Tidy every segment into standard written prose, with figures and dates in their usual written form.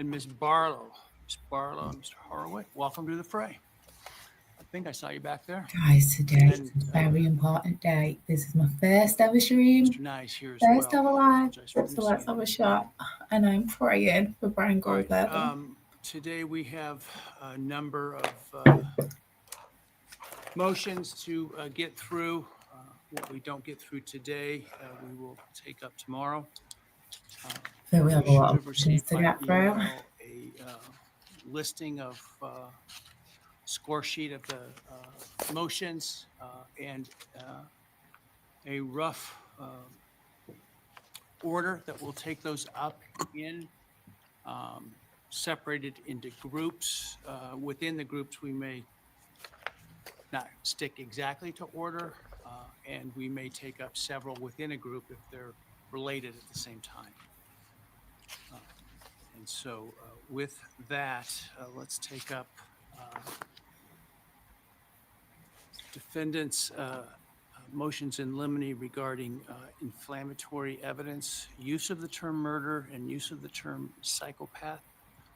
and Ms. Barlow. Ms. Barlow and Mr. Horowitz, welcome to the fray. I think I saw you back there. Guys, today And, is a very important day. This is my first ever stream, Mr. Nye is here as first well. ever live, Apologize for so let's missing have you. a shot. And I'm praying for Bryan All right, kohberger. today we have a number of motions to get through. What we don't get through today, we will take up tomorrow. So we have a lot should of have motions received to by get through. email a listing of score sheet of the motions and a rough order that will take those up in, separated into groups. Within the groups, we may not stick exactly to order, and we may take up several within a group if they're related at the same time. And so with that, let's take up defendants' motions in limine regarding inflammatory evidence, use of the term murder, and use of the term psychopath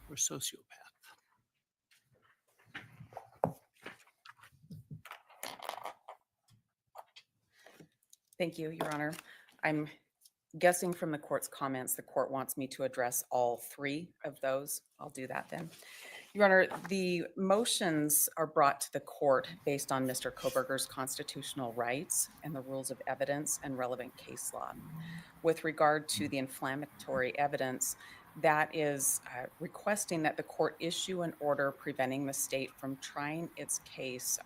or sociopath. Thank you, Your Honor. I'm guessing from the court's comments, the court wants me to address all three of those. I'll do that then. Your Honor, the motions are brought to the court based on Mr. Kohberger's constitutional rights and the rules of evidence and relevant case law. With regard to the inflammatory evidence, that is requesting that the court issue an order preventing the state from trying its case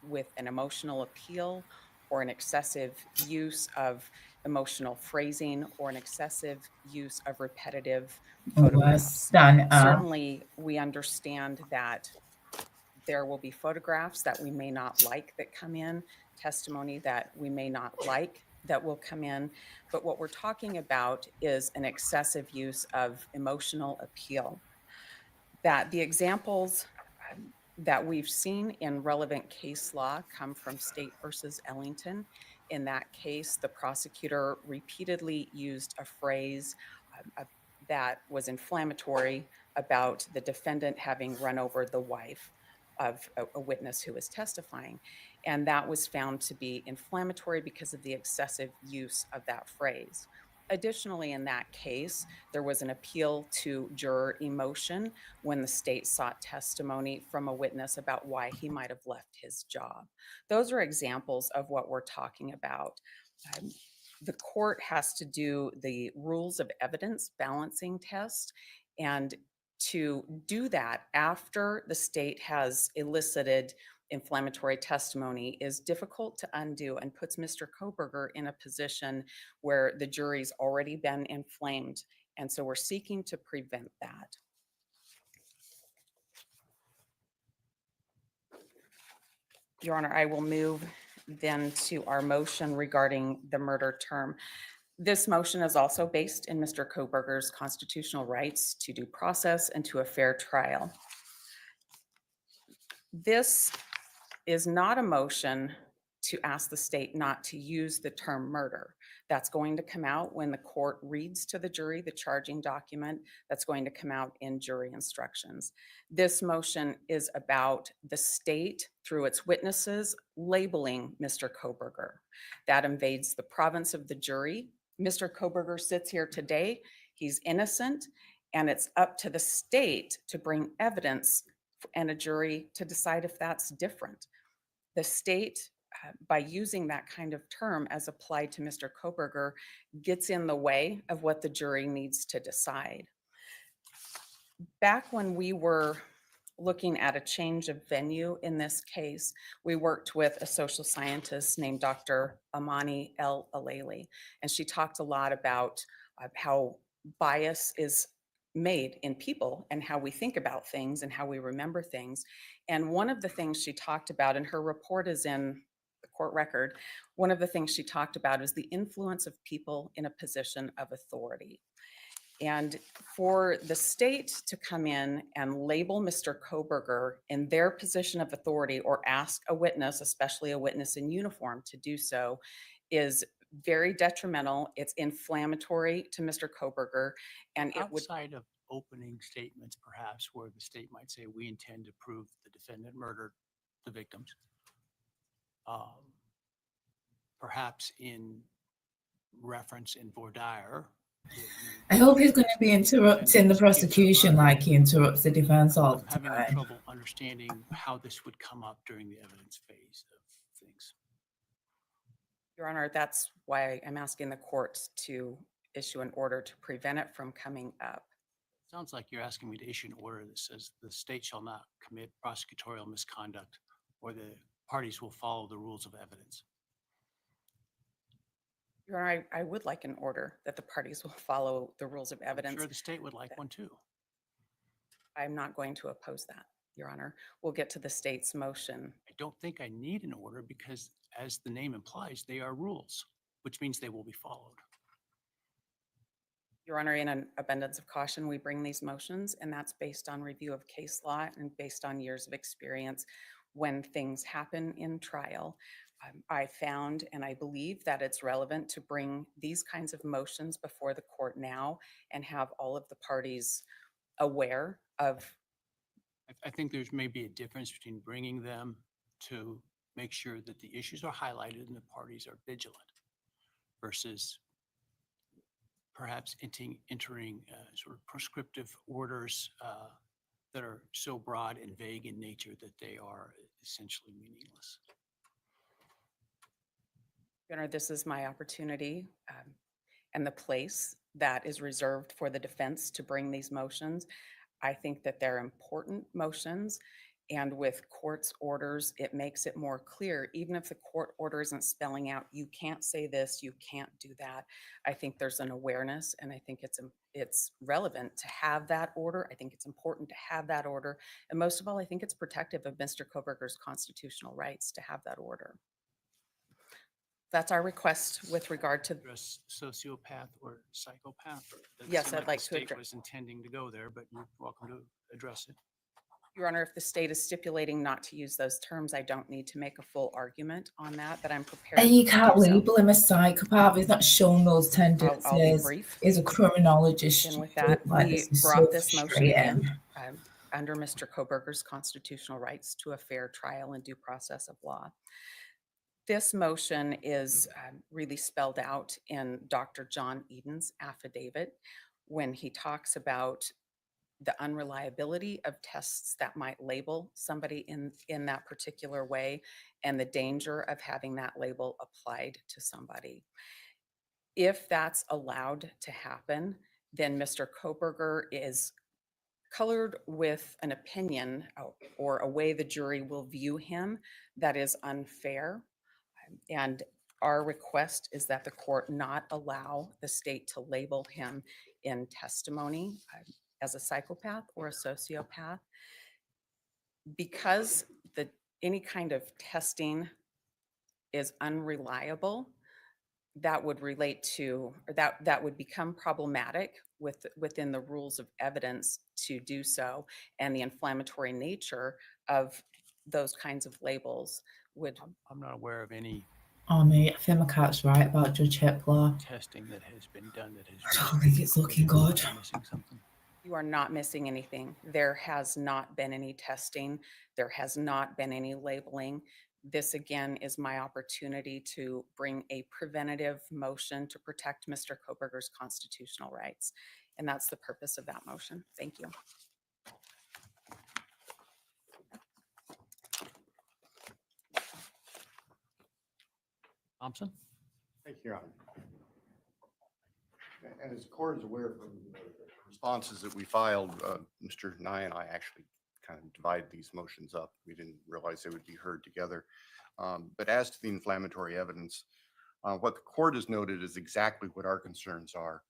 with an emotional appeal or an excessive use of emotional phrasing or an excessive use of repetitive photographs. Certainly, we understand that there will be photographs that we may not like that come in, testimony that we may not like that will come in, but what we're talking about is an excessive use of emotional appeal. That the examples that we've seen in relevant case law come from State versus Ellington. In that case, the prosecutor repeatedly used a phrase that was inflammatory about the defendant having run over the wife of a witness who was testifying. And that was found to be inflammatory because of the excessive use of that phrase. Additionally, in that case, there was an appeal to juror emotion when the state sought testimony from a witness about why he might have left his job. Those are examples of what we're talking about. The court has to do the rules of evidence balancing test, and to do that after the state has elicited inflammatory testimony is difficult to undo and puts Mr. Kohberger in a position where the jury's already been inflamed. And so we're seeking to prevent that. Your Honor, I will move then to our motion regarding the murder term. This motion is also based in Mr. Kohberger's constitutional rights to due process and to a fair trial. This is not a motion to ask the state not to use the term murder. That's going to come out when the court reads to the jury the charging document. That's going to come out in jury instructions. This motion is about the state, through its witnesses, labeling Mr. Kohberger. That invades the province of the jury. Mr. Kohberger sits here today. He's innocent, and it's up to the state to bring evidence and a jury to decide if that's different. The state, by using that kind of term as applied to Mr. Kohberger, gets in the way of what the jury needs to decide. Back when we were looking at a change of venue in this case, we worked with a social scientist named Dr. Amani El Aleli, and she talked a lot about how bias is made in people and how we think about things and how we remember things. And one of the things she talked about, and her report is in the court record, one of the things she talked about is the influence of people in a position of authority. And for the state to come in and label Mr. Kohberger in their position of authority or ask a witness, especially a witness in uniform, to do so is very detrimental. It's inflammatory to Mr. Kohberger, and it would Outside of opening statements, perhaps, where the state might say, we intend to prove the defendant murdered the victims. Perhaps in reference in voir dire. I hope he's going to be interrupting the prosecution like he interrupts the defense all the I'm having time. trouble understanding how this would come up during the evidence phase of things. Your Honor, that's why I'm asking the court to issue an order to prevent it from coming up. Sounds like you're asking me to issue an order that says the state shall not commit prosecutorial misconduct or the parties will follow the rules of evidence. Your Honor, I would like an order that the parties will follow the rules of I'm evidence. sure the state would like one too. I'm not going to oppose that, Your Honor. We'll get to the state's motion. I don't think I need an order because, as the name implies, they are rules, which means they will be followed. Your Honor, in an abundance of caution, we bring these motions, and that's based on review of case law and based on years of experience when things happen in trial. I found and I believe that it's relevant to bring these kinds of motions before the court now and have all of the parties aware of. I think there's maybe a difference between bringing them to make sure that the issues are highlighted and the parties are vigilant versus perhaps entering sort of prescriptive orders that are so broad and vague in nature that they are essentially meaningless. Your Honor, this is my opportunity and the place that is reserved for the defense to bring these motions. I think that they're important motions, and with court's orders, it makes it more clear. Even if the court order isn't spelling out, you can't say this, you can't do that. I think there's an awareness, and I think it's relevant to have that order. I think it's important to have that order. And most of all, I think it's protective of Mr. Kohberger's constitutional rights to have that order. That's our request with regard to. Address sociopath or psychopath? Doesn't Yes, seem I'd like the to state address. was intending to go there, but you're welcome to address it. Your Honor, if the state is stipulating not to use those terms, I don't need to make a full argument on that, but I'm prepared. And you can't to do so. label him a psychopath. He's not shown those tendencies. I'll be brief. He's a criminologist. And with that, Like, we this is brought so this motion frustrating. in under Mr. Kohberger's constitutional rights to a fair trial and due process of law. This motion is really spelled out in Dr. John Eden's affidavit when he talks about the unreliability of tests that might label somebody in that particular way and the danger of having that label applied to somebody. If that's allowed to happen, then Mr. Kohberger is colored with an opinion or a way the jury will view him that is unfair. And our request is that the court not allow the state to label him in testimony as a psychopath or a sociopath, because any kind of testing is unreliable. That would relate to, or that would become problematic within the rules of evidence to do so, and the inflammatory nature of those kinds of labels would. I'm not aware of any Oh, mate, I think my cat's right about Judge Hipler. testing that has been done that has. I don't think it's looking good. I'm missing something. You are not missing anything. There has not been any testing. There has not been any labeling. This again is my opportunity to bring a preventative motion to protect Mr. Kohberger's constitutional rights. And that's the purpose of that motion. Thank you. Thompson? Thank you, Your Honor. And as the court is aware from the responses that we filed, Mr. Nye and I actually kind of divided these motions up. We didn't realize they would be heard together. But as to the inflammatory evidence, what the court has noted is exactly what our concerns are.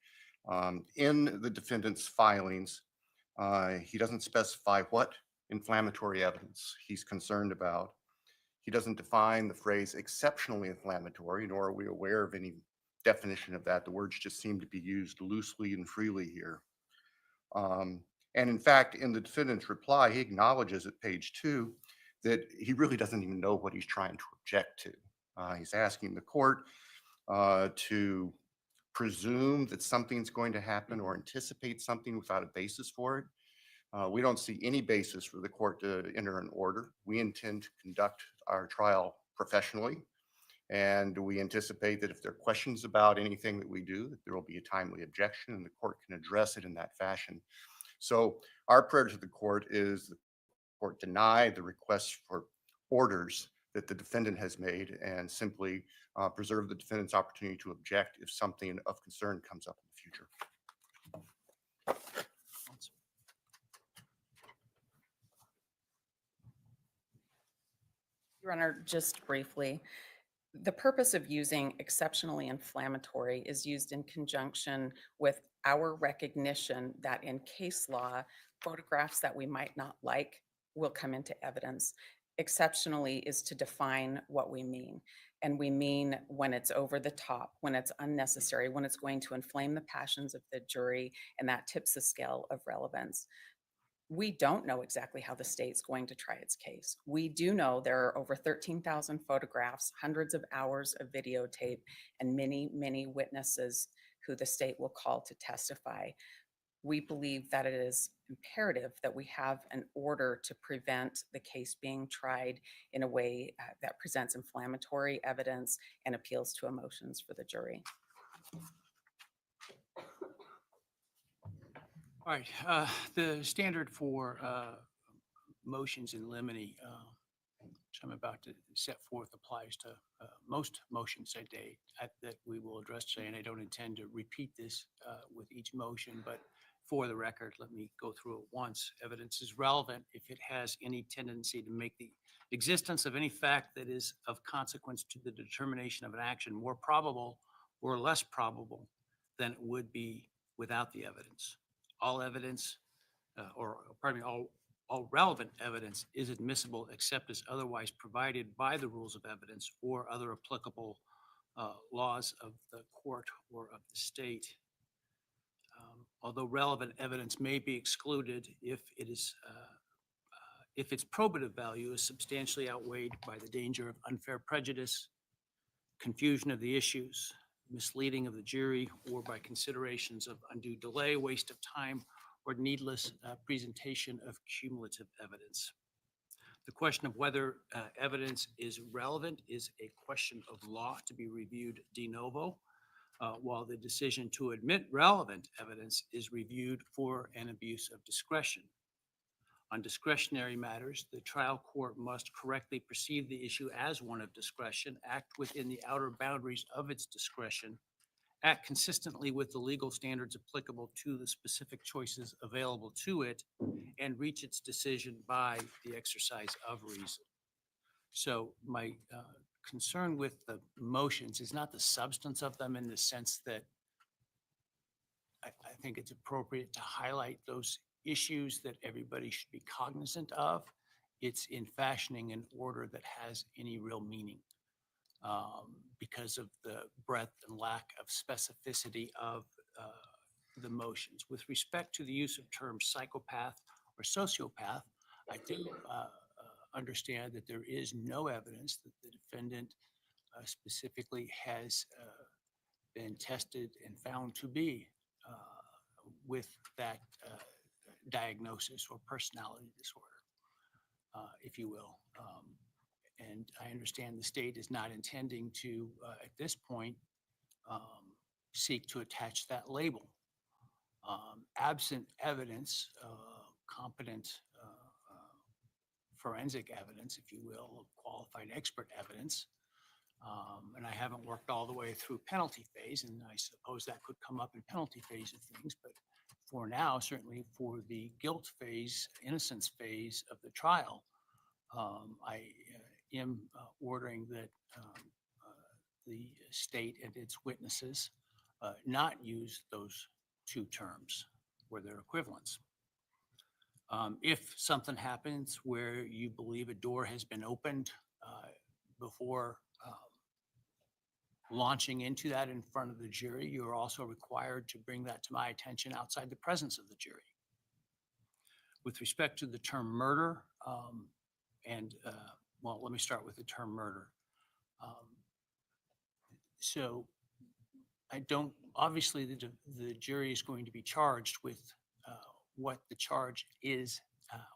In the defendant's filings, he doesn't specify what inflammatory evidence he's concerned about. He doesn't define the phrase exceptionally inflammatory, nor are we aware of any definition of that. The words just seem to be used loosely and freely here. And in fact, in the defendant's reply, he acknowledges at page 2 that he really doesn't even know what he's trying to object to. He's asking the court to presume that something's going to happen or anticipate something without a basis for it. We don't see any basis for the court to enter an order. We intend to conduct our trial professionally, and we anticipate that if there are questions about anything that we do, that there will be a timely objection and the court can address it in that fashion. So our prayer to the court is the court deny the request for orders that the defendant has made and simply preserve the defendant's opportunity to object if something of concern comes up in the future. Your Honor, just briefly, the purpose of using exceptionally inflammatory is used in conjunction with our recognition that in case law, photographs that we might not like will come into evidence. Exceptionally is to define what we mean. And we mean when it's over the top, when it's unnecessary, when it's going to inflame the passions of the jury, and that tips the scale of relevance. We don't know exactly how the state's going to try its case. We do know there are over 13,000 photographs, hundreds of hours of videotape, and many, many witnesses who the state will call to testify. We believe that it is imperative that we have an order to prevent the case being tried in a way that presents inflammatory evidence and appeals to emotions for the jury. All right, the standard for motions in limine, which I'm about to set forth, applies to most motions today that we will address today, and I don't intend to repeat this with each motion, but for the record, let me go through it once. Evidence is relevant if it has any tendency to make the existence of any fact that is of consequence to the determination of an action more probable or less probable than it would be without the evidence. All evidence, all relevant evidence is admissible except as otherwise provided by the rules of evidence or other applicable laws of the court or of the state. Although relevant evidence may be excluded if its probative value is substantially outweighed by the danger of unfair prejudice, confusion of the issues, misleading of the jury, or by considerations of undue delay, waste of time, or needless presentation of cumulative evidence. The question of whether evidence is relevant is a question of law to be reviewed de novo, while the decision to admit relevant evidence is reviewed for an abuse of discretion. On discretionary matters, the trial court must correctly perceive the issue as one of discretion, act within the outer boundaries of its discretion, act consistently with the legal standards applicable to the specific choices available to it, and reach its decision by the exercise of reason. So my concern with the motions is not the substance of them in the sense that I think it's appropriate to highlight those issues that everybody should be cognizant of. It's in fashioning an order that has any real meaning because of the breadth and lack of specificity of the motions. With respect to the use of terms psychopath or sociopath, I do understand that there is no evidence that the defendant specifically has been tested and found to be with that diagnosis or personality disorder, if you will. And I understand the state is not intending to, at this point, seek to attach that label. Absent evidence, competent forensic evidence, if you will, qualified expert evidence, and I haven't worked all the way through penalty phase, and I suppose that could come up in penalty phase of things, but for now, certainly for the guilt phase, innocence phase of the trial, I am ordering that the state and its witnesses not use those two terms where they're equivalents. If something happens where you believe a door has been opened before launching into that in front of the jury, you are also required to bring that to my attention outside the presence of the jury. With respect to the term murder, well, let me start with the term murder. So I don't, obviously, the jury is going to be charged with what the charge is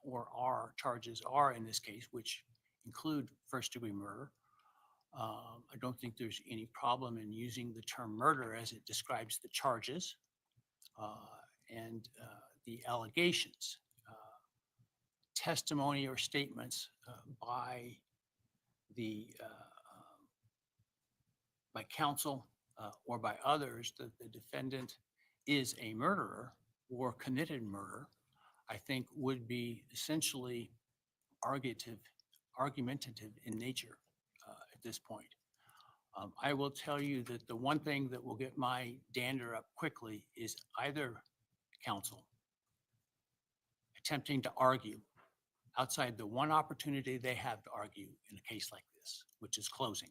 or our charges are in this case, which include first-degree murder. I don't think there's any problem in using the term murder as it describes the charges and the allegations. Testimony or statements by the by counsel or by others that the defendant is a murderer or committed murder, I think would be essentially argumentative in nature at this point. I will tell you that the one thing that will get my dander up quickly is either counsel attempting to argue outside the one opportunity they have to argue in a case like this, which is closing.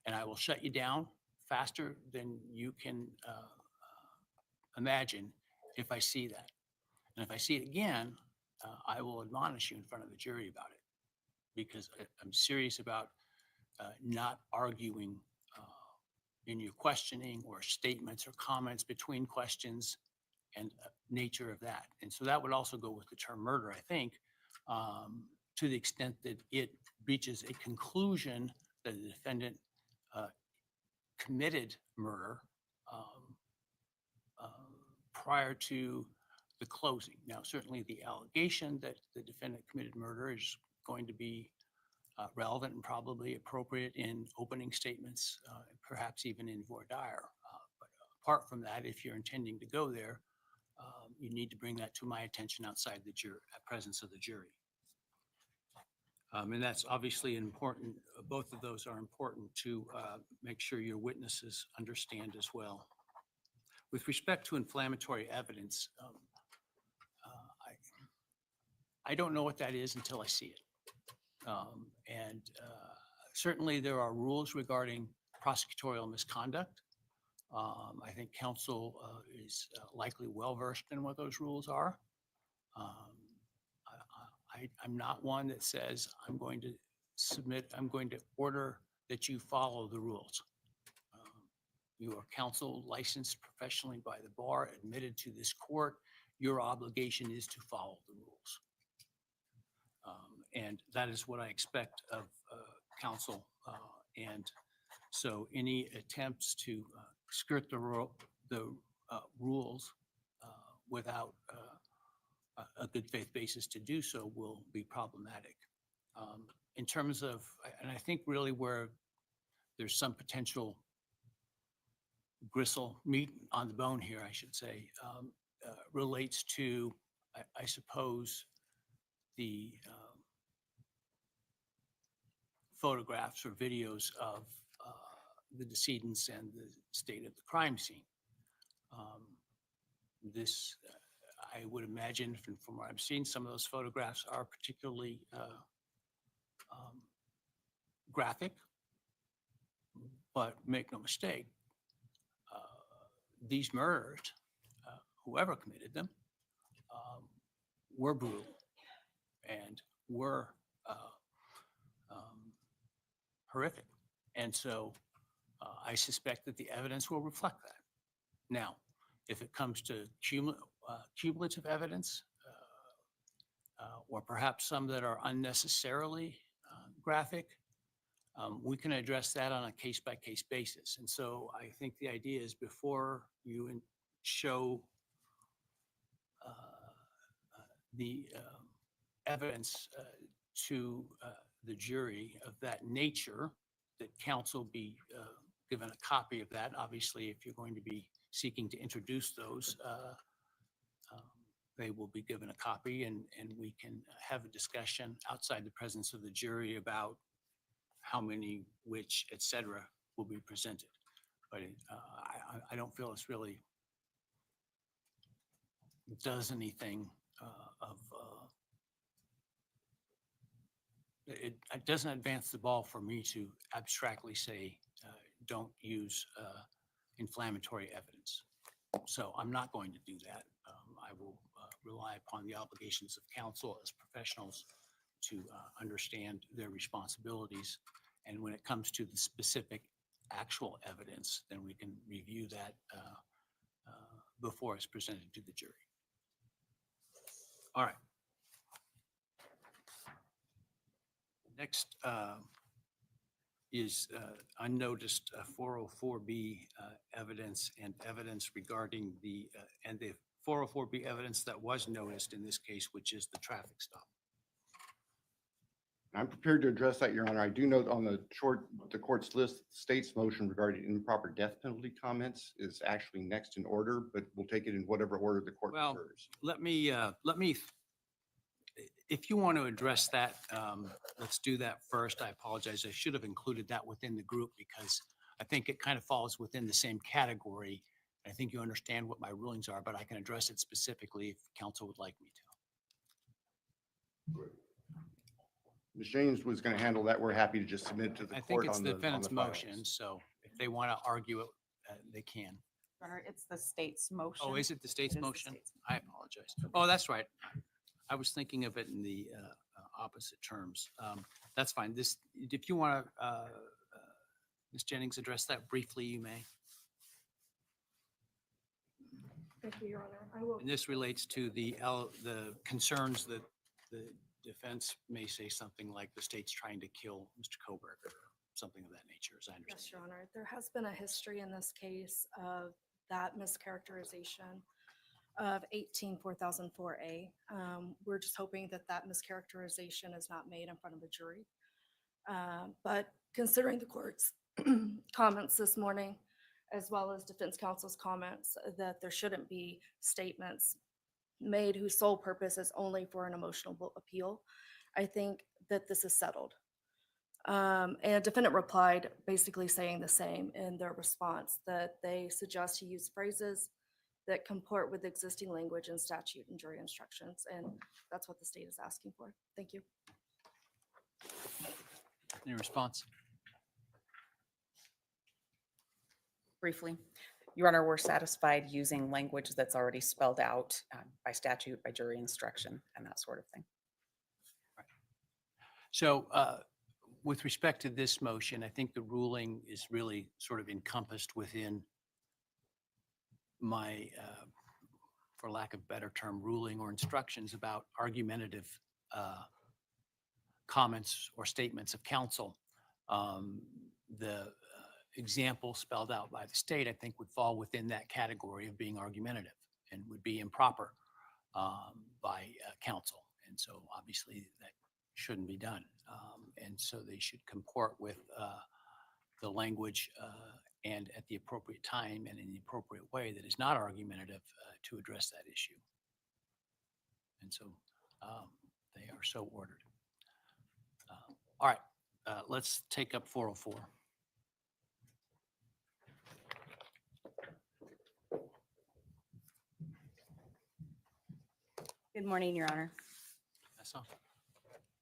And I will shut you down faster than you can imagine if I see that. And if I see it again, I will admonish you in front of the jury about it, because I'm serious about not arguing in your questioning or statements or comments between questions and nature of that. And so that would also go with the term murder, I think, to the extent that it reaches a conclusion that the defendant committed murder prior to the closing. Now, certainly the allegation that the defendant committed murder is going to be relevant and probably appropriate in opening statements, perhaps even in voir dire. But apart from that, if you're intending to go there, you need to bring that to my attention outside the presence of the jury. And that's obviously important. Both of those are important to make sure your witnesses understand as well. With respect to inflammatory evidence, I don't know what that is until I see it. And certainly there are rules regarding prosecutorial misconduct. I think counsel is likely well-versed in what those rules are. I'm not one that says I'm going to order that you follow the rules. You are counsel licensed professionally by the bar, admitted to this court. Your obligation is to follow the rules. And that is what I expect of counsel. And so any attempts to skirt the rules without a good faith basis to do so will be problematic. In terms of, and I think really where there's some potential gristle, meat on the bone here, I should say, relates to, I suppose, the photographs or videos of the decedents and the state of the crime scene. This, I would imagine from what I've seen, some of those photographs are particularly graphic, but make no mistake, these murders, whoever committed them, were brutal and were horrific. And so I suspect that the evidence will reflect that. Now, if it comes to cumulative evidence, or perhaps some that are unnecessarily graphic, we can address that on a case-by-case basis. And so I think the idea is before you show the evidence to the jury of that nature, that counsel be given a copy of that. Obviously, if you're going to be seeking to introduce those, they will be given a copy, and we can have a discussion outside the presence of the jury about how many, which, et cetera, will be presented. But I don't feel it's really does anything it doesn't advance the ball for me to abstractly say, don't use inflammatory evidence. So I'm not going to do that. I will rely upon the obligations of counsel as professionals to understand their responsibilities. And when it comes to the specific actual evidence, then we can review that before it's presented to the jury. All right. Next is unnoticed 404B evidence and evidence regarding the 404B evidence that was noticed in this case, which is the traffic stop. I'm prepared to address that, Your Honor. I do note on the court's list, state's motion regarding improper death penalty comments is actually next in order, but we'll take it in whatever order the court Well, prefers. let me, if you want to address that, let's do that first. I apologize. I should have included that within the group because I think it kind of falls within the same category. I think you understand what my rulings are, but I can address it specifically if counsel would like me to. Ms. James was going to handle that. We're happy to just submit it to the I court think it's on the the defendant's files. motion, so if they want to argue it, they can. Your Honor, it's the state's motion. Oh, is it the state's It is the motion? state's I apologize. Oh, that's right. I was thinking of it in the opposite terms. That's fine. This, if you want to, Ms. Jennings, address that briefly, you may. Thank you, Your Honor. I will. And this relates to the concerns that the defense may say something like the state's trying to kill Mr. Kohberger or something of that nature, as I understand. Yes, Your Honor. There has been a history in this case of that mischaracterization of 18-4004A. We're just hoping that that mischaracterization is not made in front of a jury. But considering the court's comments this morning, as well as defense counsel's comments, that there shouldn't be statements made whose sole purpose is only for an emotional appeal, I think that this is settled. And defendant replied basically saying the same in their response, that they suggest he use phrases that comport with existing language and statute and jury instructions. And that's what the state is asking for. Thank you. Any response? Briefly, Your Honor, we're satisfied using language that's already spelled out by statute, by jury instruction, and that sort of thing. So with respect to this motion, I think the ruling is really sort of encompassed within my, for lack of better term, ruling or instructions about argumentative comments or statements of counsel. The example spelled out by the state, I think, would fall within that category of being argumentative and would be improper by counsel. And so obviously that shouldn't be done. And so they should comport with the language and at the appropriate time and in the appropriate way that is not argumentative to address that issue. And so they are so ordered. All right, let's take up 404. Good morning, Your Honor. That's all.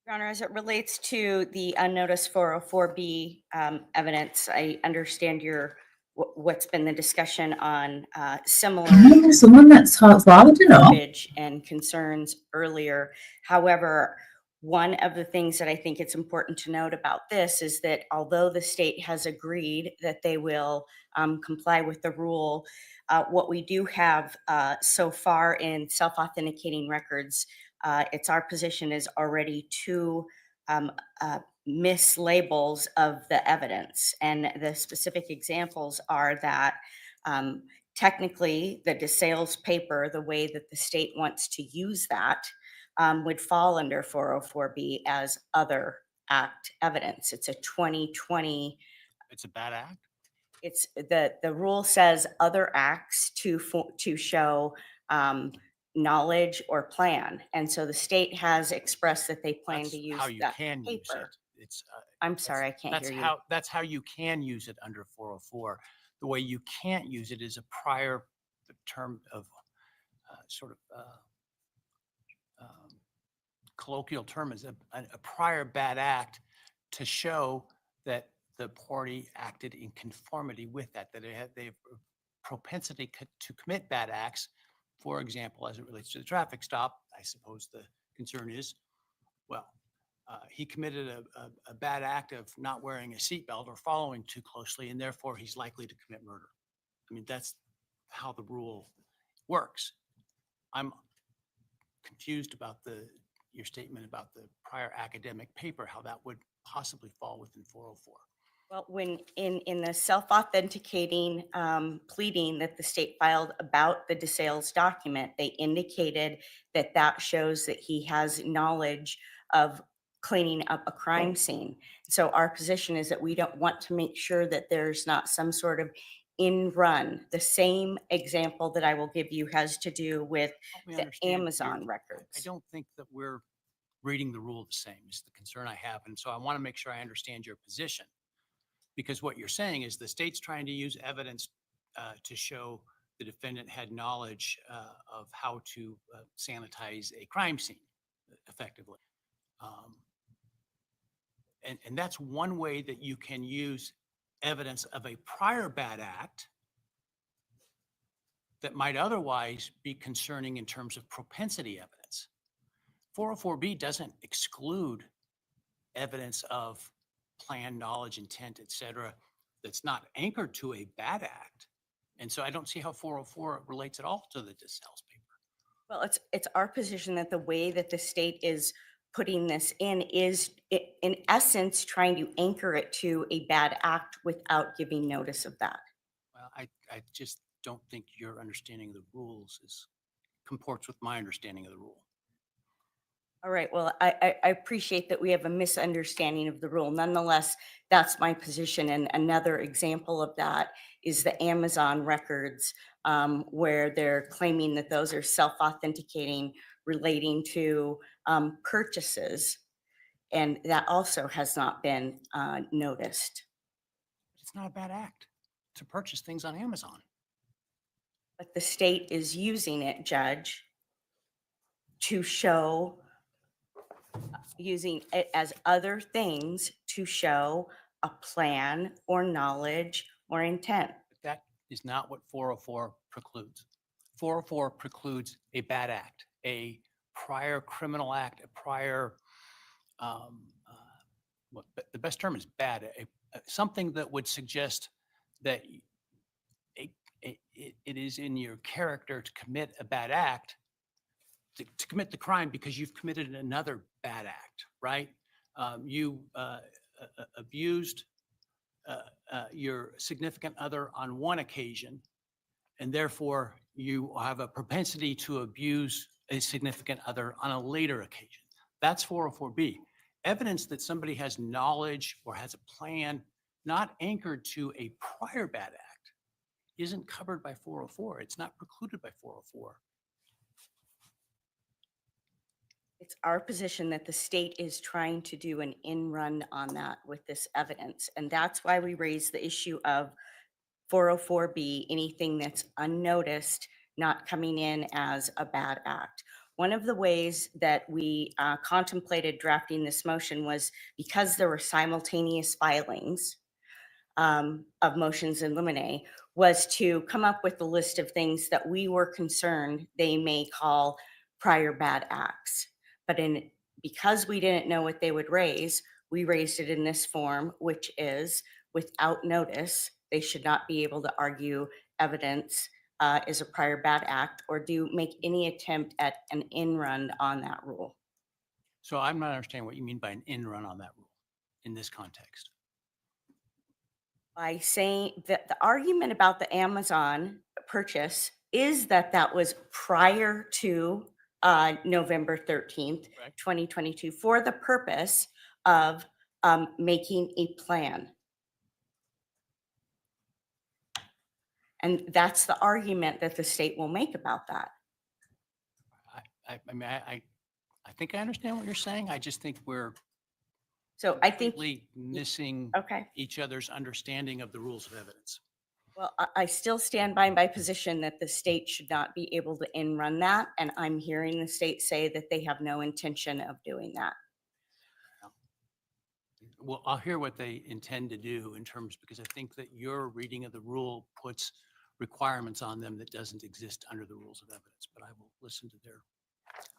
Your Honor, as it relates to the unnoticed 404B evidence, I understand what's been the discussion on similar Someone that talks loud enough. verbiage and concerns earlier. However, one of the things that I think it's important to note about this is that although the state has agreed that they will comply with the rule, what we do have so far in self-authenticating records, it's our position is already two mislabels of the evidence. And the specific examples are that technically the DeSales paper, the way that the state wants to use that, would fall under 404B as other act evidence. It's a 2020. It's a bad act? It's the rule says other acts to show knowledge or plan. And so the state has expressed that they plan That's to use how you that can use paper. it. It's I'm sorry, I can't that's hear you. how that's how you can use it under 404. The way you can't use it is a prior term of sort of colloquial term is a prior bad act to show that the party acted in conformity with that they have propensity to commit bad acts. For example, as it relates to the traffic stop, I suppose the concern is, well, he committed a bad act of not wearing a seatbelt or following too closely, and therefore he's likely to commit murder. I mean, that's how the rule works. I'm confused about your statement about the prior academic paper, how that would possibly fall within 404. Well, when in the self-authenticating pleading that the state filed about the DeSales document, they indicated that that shows that he has knowledge of cleaning up a crime scene. So our position is that we don't want to make sure that there's not some sort of in run. The same example that I will give you has to do with Help me the understand your- Amazon I records. don't think that we're reading the rule the same is the concern I have. And so I want to make sure I understand your position. Because what you're saying is the state's trying to use evidence to show the defendant had knowledge of how to sanitize a crime scene effectively. And that's one way that you can use evidence of a prior bad act that might otherwise be concerning in terms of propensity evidence. 404B doesn't exclude evidence of plan, knowledge, intent, et cetera, that's not anchored to a bad act. And so I don't see how 404 relates at all to the DeSales paper. Well, it's our position that the way that the state is putting this in is in essence trying to anchor it to a bad act without giving notice of that. Well, I just don't think your understanding of the rules comports with my understanding of the rule. All right, well, I appreciate that we have a misunderstanding of the rule. Nonetheless, that's my position. And another example of that is the Amazon records, where they're claiming that those are self-authenticating relating to purchases. And that also has not been noticed. It's not a bad act to purchase things on Amazon. But the state is using it, Judge, to show, using it as other things to show a plan or knowledge or intent. But that is not what 404 precludes. 404 precludes a bad act, a prior criminal act, a prior, the best term is bad, something that would suggest that it is in your character to commit a bad act, to commit the crime because you've committed another bad act, right? You abused your significant other on one occasion, and therefore you have a propensity to abuse a significant other on a later occasion. That's 404B. Evidence that somebody has knowledge or has a plan not anchored to a prior bad act isn't covered by 404. It's not precluded by 404. It's our position that the state is trying to do an in run on that with this evidence. And that's why we raise the issue of 404B, anything that's unnoticed, not coming in as a bad act. One of the ways that we contemplated drafting this motion was because there were simultaneous filings of motions in limine, was to come up with a list of things that we were concerned they may call prior bad acts. But because we didn't know what they would raise, we raised it in this form, which is without notice, they should not be able to argue evidence is a prior bad act or make any attempt at an in run on that rule. So I'm not understanding what you mean by an in run on that rule in this context. By saying that the argument about the Amazon purchase is that that was prior to November 13th, Correct. 2022, for the purpose of making a plan. And that's the argument that the state will make about that. I think I understand what you're saying. I just think we're So I think, completely missing okay. each other's understanding of the rules of evidence. Well, I still stand by my position that the state should not be able to in run that. And I'm hearing the state say that they have no intention of doing that. Well, I'll hear what they intend to do in terms, because I think that your reading of the rule puts requirements on them that doesn't exist under the rules of evidence, but I will listen to their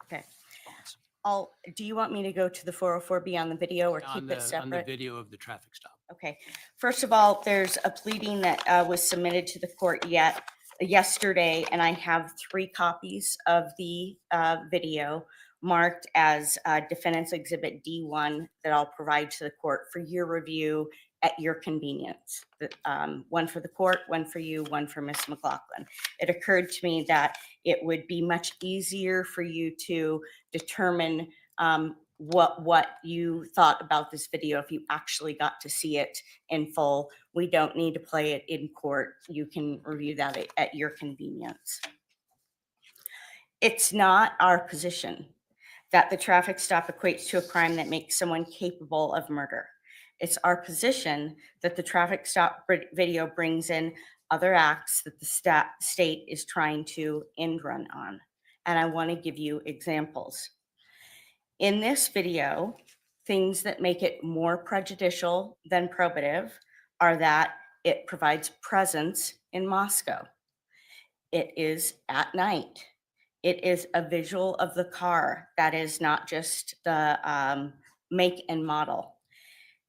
Okay. response. Do you want me to go to the 404B on the video or On keep the, it on the separate? video of the traffic stop. Okay, first of all, there's a pleading that was submitted to the court yesterday, and I have 3 copies of the video marked as Defendant's Exhibit D1 that I'll provide to the court for your review at your convenience. One for the court, one for you, one for Ms. McLaughlin. It occurred to me that it would be much easier for you to determine what you thought about this video if you actually got to see it in full. We don't need to play it in court. You can review that at your convenience. It's not our position that the traffic stop equates to a crime that makes someone capable of murder. It's our position that the traffic stop video brings in other acts that the state is trying to end run on. And I want to give you examples. In this video, things that make it more prejudicial than probative are that it provides presence in Moscow. It is at night. It is a visual of the car that is not just the make and model.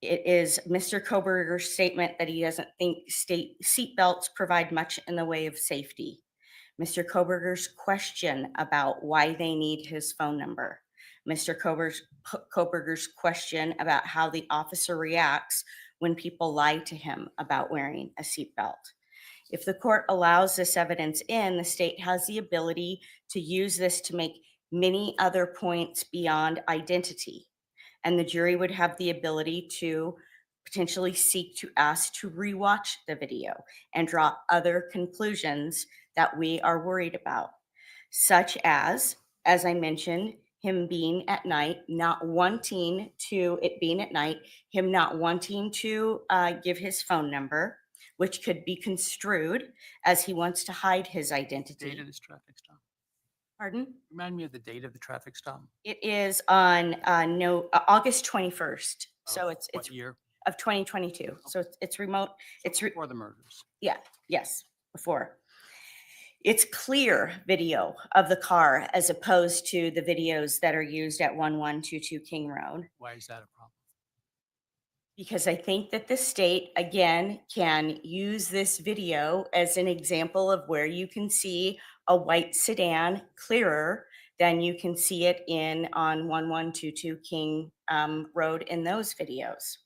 It is Mr. Kohberger's statement that he doesn't think seat belts provide much in the way of safety. Mr. Kohberger's question about why they need his phone number. Mr. Kohberger's question about how the officer reacts when people lie to him about wearing a seatbelt. If the court allows this evidence in, the state has the ability to use this to make many other points beyond identity. And the jury would have the ability to potentially seek to ask to rewatch the video and draw other conclusions that we are worried about, such as I mentioned, him being at night, not wanting to, it being at night, him not wanting to give his phone number, which could be construed as he wants to hide his Date identity. of this traffic stop. Pardon? Remind me of the date of the traffic stop. It is on August 21st. So Of it's what year? of 2022. So it's remote. It's Before the murders. yes, before. It's clear video of the car as opposed to the videos that are used at 1122 King Road. Why is that a problem? Because I think that the state, again, can use this video as an example of where you can see a white sedan clearer than you can see it on 1122 King Road in those videos.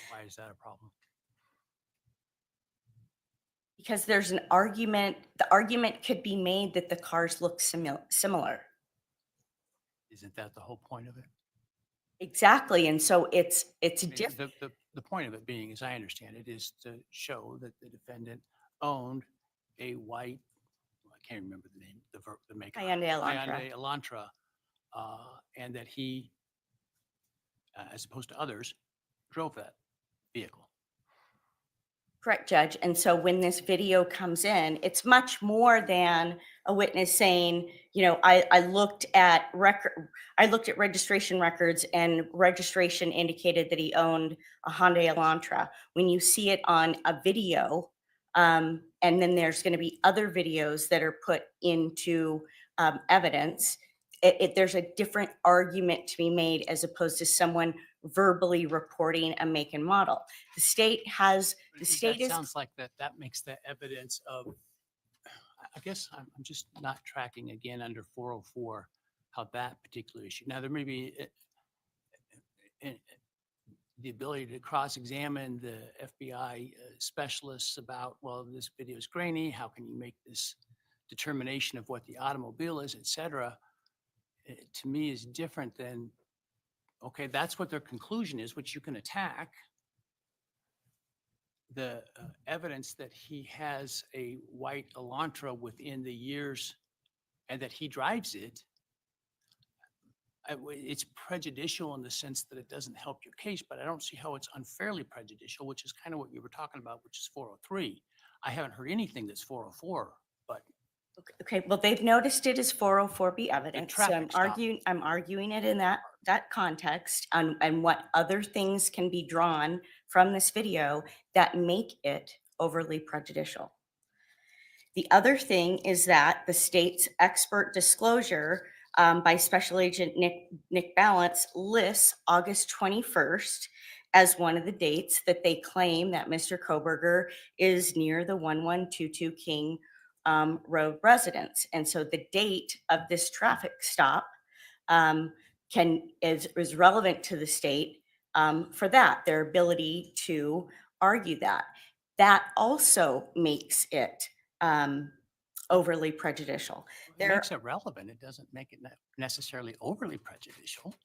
Why is that a problem? Because there's an argument, the argument could be made that the cars look similar. Isn't that the whole point of it? Exactly, and so it's I mean, different. The point of it being, as I understand it, is to show that the defendant owned a white, I can't remember the name, the maker. Hyundai Elantra. Hyundai Elantra, and that he, as opposed to others, drove that vehicle. Correct, Judge. And so when this video comes in, it's much more than a witness saying, you know, I looked at registration records and registration indicated that he owned a Hyundai Elantra. When you see it on a video, and then there's going to be other videos that are put into evidence, there's a different argument to be made as opposed to someone verbally reporting a make and model. The state has, But the see, state that is, sounds like that makes the evidence of, I guess I'm just not tracking again under 404 how that particular issue. Now, there may be the ability to cross-examine the FBI specialists about, well, this video is grainy, how can you make this determination of what the automobile is, et cetera, to me is different than, okay, that's what their conclusion is, which you can attack. The evidence that he has a white Elantra within the years and that he drives it, it's prejudicial in the sense that it doesn't help your case, but I don't see how it's unfairly prejudicial, which is kind of what you were talking about, which is 403. I haven't heard anything that's 404, but okay, well, they've noticed it as 404B evidence. So traffic stop. I'm arguing it in that context and what other things can be drawn from this video that make it overly prejudicial. The other thing is that the state's expert disclosure by Special Agent Nick Balance lists August 21st as one of the dates that they claim that Mr. Kohberger is near the 1122 King Road residence. And so the date of this traffic stop is relevant to the state for that, their ability to argue that. That also makes it overly prejudicial. It makes it relevant. It doesn't make it necessarily overly prejudicial.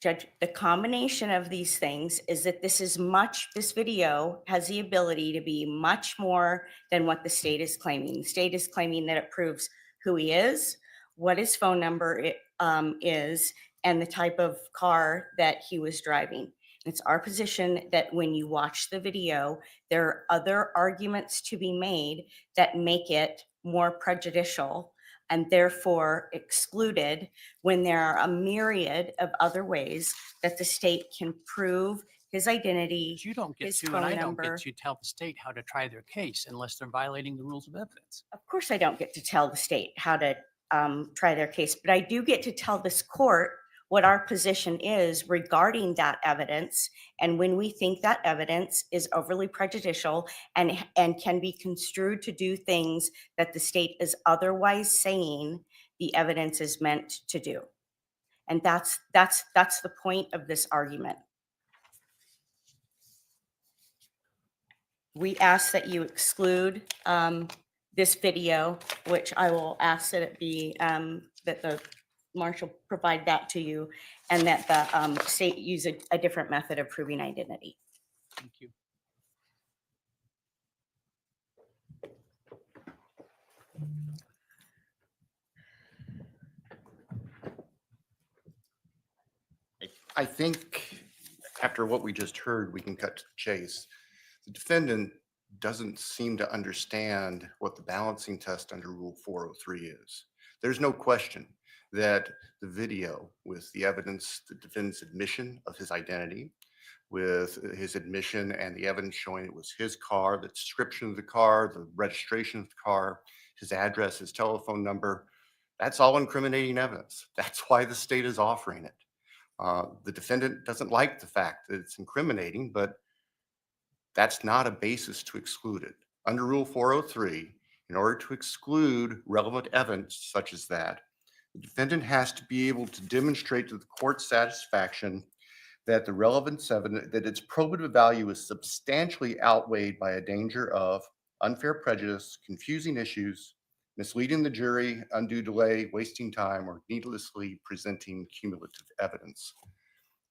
Judge, the combination of these things is that this video has the ability to be much more than what the state is claiming. The state is claiming that it proves who he is, what his phone number is, and the type of car that he was driving. It's our position that when you watch the video, there are other arguments to be made that make it more prejudicial and therefore excluded when there are a myriad of other ways that the state can prove his identity. But you don't get his to, phone and I don't number. get to tell the state how to try their case unless they're violating the rules of evidence. Of course, I don't get to tell the state how to try their case, but I do get to tell this court what our position is regarding that evidence, and when we think that evidence is overly prejudicial and can be construed to do things that the state is otherwise saying the evidence is meant to do. And that's the point of this argument. We ask that you exclude this video, which I will ask that it be that the marshal provide that to you, and that the state use a different method of proving identity. Thank you. I think after what we just heard, we can cut to the chase. The defendant doesn't seem to understand what the balancing test under Rule 403 is. There's no question that the video with the evidence, the defendant's admission of his identity, with his admission and the evidence showing it was his car, the description of the car, the registration of the car, his address, his telephone number, that's all incriminating evidence. That's why the state is offering it. The defendant doesn't like the fact that it's incriminating, but that's not a basis to exclude it. Under Rule 403, in order to exclude relevant evidence such as that, the defendant has to be able to demonstrate to the court's satisfaction that the relevance evidence, that its probative value is substantially outweighed by a danger of unfair prejudice, confusing issues, misleading the jury, undue delay, wasting time, or needlessly presenting cumulative evidence.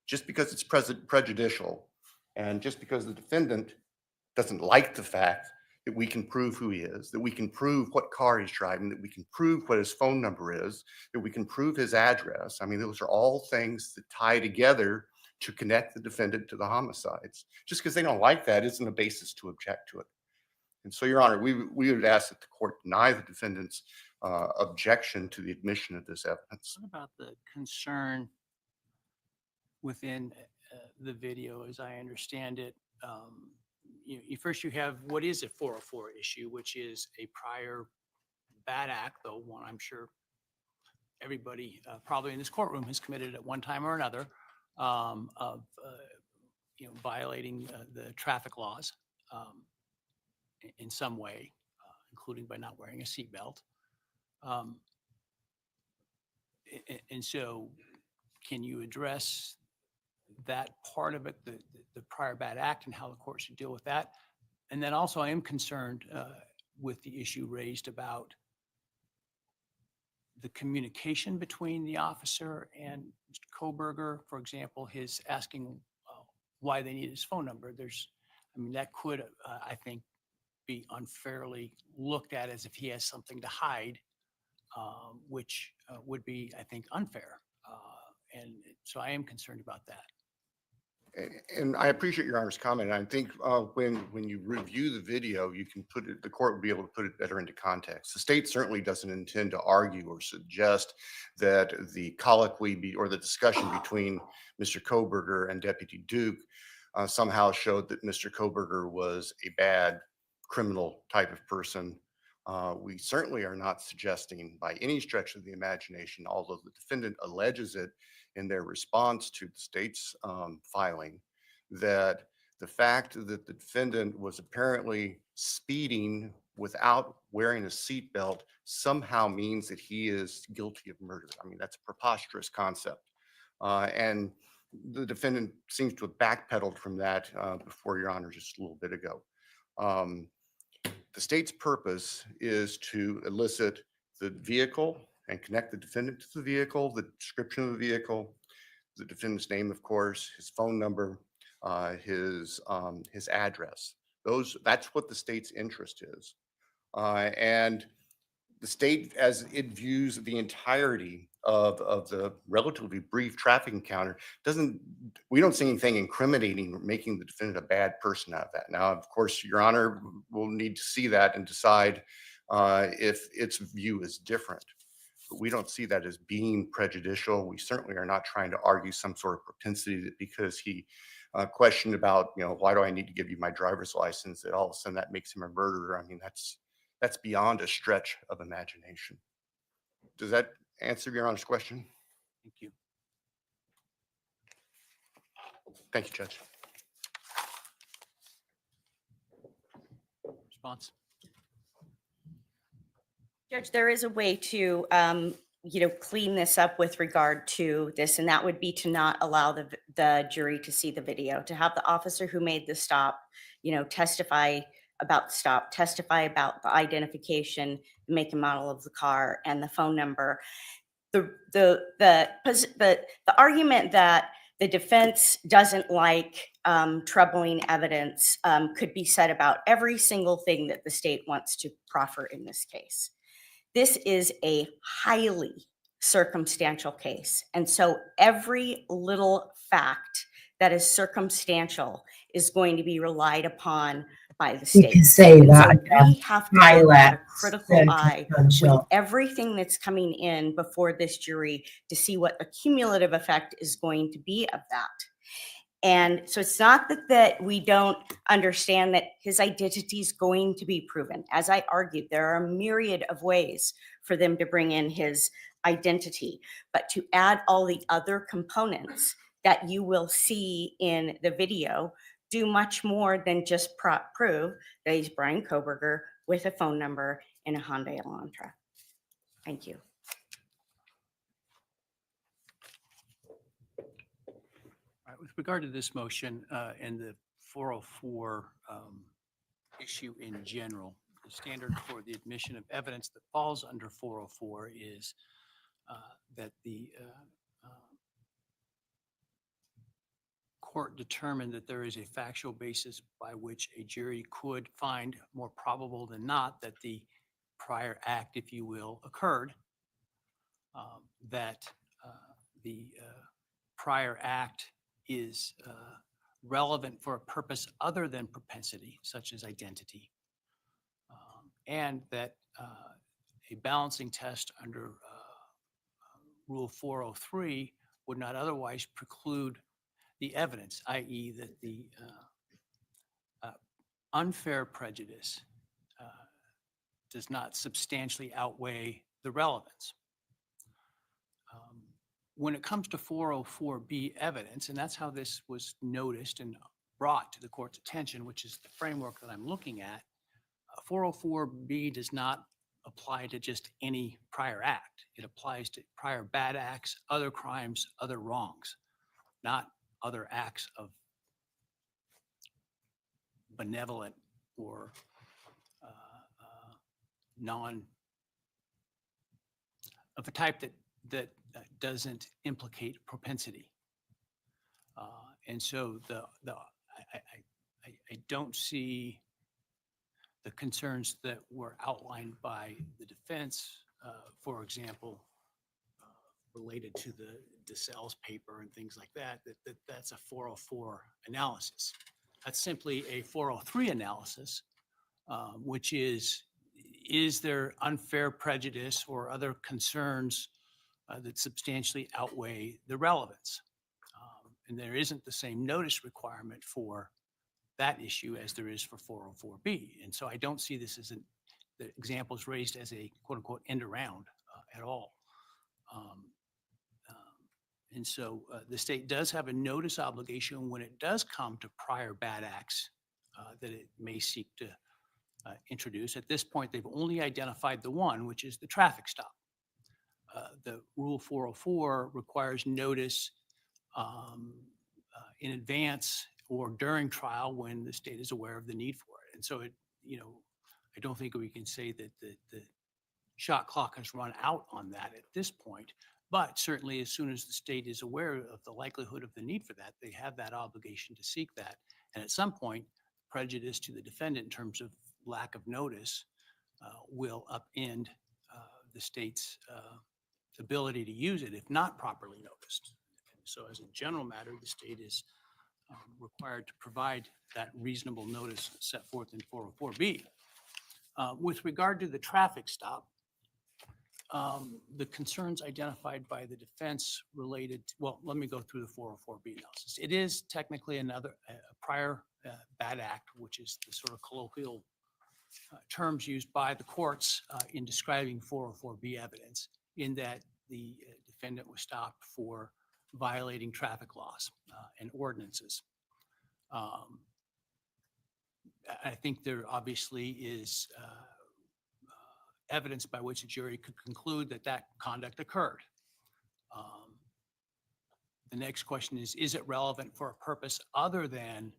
Just because it's prejudicial, and just because the defendant doesn't like the fact that we can prove who he is, that we can prove what car he's driving, that we can prove what his phone number is, that we can prove his address. I mean, those are all things that tie together to connect the defendant to the homicides. Just because they don't like that isn't a basis to object to it. And so, Your Honor, we would ask that the court deny the defendant's objection to the admission of this evidence. What about the concern within the video, as I understand it? First, you have what is a 404 issue, which is a prior bad act, though one I'm sure everybody probably in this courtroom has committed at one time or another, of violating the traffic laws in some way, including by not wearing a seatbelt. And so, can you address that part of it, the prior bad act, and how the court should deal with that? And then also, I am concerned with the issue raised about the communication between the officer and Mr. Kohberger. For example, his asking why they need his phone number. That could, I think, be unfairly looked at as if he has something to hide, which would be, I think, unfair. And so I am concerned about that. And I appreciate Your Honor's comment. I think when you review the video, you can put it, the court will be able to put it better into context. The state certainly doesn't intend to argue or suggest that the colloquy or the discussion between Mr. Kohberger and Deputy Duke somehow showed that Mr. Kohberger was a bad criminal type of person, We certainly are not suggesting by any stretch of the imagination, although the defendant alleges it in their response to the state's filing, that the fact that the defendant was apparently speeding without wearing a seatbelt somehow means that he is guilty of murder. I mean, that's a preposterous concept. And the defendant seems to have backpedaled from that before Your Honor just a little bit ago. The state's purpose is to elicit the vehicle and connect the defendant to the vehicle, the description of the vehicle, the defendant's name, of course, his phone number, his address. That's what the state's interest is. And the state, as it views the entirety of the relatively brief traffic encounter, we don't see anything incriminating or making the defendant a bad person out of that. Now, of course, Your Honor will need to see that and decide if its view is different. But we don't see that as being prejudicial. We certainly are not trying to argue some sort of propensity that because he questioned about, why do I need to give you my driver's license, that all of a sudden that makes him a murderer. I mean, that's beyond a stretch of imagination. Does that answer Your Honor's question? Thank you. Thank you, Judge. Response? Judge, there is a way to, clean this up with regard to this, and that would be to not allow the jury to see the video, to have the officer who made the stop, testify about the stop, testify about the identification, the make and model of the car, and the phone number. The argument that the defense doesn't like troubling evidence could be said about every single thing that the state wants to proffer in this case. This is a highly circumstantial case. And so every little fact that is circumstantial is going to be relied upon by the state. You can say And that. so we have to look at a Highlight critical eye with circumstantial. everything that's coming in before this jury to see what the cumulative effect is going to be of that. And so it's not that we don't understand that his identity is going to be proven. As I argued, there are a myriad of ways for them to bring in his identity, but to add all the other components that you will see in the video do much more than just prove that he's Bryan Kohberger with a phone number in a Hyundai Elantra. Thank you. All right, with regard to this motion and the 404 issue in general, the standard for the admission of evidence that falls under 404 is that the court determined that there is a factual basis by which a jury could find more probable than not that the prior act, if you will, occurred, that the prior act is relevant for a purpose other than propensity, such as identity, and that a balancing test under Rule 403 would not otherwise preclude the evidence, i.e. that the unfair prejudice does not substantially outweigh the relevance. When it comes to 404B evidence, and that's how this was noticed and brought to the court's attention, which is the framework that I'm looking at, 404B does not apply to just any prior act. It applies to prior bad acts, other crimes, other wrongs, not other acts of benevolent or of a type that doesn't implicate propensity. And so I don't see the concerns that were outlined by the defense, for example, related to the DeSales paper and things like that, that's a 404 analysis. That's simply a 403 analysis, which is there unfair prejudice or other concerns that substantially outweigh the relevance? And there isn't the same notice requirement for that issue as there is for 404B. And so I don't see this as the example is raised as a quote unquote end around at all. Um, And so the state does have a notice obligation when it does come to prior bad acts that it may seek to introduce. At this point, they've only identified the one, which is the traffic stop. The Rule 404 requires notice in advance or during trial when the state is aware of the need for it. And so I don't think we can say that the shot clock has run out on that at this point. But certainly, as soon as the state is aware of the likelihood of the need for that, they have that obligation to seek that. And at some point, prejudice to the defendant in terms of lack of notice will upend the state's ability to use it if not properly noticed. And so as a general matter, the state is required to provide that reasonable notice set forth in 404B. With regard to the traffic stop, the concerns identified by the defense related, well, let me go through the 404B analysis. It is technically a prior bad act, which is the sort of colloquial terms used by the courts in describing 404B evidence, in that the defendant was stopped for violating traffic laws and ordinances. I think there obviously is evidence by which a jury could conclude that that conduct occurred. The next question is it relevant for a purpose other than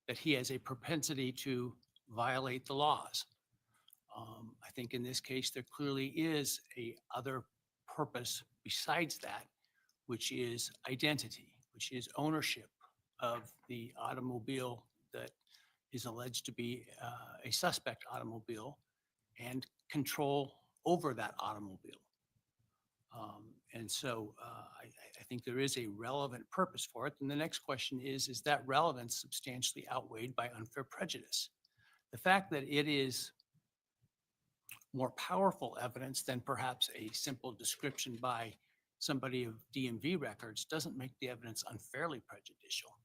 that he has a propensity to violate the laws? I think in this case, there clearly is a other purpose besides that, which is identity, which is ownership of the automobile that is alleged to be a suspect automobile, and control over that automobile. And so I think there is a relevant purpose for it. And the next question is that relevance substantially outweighed by unfair prejudice? The fact that it is more powerful evidence than perhaps a simple description by somebody of DMV records doesn't make the evidence unfairly prejudicial.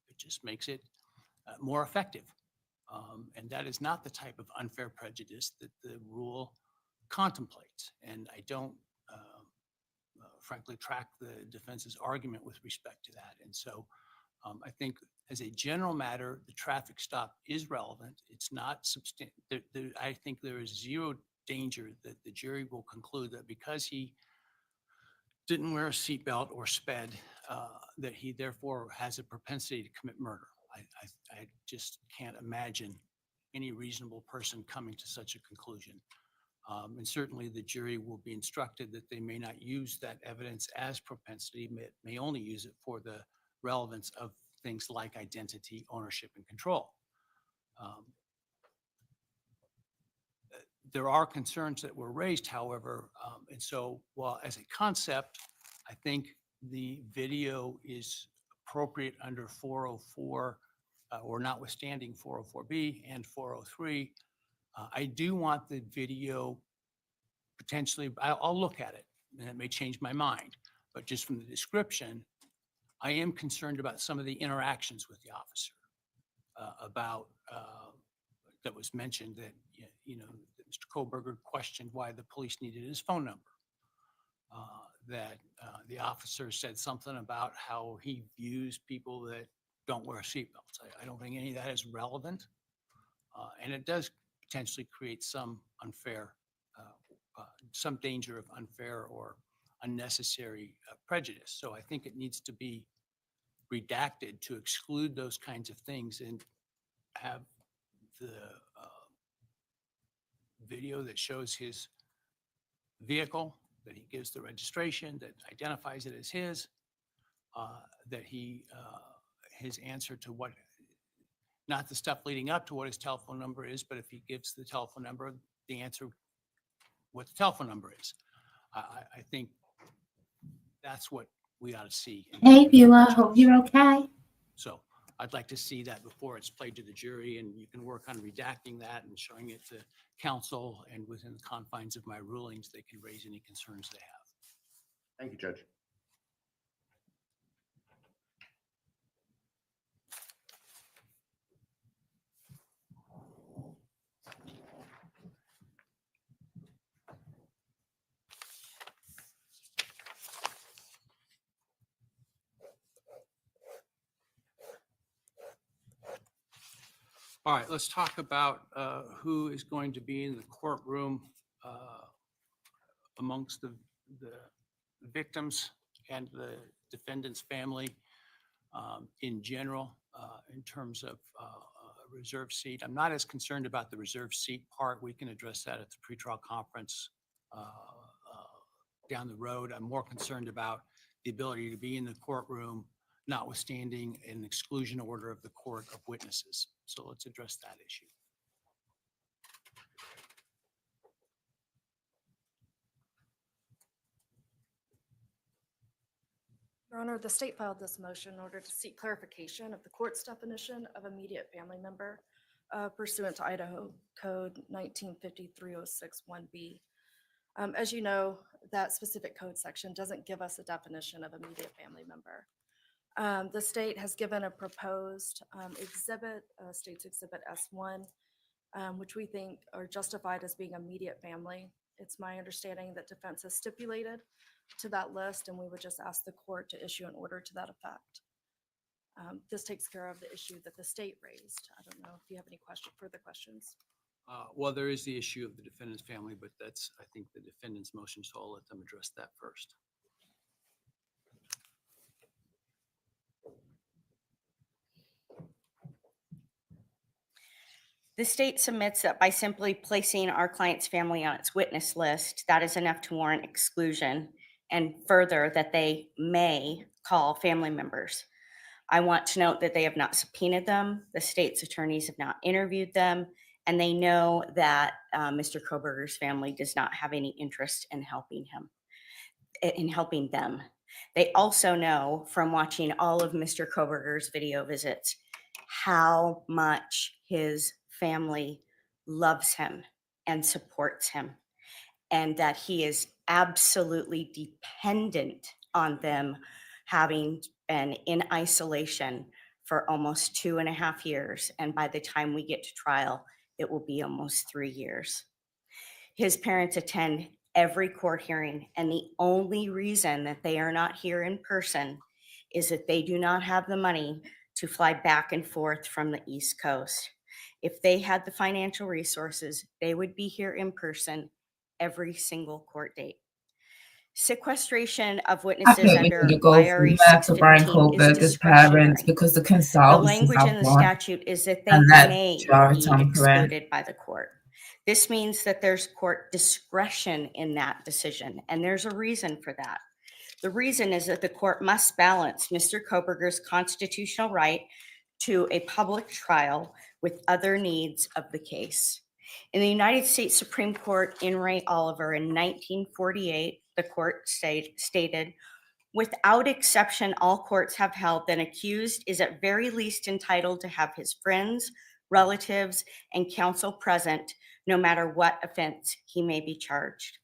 It just makes it more effective. And that is not the type of unfair prejudice that the rule contemplates. And I don't, frankly, track the defense's argument with respect to that. And so I think as a general matter, the traffic stop is relevant. It's not substantial. I think there is zero danger that the jury will conclude that because he didn't wear a seatbelt or sped, that he therefore has a propensity to commit murder. I just can't imagine any reasonable person coming to such a conclusion. And certainly the jury will be instructed that they may not use that evidence as propensity, may only use it for the relevance of things like identity, ownership, and control. There are concerns that were raised, however, and so while as a concept, I think the video is appropriate under 404 or notwithstanding 404B and 403. I do want the video potentially, I'll look at it and it may change my mind, but just from the description, I am concerned about some of the interactions with the officer that was mentioned that, that Mr. Kohberger questioned why the police needed his phone number. That the officer said something about how he views people that don't wear seatbelts. I don't think any of that is relevant. And it does potentially create some unfair, some danger of unfair or unnecessary prejudice. So I think it needs to be redacted to exclude those kinds of things and have the video that shows his vehicle, that he gives the registration, that identifies it as his, that his answer to what, not the stuff leading up to what his telephone number is, but if he gives the telephone number, the answer, what the telephone number is. I think that's what we ought to see. Hey, viewer, hope you're okay. So I'd like to see that before it's played to the jury, and you can work on redacting that and showing it to counsel, and within the confines of my rulings, they can raise any concerns they have. Thank you, Judge. All right, let's talk about who is going to be in the courtroom amongst the victims and the defendant's family in general, in terms of a reserve seat. I'm not as concerned about the reserve seat part. We can address that at the pretrial conference down the road. I'm more concerned about the ability to be in the courtroom, notwithstanding an exclusion order of the court of witnesses. So let's address that issue. Your Honor, the state filed this motion in order to seek clarification of the court's definition of immediate family member pursuant to Idaho Code 1953-061B. As you know, that specific code section doesn't give us a definition of immediate family member. The state has given a proposed exhibit, State's Exhibit S1, which we think are justified as being immediate family. It's my understanding that defense has stipulated to that list, and we would just ask the court to issue an order to that effect. This takes care of the issue that the state raised. I don't know if you have any further questions. Well, there is the issue of the defendant's family, but that's, I think, the defendant's motion, so I'll let them address that first. The state submits that by simply placing our client's family on its witness list, that is enough to warrant exclusion, and further that they may call family members. I want to note that they have not subpoenaed them, the state's attorneys have not interviewed them, and they know that Mr. Kohberger's family does not have any interest in helping them. They also know from watching all of Mr. Kohberger's video visits how much his family loves him and supports him, and that he is absolutely dependent on them, having been in isolation for almost 2.5 years. And by the time we get to trial, it will be almost 3 years. His parents attend every court hearing, and the only reason that they are not here in person is that they do not have the money to fly back and forth from the East Coast. If they had the financial resources, they would be here in person every single court date. Sequestration of I witnesses think we under need to go IRA through that for Brian 615 is Kohberger's parents discretionary. because the The consultants language have in the one, statute is that they and that's may Jared be Tom correct. excluded by the court. This means that there's court discretion in that decision, and there's a reason for that. The reason is that the court must balance Mr. Kohberger's constitutional right to a public trial with other needs of the case. In the United States Supreme Court in Ray Oliver in 1948, the court stated, without exception, all courts have held that an accused is at very least entitled to have his friends, relatives, and counsel present, no matter what offense he may be charged.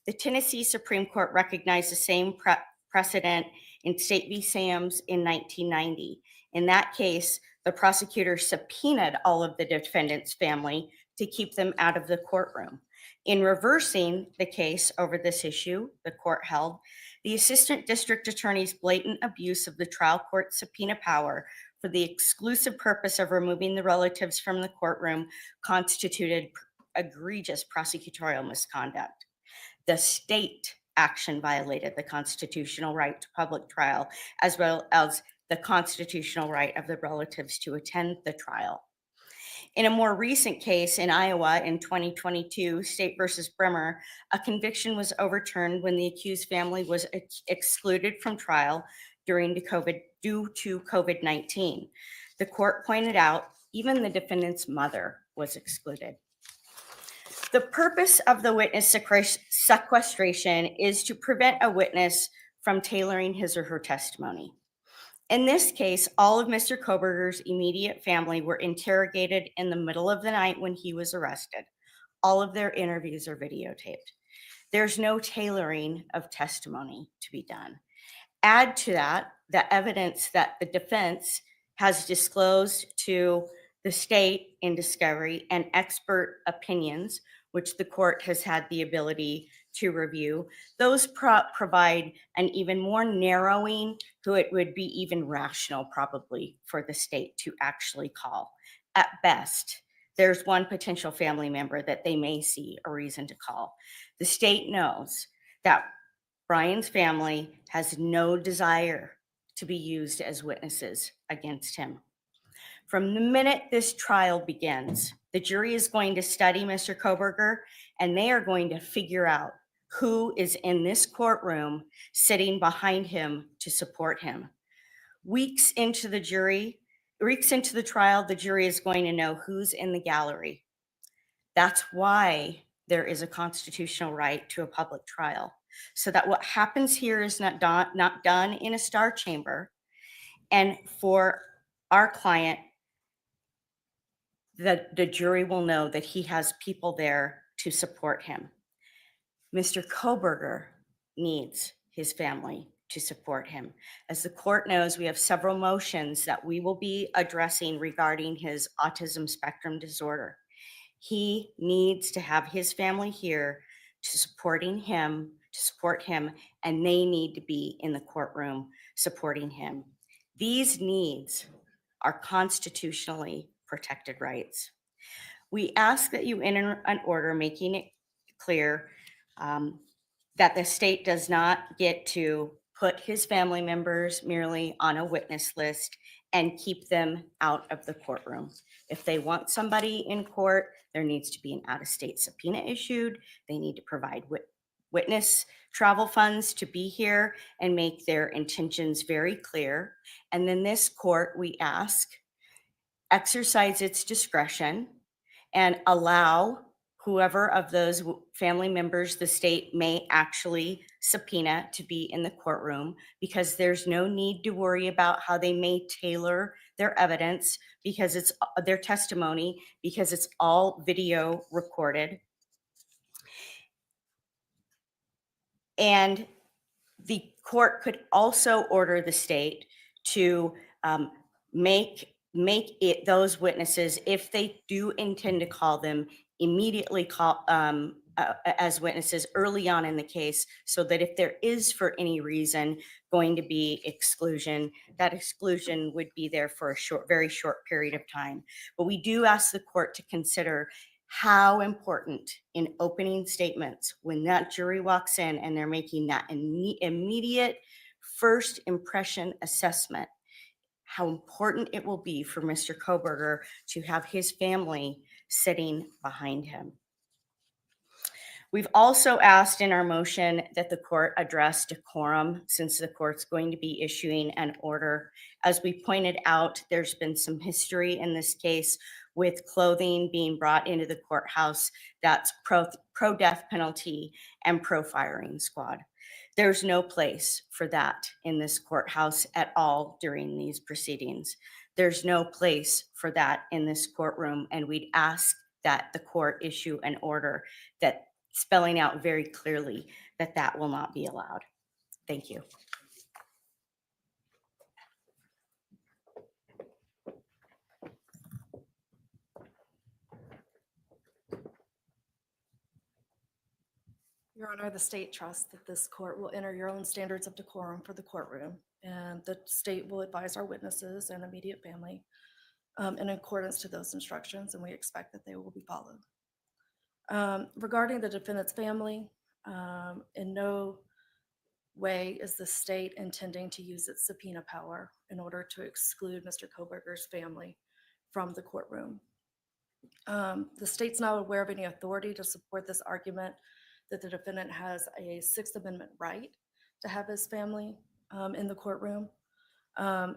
The Tennessee Supreme Court recognized the same precedent in State v. Sams in 1990. In that case, the prosecutor subpoenaed all of the defendant's family to keep them out of the courtroom. In reversing the case over this issue, the court held, the assistant district attorney's blatant abuse of the trial court subpoena power for the exclusive purpose of removing the relatives from the courtroom constituted egregious prosecutorial misconduct. The state action violated the constitutional right to public trial, as well as the constitutional right of the relatives to attend the trial. In a more recent case in Iowa in 2022, State versus Bremer, a conviction was overturned when the accused family was excluded from trial due to COVID-19. The court pointed out even the defendant's mother was excluded. The purpose of the witness sequestration is to prevent a witness from tailoring his or her testimony. In this case, all of Mr. Kohberger's immediate family were interrogated in the middle of the night when he was arrested. All of their interviews are videotaped. There's no tailoring of testimony to be done. Add to that the evidence that the defense has disclosed to the state in discovery and expert opinions, which the court has had the ability to review. Those provide an even more narrowing, so it would be even rational probably for the state to actually call. at best, there's one potential family member that they may see a reason to call. The state knows that Bryan's family has no desire to be used as witnesses against him. From the minute this trial begins, the jury is going to study Mr. Kohberger, and they are going to figure out who is in this courtroom sitting behind him to support him. Weeks into the trial, the jury is going to know who's in the gallery. That's why there is a constitutional right to a public trial, so that what happens here is not done in a star chamber. And for our client, the jury will know that he has people there to support him. Mr. Kohberger needs his family to support him. As the court knows, we have several motions that we will be addressing regarding his autism spectrum disorder. He needs to have his family here to support him, and they need to be in the courtroom supporting him. These needs are constitutionally protected rights. We ask that you enter an order making it clear that the state does not get to put his family members merely on a witness list and keep them out of the courtroom. If they want somebody in court, there needs to be an out-of-state subpoena issued. They need to provide witness travel funds to be here and make their intentions very clear. And then this court, we ask, exercise its discretion and allow whoever of those family members the state may actually subpoena to be in the courtroom, because there's no need to worry about how they may tailor their evidence, because it's their testimony, because it's all video recorded. And the court could also order the state to make it those witnesses, if they do intend to call them, immediately call as witnesses early on in the case, so that if there is for any reason going to be exclusion, that exclusion would be there for a very short period of time. But we do ask the court to consider how important in opening statements, when that jury walks in and they're making that immediate first impression assessment, how important it will be for Mr. Kohberger to have his family sitting behind him. We've also asked in our motion that the court address decorum, since the court's going to be issuing an order. As we pointed out, there's been some history in this case with clothing being brought into the courthouse that's pro-death penalty and pro-firing squad. There's no place for that in this courthouse at all during these proceedings. There's no place for that in this courtroom, and we'd ask that the court issue an order that spelling out very clearly that that will not be allowed. Thank you. Your Honor, the state trusts that this court will enter your own standards of decorum for the courtroom, and the state will advise our witnesses and immediate family in accordance to those instructions, and we expect that they will be followed. Regarding the defendant's family, in no way is the state intending to use its subpoena power in order to exclude Mr. Kohberger's family from the courtroom. The state's not aware of any authority to support this argument that the defendant has a Sixth Amendment right to have his family in the courtroom.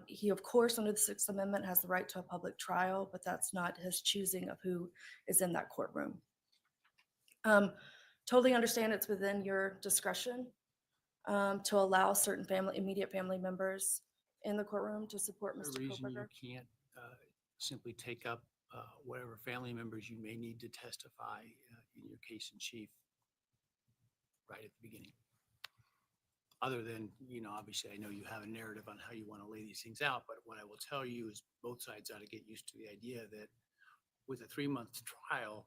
He, of course, under the Sixth Amendment has the right to a public trial, but that's not his choosing of who is in that courtroom. Totally understand it's within your discretion to allow certain immediate family members in the courtroom to support The Mr. reason you Kohberger. can't simply take up whatever family members you may need to testify in your case in chief right at the beginning. Other than, obviously I know you have a narrative on how you want to lay these things out, but what I will tell you is both sides ought to get used to the idea that with a 3-month trial,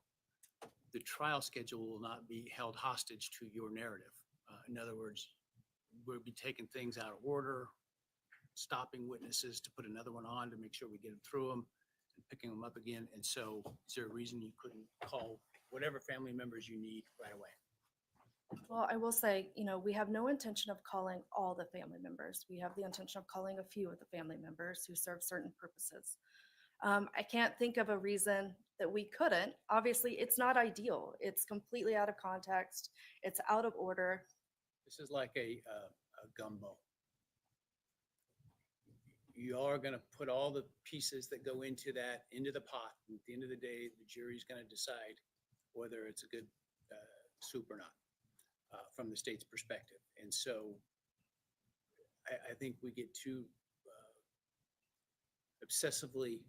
the trial schedule will not be held hostage to your narrative. In other words, we'll be taking things out of order, stopping witnesses to put another one on to make sure we get them through them, and picking them up again. And so is there a reason you couldn't call whatever family members you need right away? Well, I will say, we have no intention of calling all the family members. We have the intention of calling a few of the family members who serve certain purposes. I can't think of a reason that we couldn't. Obviously, it's not ideal. It's completely out of context. It's out of order. This is like a gumbo. You are going to put all the pieces that go into the pot. And at the end of the day, the jury's going to decide whether it's a good soup or not from the state's perspective. And so I think we get too obsessively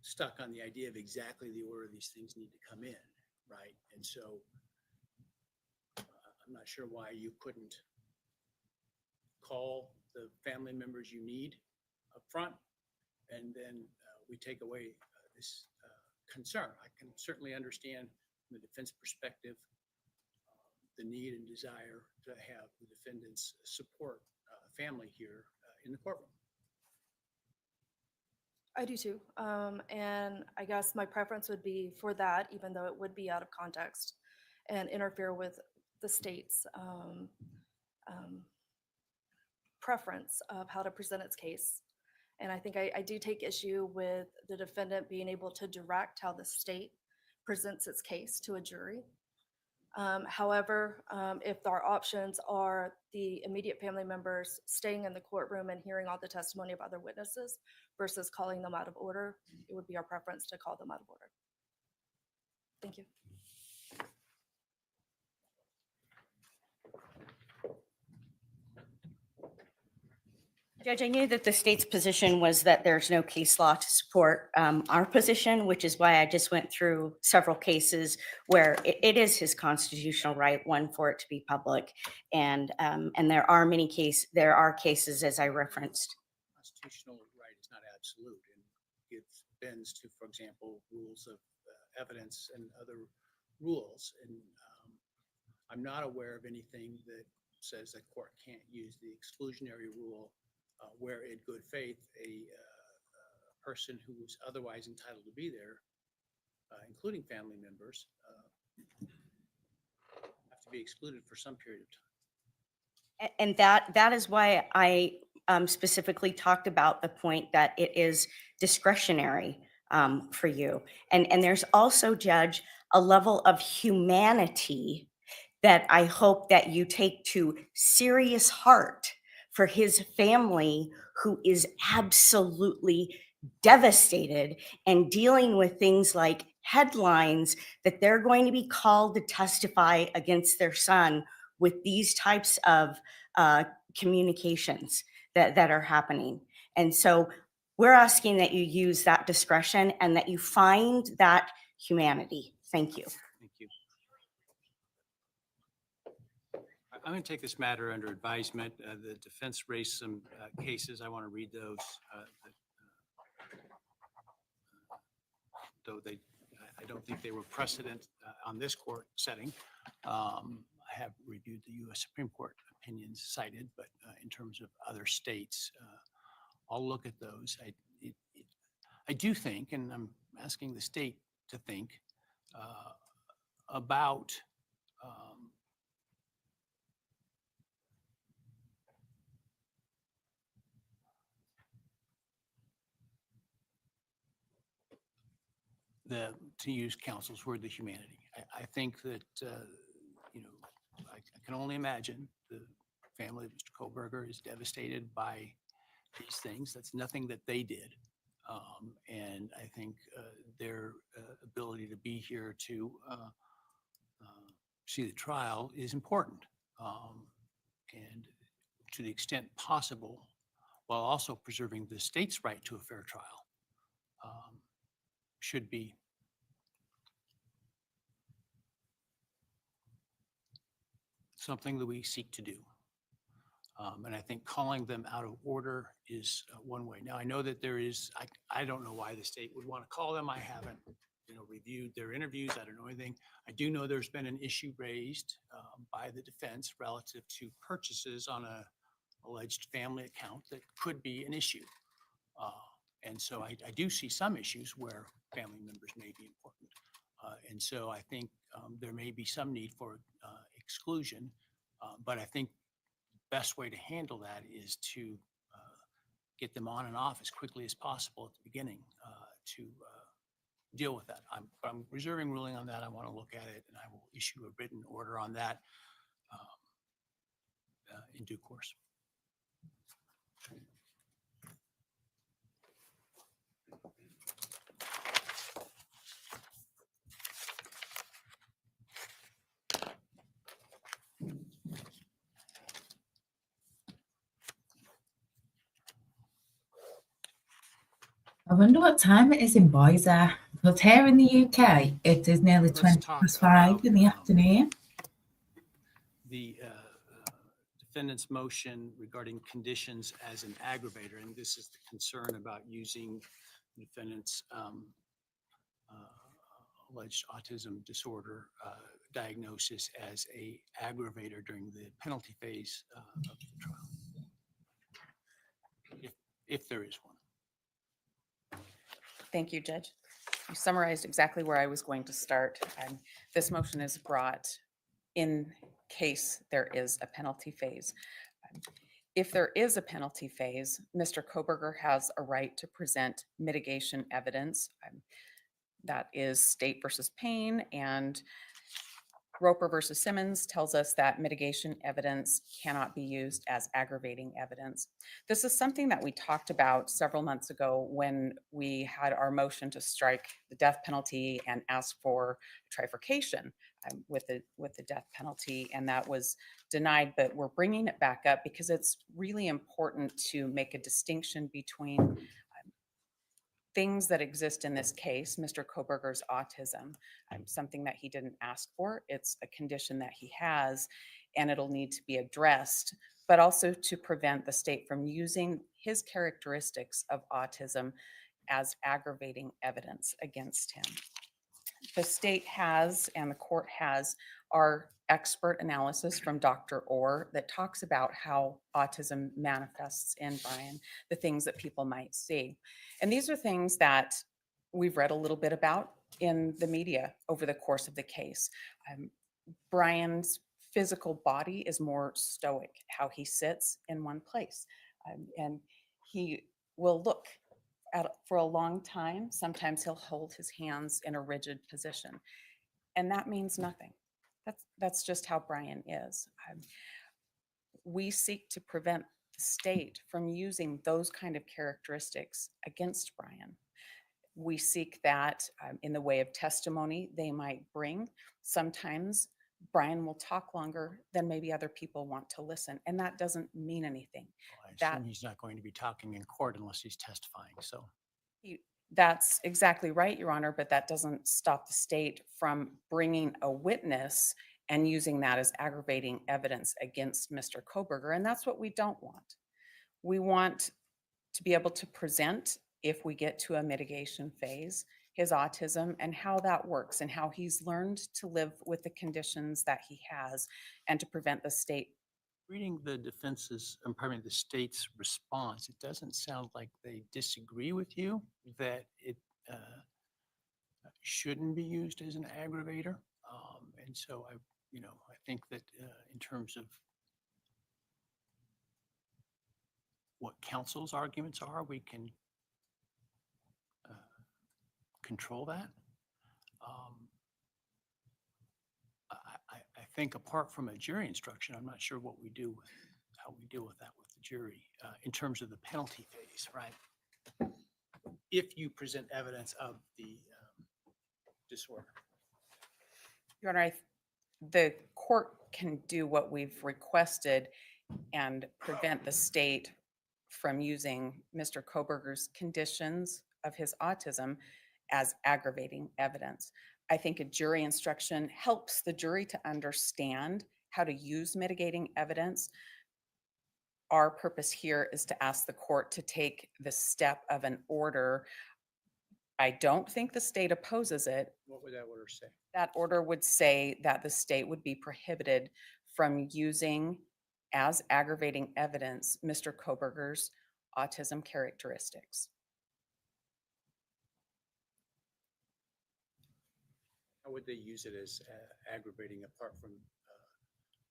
stuck on the idea of exactly the order these things need to come in, right? And so I'm not sure why you couldn't call the family members you need up front, and then we take away this concern. I can certainly understand from the defense perspective the need and desire to have the defendants support family here in the courtroom. I do too. And I guess my preference would be for that, even though it would be out of context and interfere with the state's preference of how to present its case. And I think I do take issue with the defendant being able to direct how the state presents its case to a jury. However, if our options are the immediate family members staying in the courtroom and hearing all the testimony of other witnesses versus calling them out of order, it would be our preference to call them out of order. Thank you. Judge, I knew that the state's position was that there's no case law to support our position, which is why I just went through several cases where it is his constitutional right, one, for it to be public, and there are cases, as I referenced. Constitutional right is not absolute, and it bends to, for example, rules of evidence and other rules. And I'm not aware of anything that says that court can't use the exclusionary rule where in good faith a person who was otherwise entitled to be there, including family members, have to be excluded for some period of time. And that is why I specifically talked about the point that it is discretionary for you. And there's also, Judge, a level of humanity that I hope that you take to serious heart for his family, who is absolutely devastated and dealing with things like headlines that they're going to be called to testify against their son with these types of communications that are happening. And so we're asking that you use that discretion and that you find that humanity. Thank you. Thank you. I'm going to take this matter under advisement. The defense raised some cases. I want to read those. Though I don't think they were precedent on this court setting. I have reviewed the U.S. Supreme Court opinions cited, but in terms of other states, I'll look at those. I do think, and I'm asking the state to think about to use counsel's word, the humanity. I think that, I can only imagine the family of Mr. Kohberger is devastated by these things. That's nothing that they did. And I think their ability to be here to see the trial is important. And to the extent possible, while also preserving the state's right to a fair trial, should be something that we seek to do. And I think calling them out of order is one way. Now, I know that there is, I don't know why the state would want to call them. I haven't, reviewed their interviews. I don't know anything. I do know there's been an issue raised by the defense relative to purchases on a alleged family account that could be an issue. And so I do see some issues where family members may be important. And so I think there may be some need for exclusion, but I think best way to handle that is to get them on and off as quickly as possible at the beginning to deal with that. I'm reserving ruling on that. I want to look at it, and I will issue a written order on that in due course. I wonder what time it is in Boise, because here in the UK, it is nearly Let's 20 talk past 5 about, in the afternoon. The defendant's motion regarding conditions as an aggravator, and this is the concern about using the defendant's alleged autism disorder diagnosis as a aggravator during the penalty phase of the trial, if there is one. Thank you, Judge. You summarized exactly where I was going to start. This motion is brought in case there is a penalty phase. If there is a penalty phase, Mr. Kohberger has a right to present mitigation evidence. That is State versus Payne, and Roper versus Simmons tells us that mitigation evidence cannot be used as aggravating evidence. This is something that we talked about several months ago when we had our motion to strike the death penalty and ask for trifurcation with the death penalty, and that was denied. But we're bringing it back up because it's really important to make a distinction between things that exist in this case, Mr. Kohberger's autism, something that he didn't ask for. It's a condition that he has, and it'll need to be addressed, but also to prevent the state from using his characteristics of autism as aggravating evidence against him. The state has, and the court has, our expert analysis from Dr. Orr that talks about how autism manifests in Bryan, the things that people might see. And these are things that we've read a little bit about in the media over the course of the case. Bryan's physical body is more stoic, how he sits in one place. And he will look for a long time. Sometimes he'll hold his hands in a rigid position, and that means nothing. That's just how Bryan is. We seek to prevent the state from using those kind of characteristics against Bryan. We seek that in the way of testimony they might bring. Sometimes Bryan will talk longer than maybe other people want to listen, and that doesn't mean anything. Well, I assume he's not going to be talking in court unless he's testifying. So That's exactly right, Your Honor, but that doesn't stop the state from bringing a witness and using that as aggravating evidence against Mr. Kohberger, and that's what we don't want. We want to be able to present, if we get to a mitigation phase, his autism and how that works and how he's learned to live with the conditions that he has, and to prevent the state. reading the the state's response, it doesn't sound like they disagree with you that it shouldn't be used as an aggravator. And so I think that in terms of what counsel's arguments are, we can control that. I think apart from a jury instruction, I'm not sure what we do with how we deal with that with the jury in terms of the penalty phase, right? If you present evidence of the disorder. Your Honor, the court can do what we've requested and prevent the state from using Mr. Kohberger's conditions of his autism as aggravating evidence. I think a jury instruction helps the jury to understand how to use mitigating evidence. Our purpose here is to ask the court to take the step of an order. I don't think the state opposes it. What would that order say? That order would say that the state would be prohibited from using as aggravating evidence Mr. Kohberger's autism characteristics. How would they use it as aggravating apart from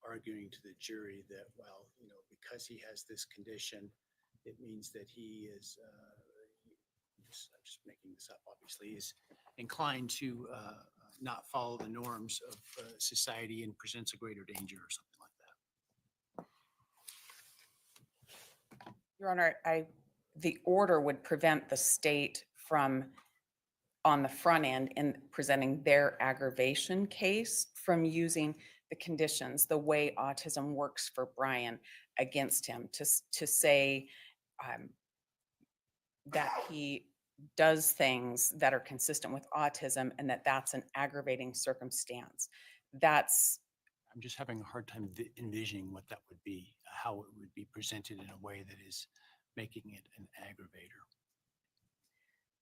arguing to the jury that, well, you know, because he has this condition, it means that he is, I'm just making this up, obviously, is inclined to not follow the norms of society and presents a greater danger or something like that. Your Honor, the order would prevent the state from, on the front end, in presenting their aggravation case, from using the conditions, the way autism works for Bryan, against him to say that he does things that are consistent with autism and that that's an aggravating circumstance. That's, I'm just having a hard time envisioning what that would be, how it would be presented in a way that is making it an aggravator.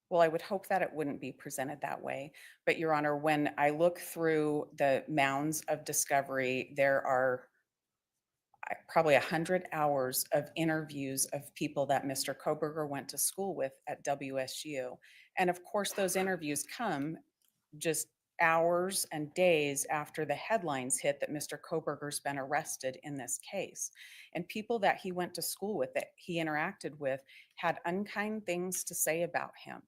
well, I would hope that it wouldn't be presented that way. But Your Honor, when I look through the mounds of discovery, there are probably 100 hours of interviews of people that Mr. Kohberger went to school with at WSU. And of course, those interviews come just hours and days after the headlines hit that Mr. Kohberger's been arrested in this case. And people that he went to school with, that he interacted with, had unkind things to say about him.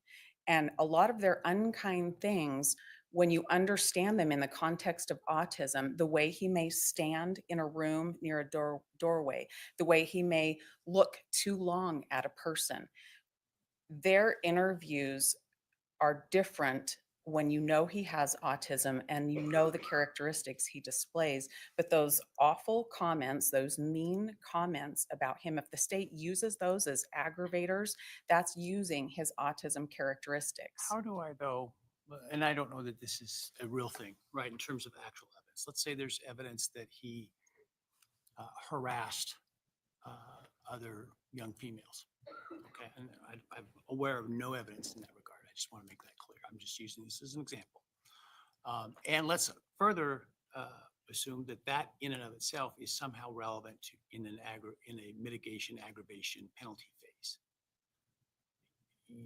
And a lot of their unkind things, when you understand them in the context of autism, the way he may stand in a room near a doorway, the way he may look too long at a person, their interviews are different when you know he has autism and you know the characteristics he displays. But those awful comments, those mean comments about him, if the state uses those as aggravators, that's using his autism characteristics. How do I though, and I don't know that this is a real thing, right, in terms of actual evidence. Let's say there's evidence that he harassed other young females. Okay, and I'm aware of no evidence in that regard. I just want to make that clear. I'm just using this as an example. And let's further assume that that in and of itself is somehow relevant to in a mitigation aggravation penalty phase.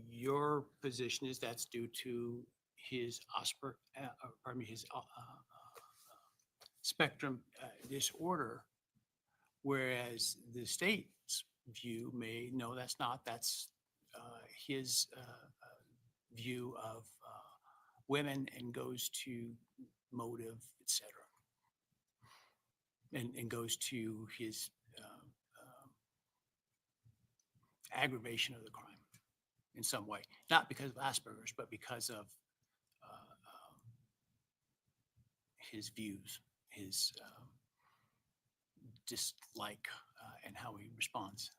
Your position is that's due to his his spectrum disorder, whereas the state's view may, no, that's not. That's his view of women and goes to motive, etc. And goes to his aggravation of the crime in some way, not because of Asperger's, but because of his views, his dislike, and how he responds.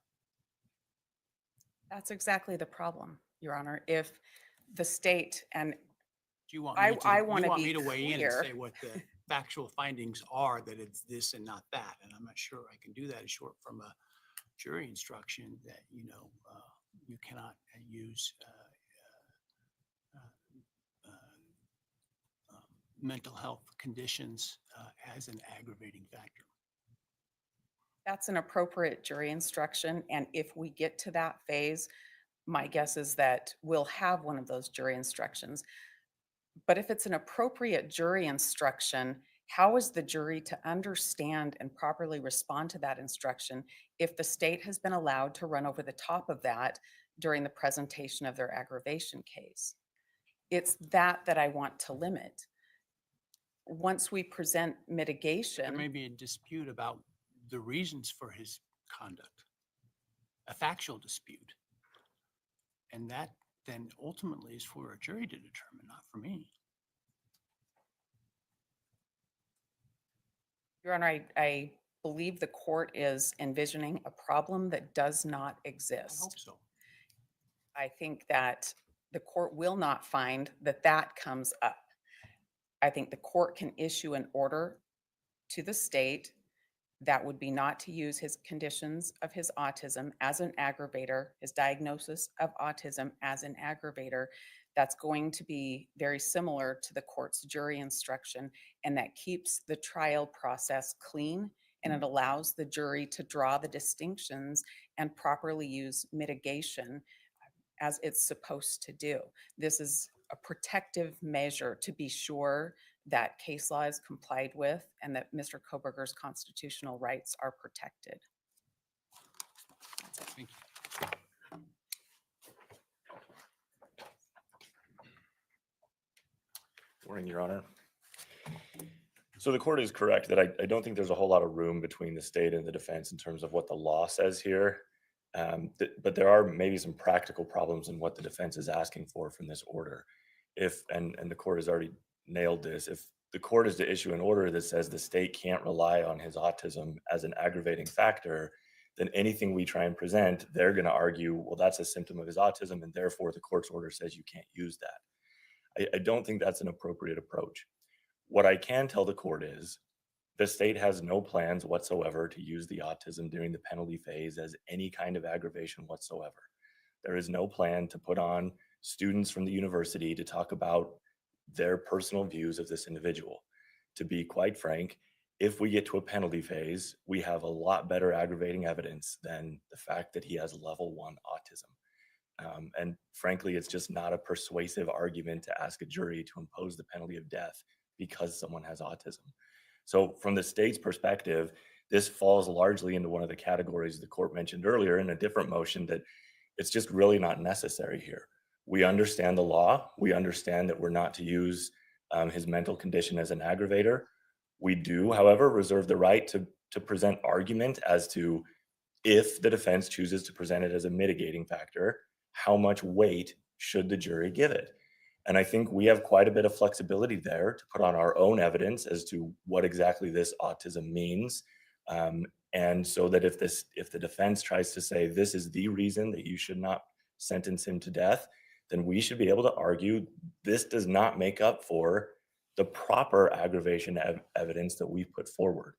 That's exactly the problem, Your Honor. If the state, and Do you want I me to, wanna you want be me to weigh in and clear. say what the factual findings are, that it's this and not that? And I'm not sure I can do that as short from a jury instruction that, you know, you cannot use mental health conditions as an aggravating factor. That's an appropriate jury instruction. And if we get to that phase, my guess is that we'll have one of those jury instructions. But if it's an appropriate jury instruction, how is the jury to understand and properly respond to that instruction if the state has been allowed to run over the top of that during the presentation of their aggravation case? It's that I want to limit. Once we present There mitigation, may be a dispute about the reasons for his conduct, a factual dispute. And that then ultimately is for a jury to determine, not for me. Your Honor, I believe the court is envisioning a problem that does not I exist. hope so. I think that the court will not find that that comes up. I think the court can issue an order to the state that would be not to use his conditions of his autism as an aggravator, his diagnosis of autism as an aggravator. That's going to be very similar to the court's jury instruction, and that keeps the trial process clean, and it allows the jury to draw the distinctions and properly use mitigation as it's supposed to do. This is a protective measure to be sure that case law is complied with and that Mr. Kohberger's constitutional rights are protected. Thank you. Morning, Your Honor. So the court is correct that I don't think there's a whole lot of room between the state and the defense in terms of what the law says here. But there are maybe some practical problems in what the defense is asking for from this order. And the court has already nailed this, if the court is to issue an order that says the state can't rely on his autism as an aggravating factor, then anything we try and present, they're going to argue, well, that's a symptom of his autism, and therefore the court's order says you can't use that. I don't think that's an appropriate approach. What I can tell the court is the state has no plans whatsoever to use the autism during the penalty phase as any kind of aggravation whatsoever. There is no plan to put on students from the university to talk about their personal views of this individual. To be quite frank, if we get to a penalty phase, we have a lot better aggravating evidence than the fact that he has level 1 autism. And frankly, it's just not a persuasive argument to ask a jury to impose the penalty of death because someone has autism. So from the state's perspective, this falls largely into one of the categories the court mentioned earlier in a different motion, that it's just really not necessary here. We understand the law. We understand that we're not to use his mental condition as an aggravator. We do, however, reserve the right to present argument as to, if the defense chooses to present it as a mitigating factor, how much weight should the jury give it? And I think we have quite a bit of flexibility there to put on our own evidence as to what exactly this autism means. And so that if the defense tries to say this is the reason that you should not sentence him to death, then we should be able to argue this does not make up for the proper aggravation evidence that we've put forward.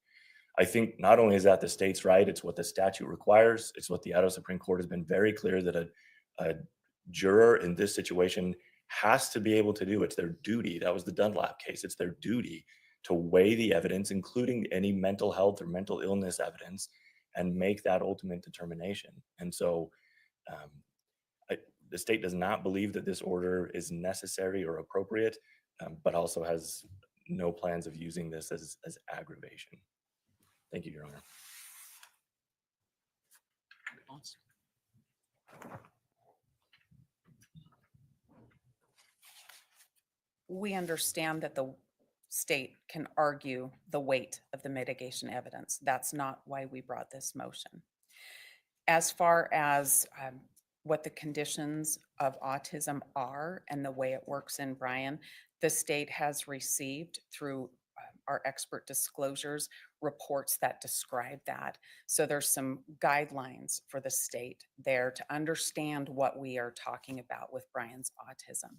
I think not only is that the state's right, it's what the statute requires. It's what the Idaho Supreme Court has been very clear that a juror in this situation has to be able to do. It's their duty. That was the Dunlap case. It's their duty to weigh the evidence, including any mental health or mental illness evidence, and make that ultimate determination. And so the state does not believe that this order is necessary or appropriate, but also has no plans of using this as aggravation. Thank you, Your Honor. We understand that the state can argue the weight of the mitigation evidence. That's not why we brought this motion. As far as what the conditions of autism are and the way it works in Bryan, the state has received through our expert disclosures reports that describe that. So there's some guidelines for the state there to understand what we are talking about with Bryan's autism.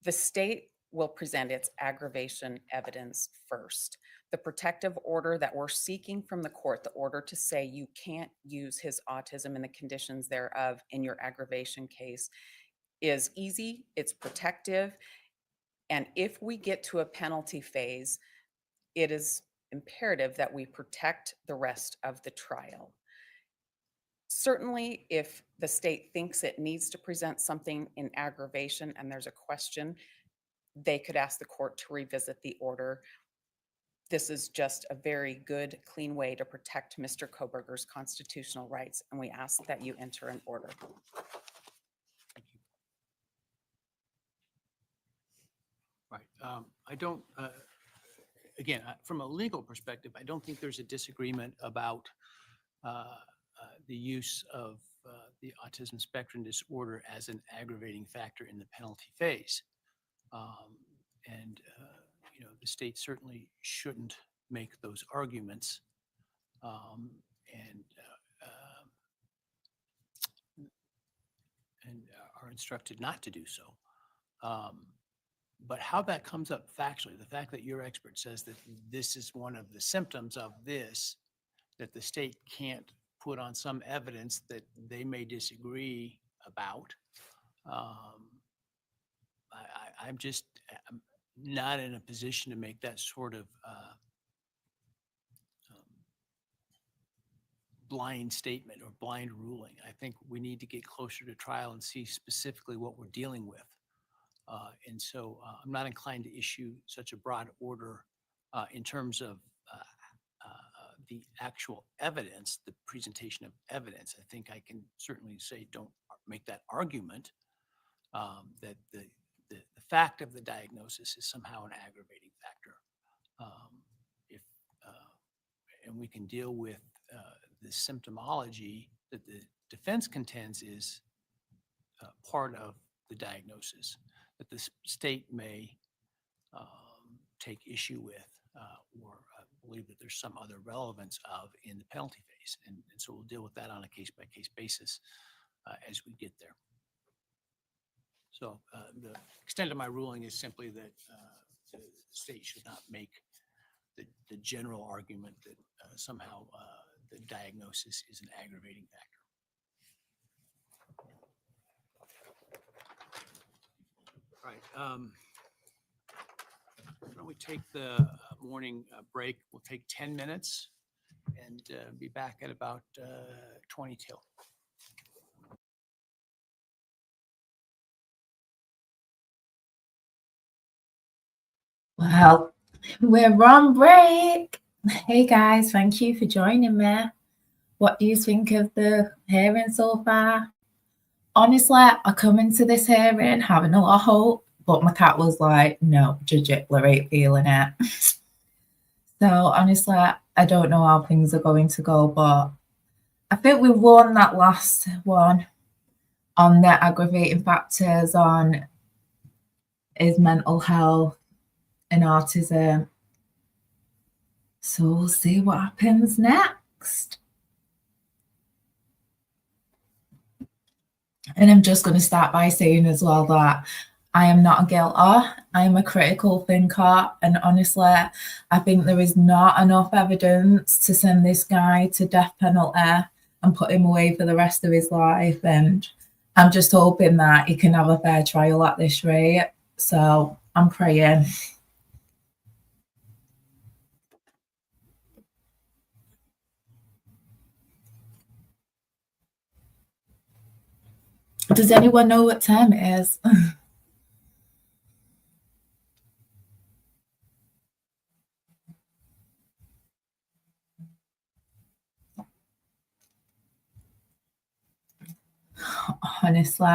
The state will present its aggravation evidence first. The protective order that we're seeking from the court, the order to say you can't use his autism and the conditions thereof in your aggravation case, is easy, it's protective, and if we get to a penalty phase, it is imperative that we protect the rest of the trial. Certainly, if the state thinks it needs to present something in aggravation and there's a question, they could ask the court to revisit the order. This is just a very good, clean way to protect Mr. Kohberger's constitutional rights, and we ask that you enter an order. Right. I don't, again, from a legal perspective, I don't think there's a disagreement about the use of the autism spectrum disorder as an aggravating factor in the penalty phase. The state certainly shouldn't make those arguments and are instructed not to do so. But how that comes up factually, the fact that your expert says that this is one of the symptoms of this, that the state can't put on some evidence that they may disagree about, I'm not in a position to make that sort of blind statement or blind ruling. I think we need to get closer to trial and see specifically what we're dealing with. And so I'm not inclined to issue such a broad order in terms of the actual evidence, the presentation of evidence. I think I can certainly say, don't make that argument that the fact of the diagnosis is somehow an aggravating factor. If and we can deal with the symptomology that the defense contends is part of the diagnosis that the state may take issue with or believe that there's some other relevance of in the penalty phase. And so we'll deal with that on a case-by-case basis as we get there. So the extent of my ruling is simply that the state should not make the general argument that somehow the diagnosis is an aggravating factor. All right. Why don't we take the morning break? We'll take 10 minutes and be back at about 20 till. Well, we're on break. Hey guys, thank you for joining me. What do you think of the hearing so far? Honestly, I come into this hearing having a lot of hope, but my cat was like, no, Judge Ickler ain't feeling it. So honestly, I don't know how things are going to go, but I think we won that last one on the aggravating factors on his mental health and autism. So we'll see what happens next. And I'm just going to start by saying as well that I am not a guilty. I am a critical thinker. And honestly, I think there is not enough evidence to send this guy to death penalty and put him away for the rest of his life. And I'm just hoping that he can have a fair trial at this rate. So I'm praying. Does anyone know what time it is? Honestly,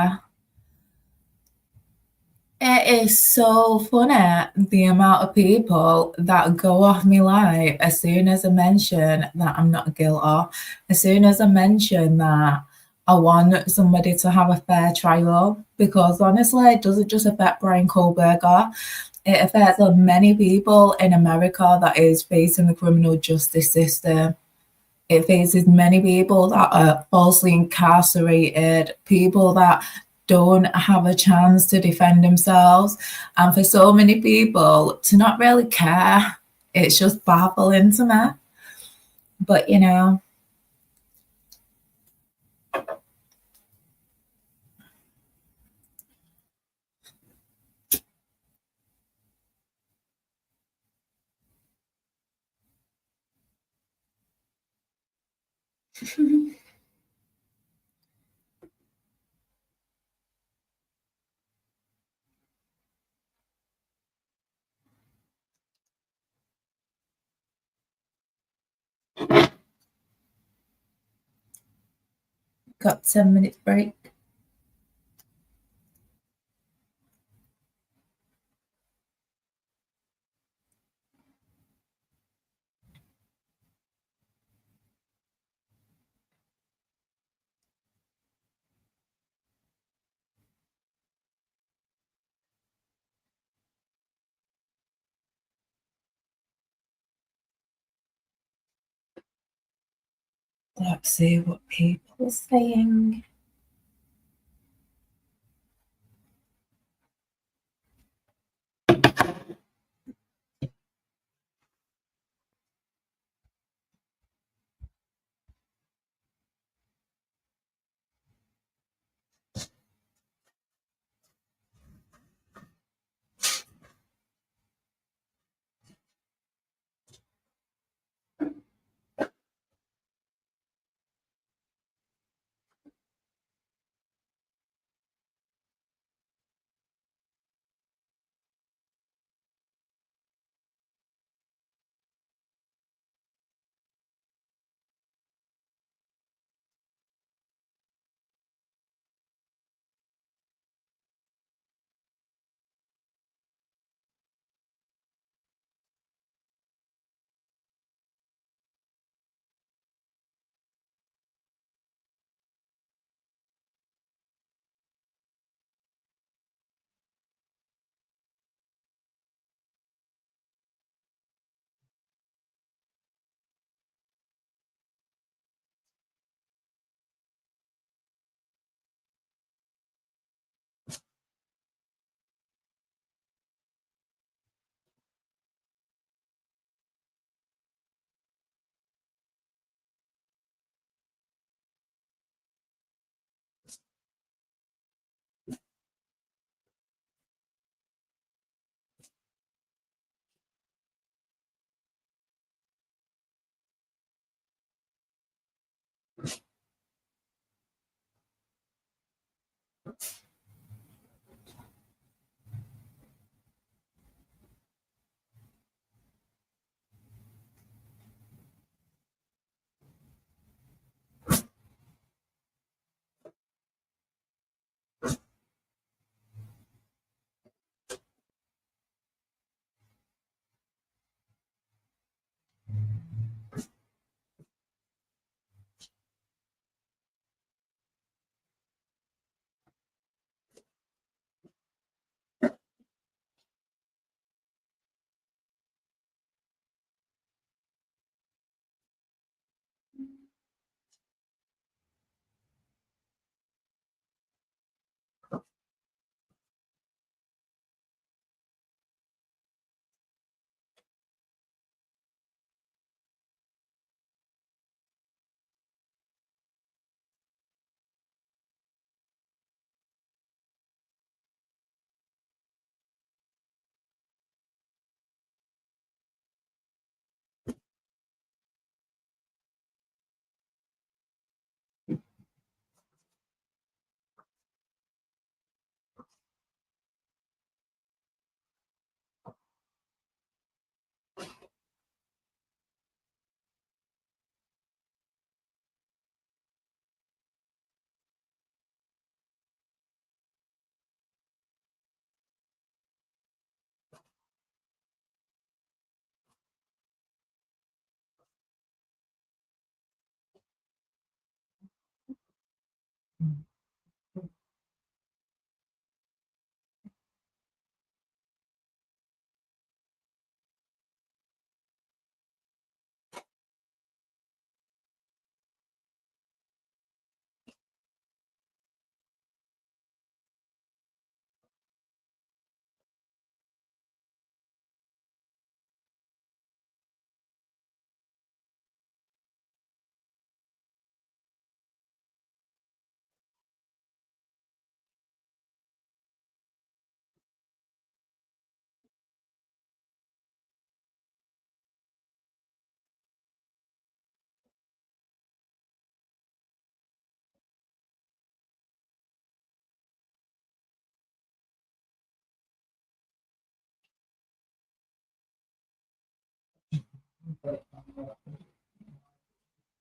it is so funny the amount of people that go off me live as soon as I mention that I'm not guilty, as soon as I mention that I want somebody to have a fair trial, because honestly, it doesn't just affect Bryan Kohberger. It affects many people in America that is facing the criminal justice system. It faces many people that are falsely incarcerated, people that don't have a chance to defend themselves. And for so many people to not really care, it's just baffling to me. But, you know, got 10 minutes break. Let's see what people are saying.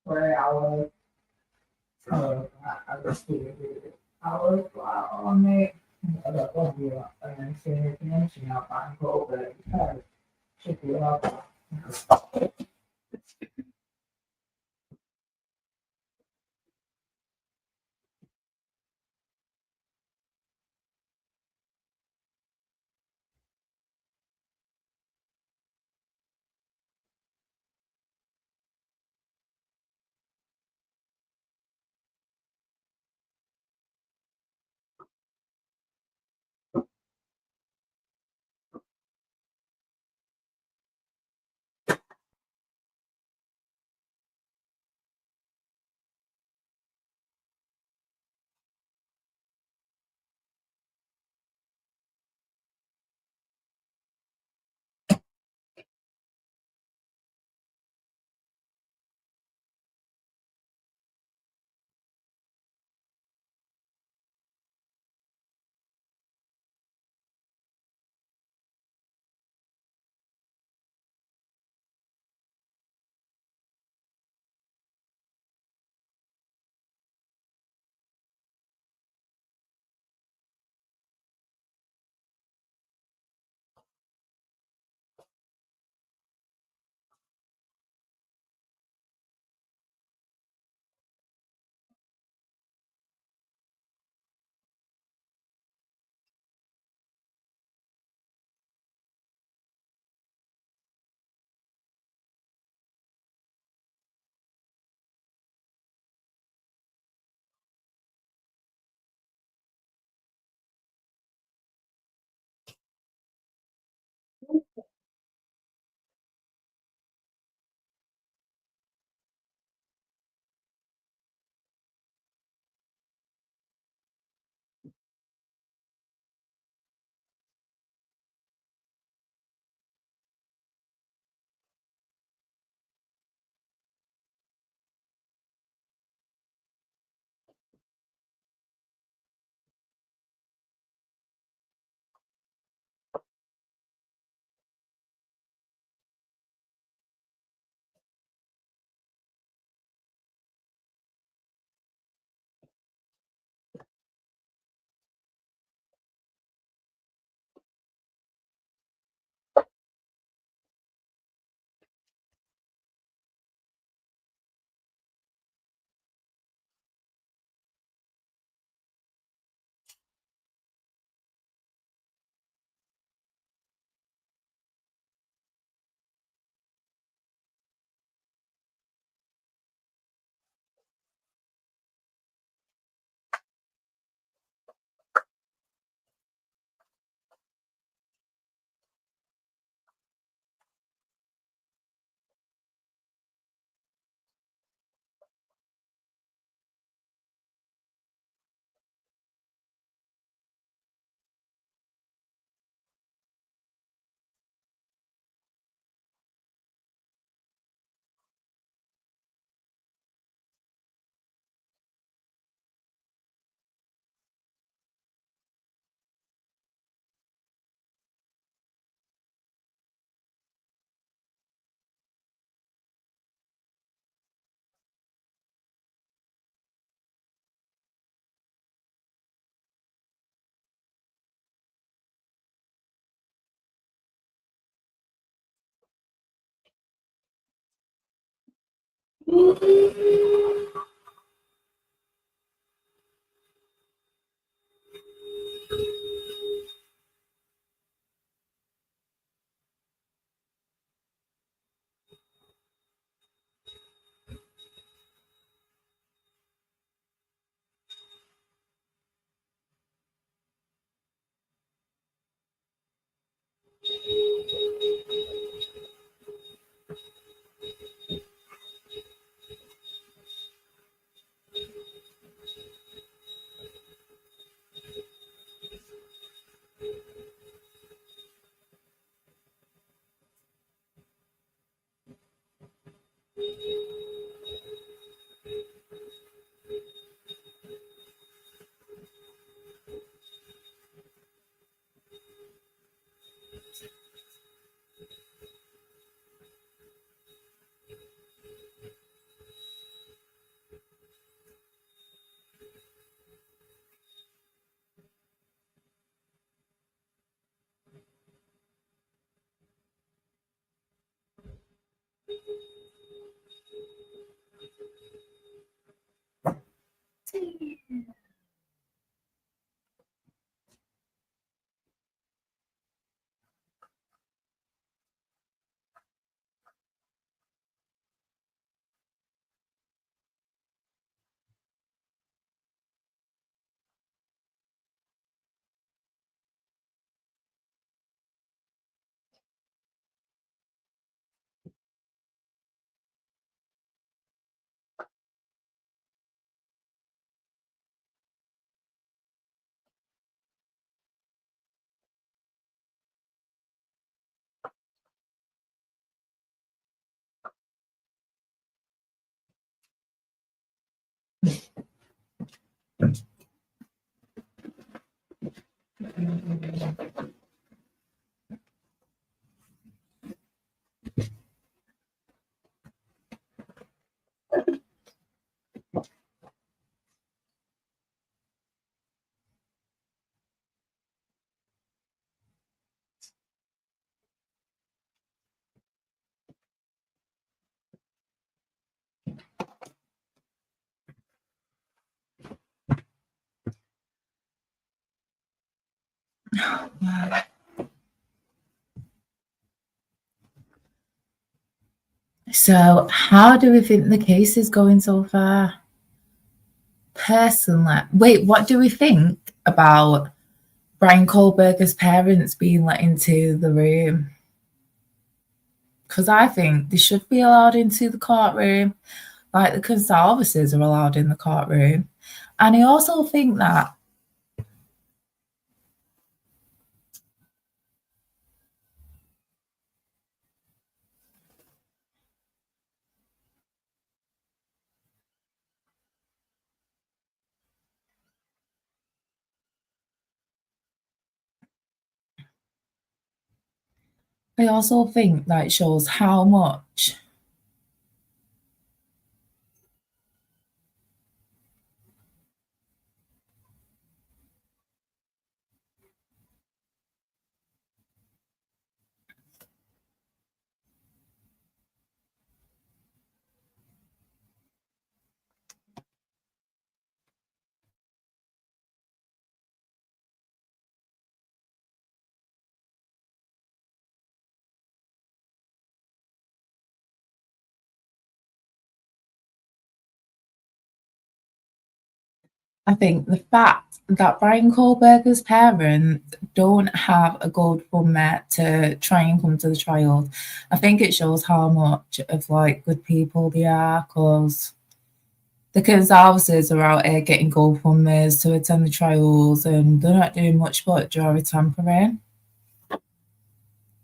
where I was, I was on it. Ada dia yang sini siapa kohberger siapa So, how do we think the case is going so far? Personally, wait, what do we think about Brian Kohberger's parents being let into the room? Because I think they should be allowed into the courtroom, like the conservators are allowed in the courtroom. And I also think that it shows how much I think the fact that Brian Kohberger's parents don't have a GoFundMe to try and come to the trial, I think it shows how much of like good people they are, because the conservators are out here getting GoFundMes to attend the trials and they're not doing much but jury tampering.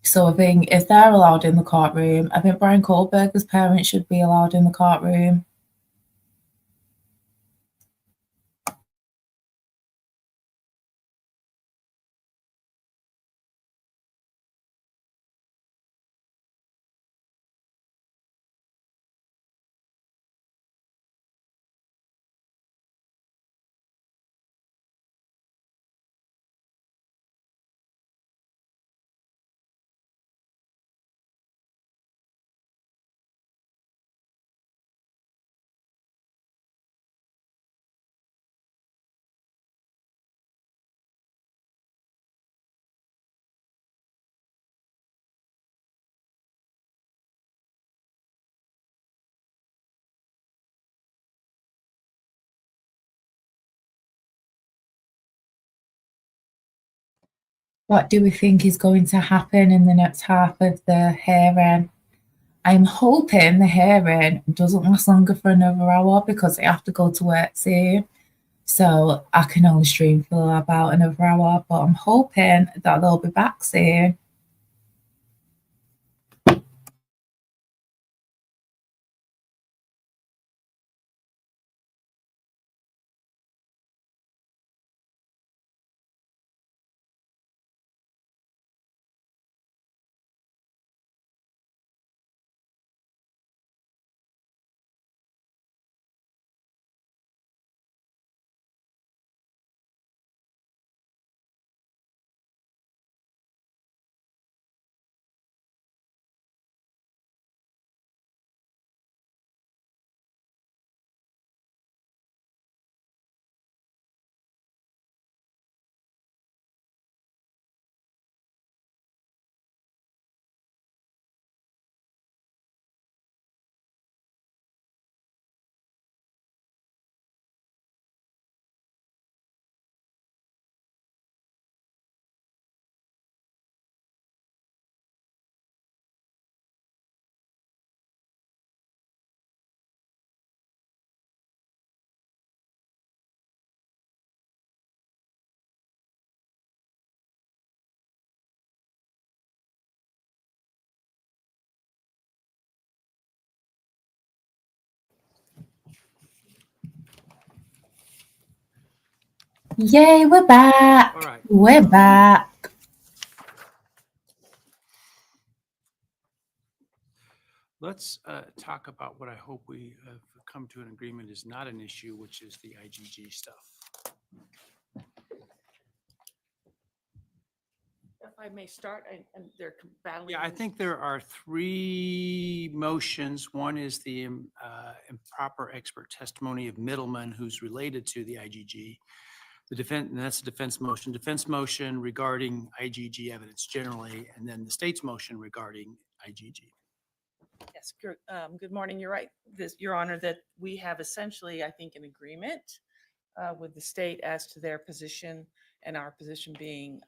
So I think if they're allowed in the courtroom, I think Brian Kohberger's parents should be allowed in the courtroom. What do we think is going to happen in the next half of the hearing? I'm hoping the hearing doesn't last longer for another hour because I have to go to work soon. So I can only stream for about another hour, but I'm hoping that they'll be back soon. Yay, we're back. All right. We're back. Let's talk about what I hope we have come to an agreement is not an issue, which is the IGG stuff. If I may start, and they're battling. Yeah, I these- think there are three motions. One is the improper expert testimony of Middleman, who's related to the IGG. The defense, and that's the defense motion regarding IGG evidence generally, and then the state's motion regarding IGG. Yes, good morning. You're right, Your Honor, that we have essentially, I think, an agreement with the state as to their position and our position being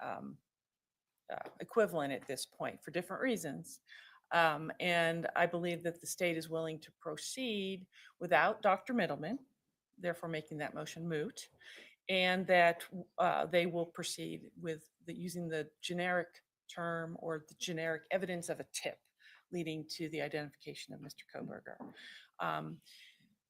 equivalent at this point for different reasons. And I believe that the state is willing to proceed without Dr. Middleman, therefore making that motion moot, and that they will proceed with using the generic term or the generic evidence of a tip leading to the identification of Mr. Kohberger.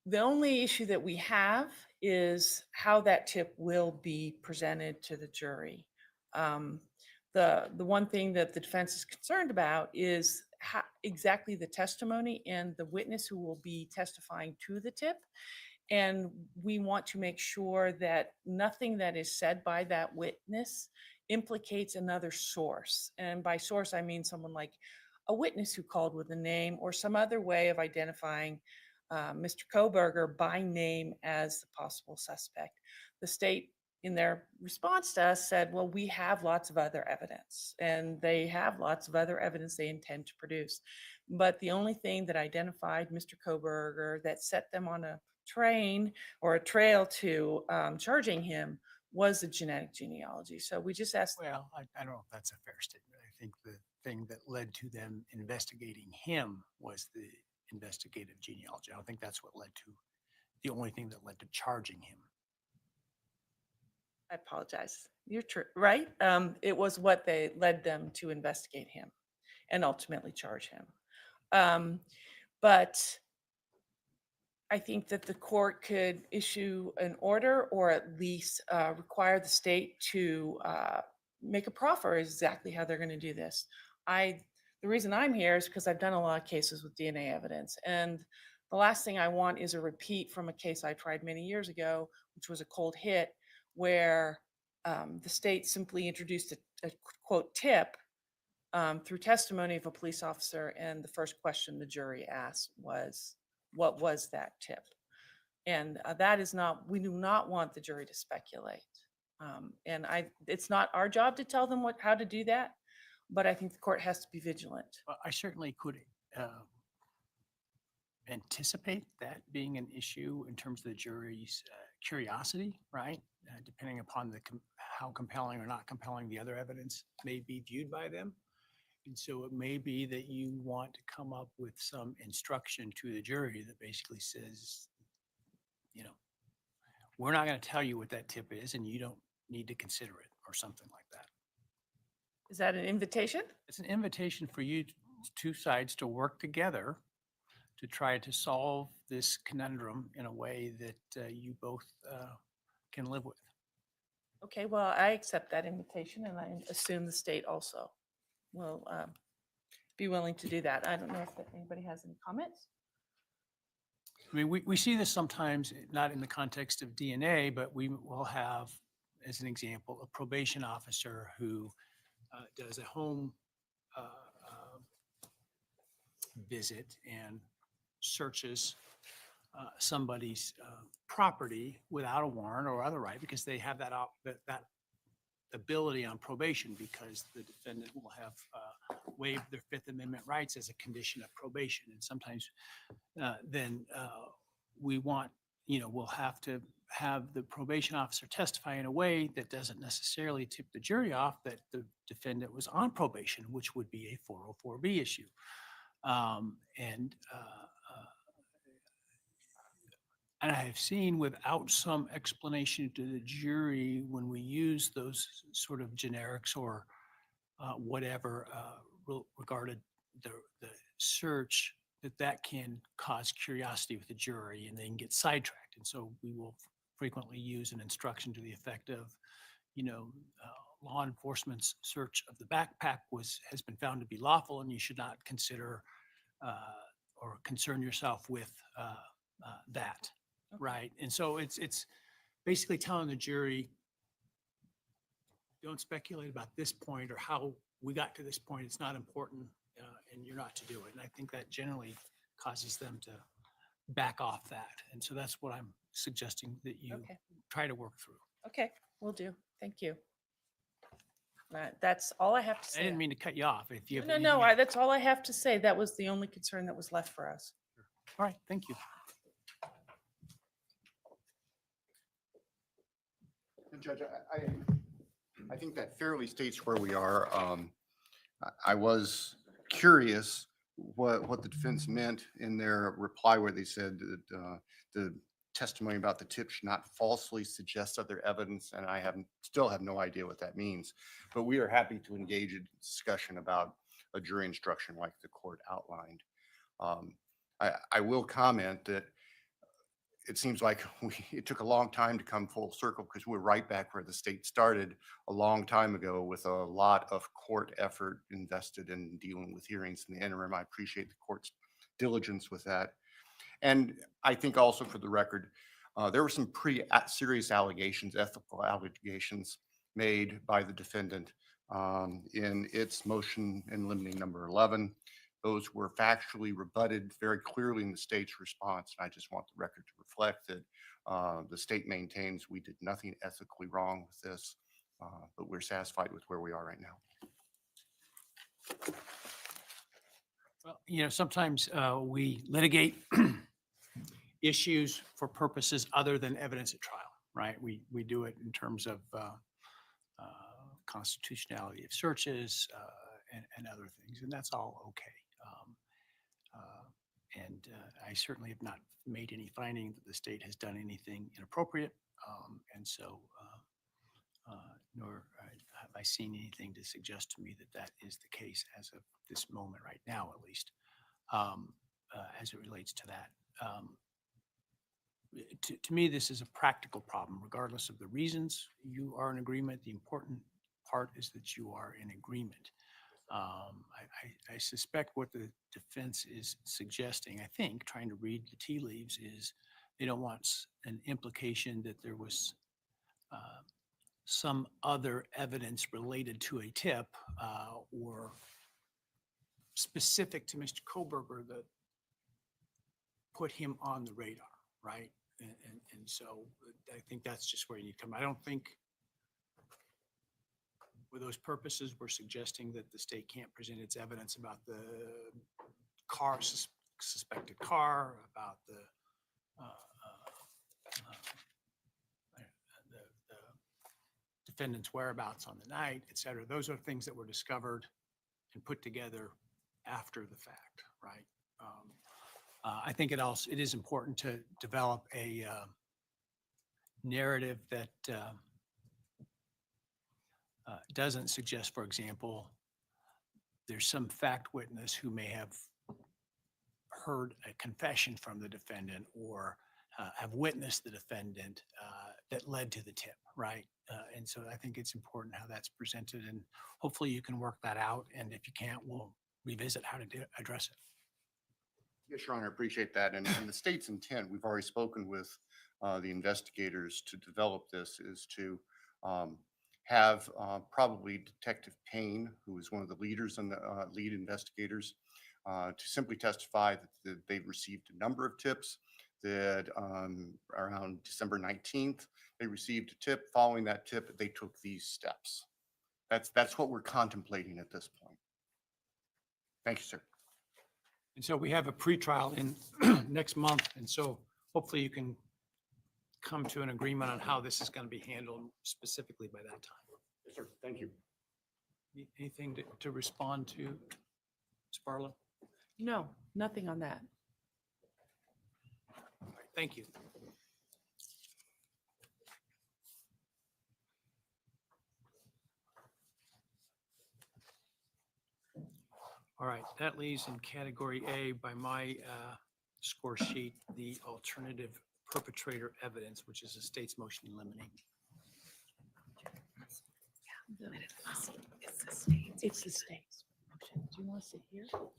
The only issue that we have is how that tip will be presented to the jury. The one thing that the defense is concerned about is how exactly the testimony and the witness who will be testifying to the tip. And we want to make sure that nothing that is said by that witness implicates another source. And by source, I mean someone like a witness who called with a name or some other way of identifying Mr. Kohberger by name as the possible suspect. The state, in their response to us, said, well, we have lots of other evidence, and they have lots of other evidence they intend to produce. But the only thing that identified Mr. Kohberger, that set them on a train or a trail to charging him, was the genetic genealogy. So we just asked. Well, I don't know if that's a fair statement. I think the thing that led to them investigating him was the investigative genealogy. I don't think that's what led to, the only thing that led to charging him. I apologize. You're true, right? It was what they led them to investigate him and ultimately charge him. But I think that the court could issue an order or at least require the state to make a proffer exactly how they're going to do this. The reason I'm here is because I've done a lot of cases with DNA evidence. And the last thing I want is a repeat from a case I tried many years ago, which was a cold hit, where the state simply introduced a quote tip through testimony of a police officer. And the first question the jury asked was, what was that tip? And that is not, we do not want the jury to speculate. And it's not our job to tell them how to do that, but I think the court has to be vigilant. Well, I certainly could anticipate that being an issue in terms of the jury's curiosity, right? Depending upon how compelling or not compelling the other evidence may be viewed by them. And so it may be that you want to come up with some instruction to the jury that basically says, you know, we're not going to tell you what that tip is, and you don't need to consider it, or something like that. Is that an invitation? It's an invitation for you, two sides, to work together to try to solve this conundrum in a way that you both can live with. Okay, well, I accept that invitation, and I assume the state also will be willing to do that. I don't know if anybody has any comments. I mean, we see this sometimes, not in the context of DNA, but we will have, as an example, a probation officer who does a home visit and searches somebody's property without a warrant or other right, because they have that ability on probation, because the defendant will have waived their Fifth Amendment rights as a condition of probation. And sometimes then we want, we'll have to have the probation officer testify in a way that doesn't necessarily tip the jury off that the defendant was on probation, which would be a 404B issue. And I have seen, without some explanation to the jury, when we use those sort of generics or whatever regarded the search, that can cause curiosity with the jury, and they can get sidetracked. And so we will frequently use an instruction to the effect of, you know, law enforcement's search of the backpack has been found to be lawful, and you should not consider or concern yourself with that, Okay. right? And so it's basically telling the jury, don't speculate about this point or how we got to this point. It's not important, and you're not to do it. And I think that generally causes them to back off that. And so that's what I'm suggesting that you Okay. try to work through. Okay, will do. Thank you. That's all I have to I say. didn't mean to cut you off. If you have No, anything no, else- that's all I have to say. That was the only concern that was left for us. All right, thank you. And Judge, I think that fairly states where we are. I was curious what the defense meant in their reply where they said that the testimony about the tip should not falsely suggest other evidence, and I still have no idea what that means. But we are happy to engage in discussion about a jury instruction like the court outlined. I will comment that it seems like it took a long time to come full circle because we're right back where the state started a long time ago with a lot of court effort invested in dealing with hearings in the interim. I appreciate the court's diligence with that. And I think also for the record, there were some pretty serious allegations, ethical allegations made by the defendant in its motion in limine number 11. Those were factually rebutted very clearly in the state's response. And I just want the record to reflect that the state maintains we did nothing ethically wrong with this, but we're satisfied with where we are right now. Well, you know, sometimes we litigate issues for purposes other than evidence at trial, right? We do it in terms of constitutionality of searches and other things, and that's all okay. And I certainly have not made any finding that the state has done anything inappropriate, and so nor have I seen anything to suggest to me that that is the case as of this moment right now, at least, as it relates to that. To me, this is a practical problem, regardless of the reasons you are in agreement. The important part is that you are in agreement. I suspect what the defense is suggesting, I think, trying to read the tea leaves, is they don't want an implication that there was some other evidence related to a tip or specific to Mr. Kohberger that put him on the radar, right? And so I think that's just where you need to come. I don't think for those purposes, we're suggesting that the state can't present its evidence about the car, suspected car, about the defendant's whereabouts on the night, et cetera. Those are things that were discovered and put together after the fact, right? I think it is important to develop a narrative that doesn't suggest, for example, there's some fact witness who may have heard a confession from the defendant or have witnessed the defendant that led to the tip, right? And so I think it's important how that's presented, and hopefully you can work that out. And if you can't, we'll revisit how to address it. Yes, Your Honor, I appreciate that. And the state's intent, we've already spoken with the investigators to develop this, is to have probably Detective Payne, who is one of the leaders and lead investigators, to simply testify that they've received a number of tips, that around December 19th, they received a tip. Following that tip, they took these steps. That's what we're contemplating at this point. Thank you, sir. And so we have a pretrial in next month. And so hopefully you can come to an agreement on how this is going to be handled specifically by that time. Yes, sir. Thank you. Anything to respond to, Ms. Barlow? No, nothing on that. All right, thank you. All right, that leaves in category A by my score sheet, the alternative perpetrator evidence, which is the state's motion in limine. It's the state's motion. Do you want to sit here? Oh,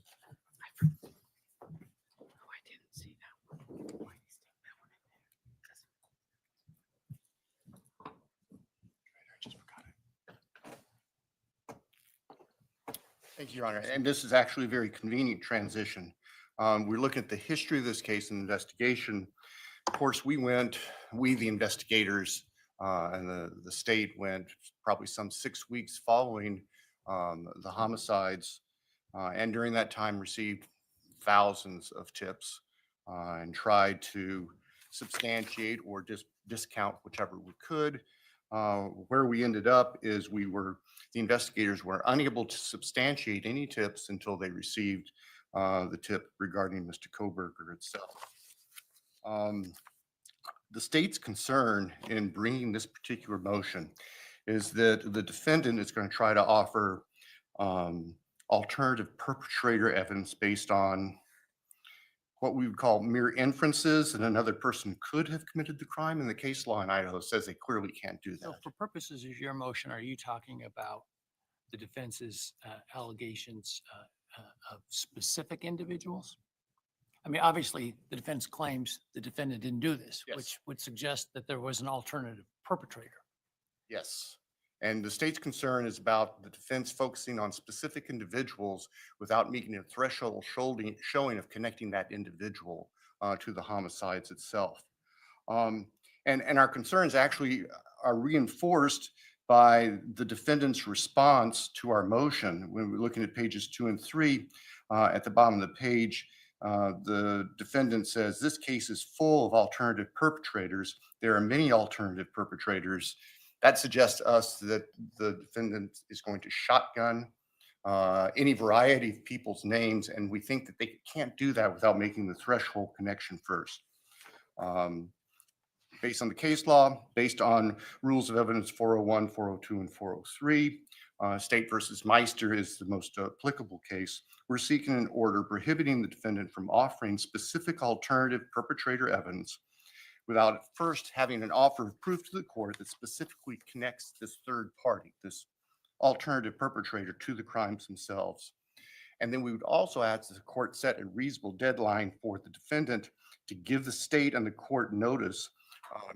I didn't see that one. Why do you stick that one in there? I just forgot it. Thank you, Your Honor. And this is actually a very convenient transition. We're looking at the history of this case and investigation. Of course, we, the investigators, and the state went probably some 6 weeks following the homicides. And during that time received thousands of tips and tried to substantiate or discount whichever we could. Where we ended up is the investigators were unable to substantiate any tips until they received the tip regarding Mr. Kohberger itself. The state's concern in bringing this particular motion is that the defendant is going to try to offer alternative perpetrator evidence based on what we would call mere inferences that another person could have committed the crime, and the case law in Idaho says they clearly can't do So that. for purposes of your motion, are you talking about the defense's allegations of specific individuals? I mean, obviously, the defense claims the defendant didn't do this, Yes. which would suggest that there was an alternative perpetrator. Yes. And the state's concern is about the defense focusing on specific individuals without making a threshold showing of connecting that individual to the homicides itself. And our concerns actually are reinforced by the defendant's response to our motion. When we're looking at pages 2 and 3, at the bottom of the page, the defendant says, "This case is full of alternative perpetrators. There are many alternative perpetrators." That suggests to us that the defendant is going to shotgun any variety of people's names, and we think that they can't do that without making the threshold connection first. Based on the case law, based on rules of evidence 401, 402, and 403, State versus Meister is the most applicable case. We're seeking an order prohibiting the defendant from offering specific alternative perpetrator evidence without first having an offer of proof to the court that specifically connects this third party, this alternative perpetrator, to the crimes themselves. And then we would also ask that the court set a reasonable deadline for the defendant to give the state and the court notice,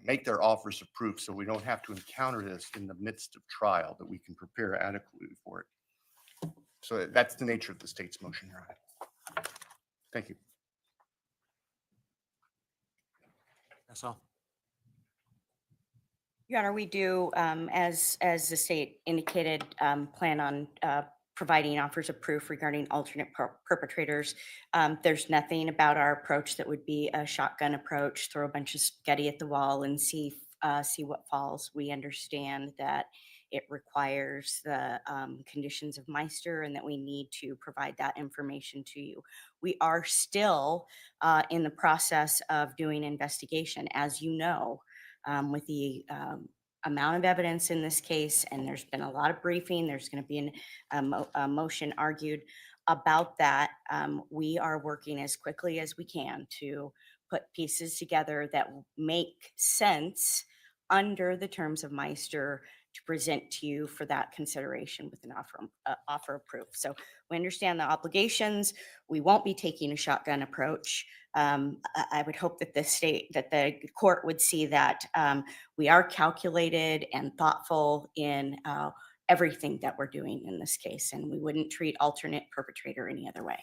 make their offers of proof so we don't have to encounter this in the midst of trial, that we can prepare adequately for it. So that's the nature of the state's motion, Your Honor. Thank you. That's all. Your Honor, we do, as the state indicated, plan on providing offers of proof regarding alternate perpetrators. There's nothing about our approach that would be a shotgun approach, throw a bunch of spaghetti at the wall and see what falls. We understand that it requires the conditions of Meister and that we need to provide that information to you. We are still in the process of doing investigation, as you know, with the amount of evidence in this case, and there's been a lot of briefing. There's going to be a motion argued about that. We are working as quickly as we can to put pieces together that make sense under the terms of Meister to present to you for that consideration with an offer of proof. So we understand the obligations. We won't be taking a shotgun approach. I would hope that the court would see that we are calculated and thoughtful in everything that we're doing in this case, and we wouldn't treat alternate perpetrator any other way.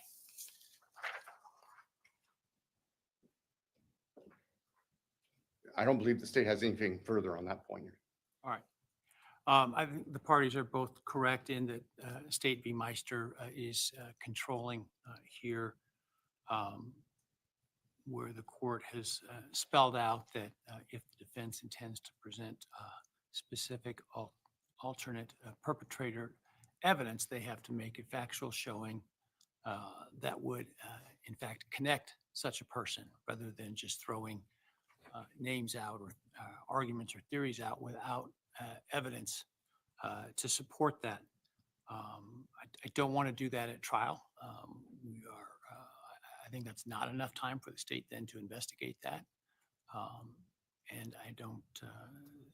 I don't believe the state has anything further on that point. All right. I think the parties are both correct in that State v. Meister is controlling here, where the court has spelled out that if the defense intends to present specific alternate perpetrator evidence, they have to make a factual showing that would, in fact, connect such a person rather than just throwing names out or arguments or theories out without evidence to support that. I don't want to do that at trial. I think that's not enough time for the state then to investigate that. And I don't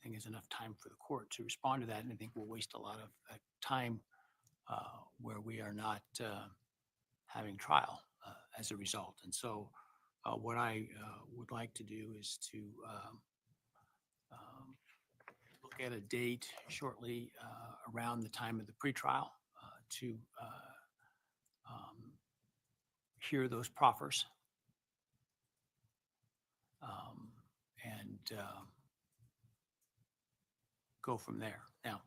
think there's enough time for the court to respond to that. And I think we'll waste a lot of time where we are not having trial as a result. And so what I would like to do is to look at a date shortly around the time of the pretrial to hear those proffers and go from there. Now,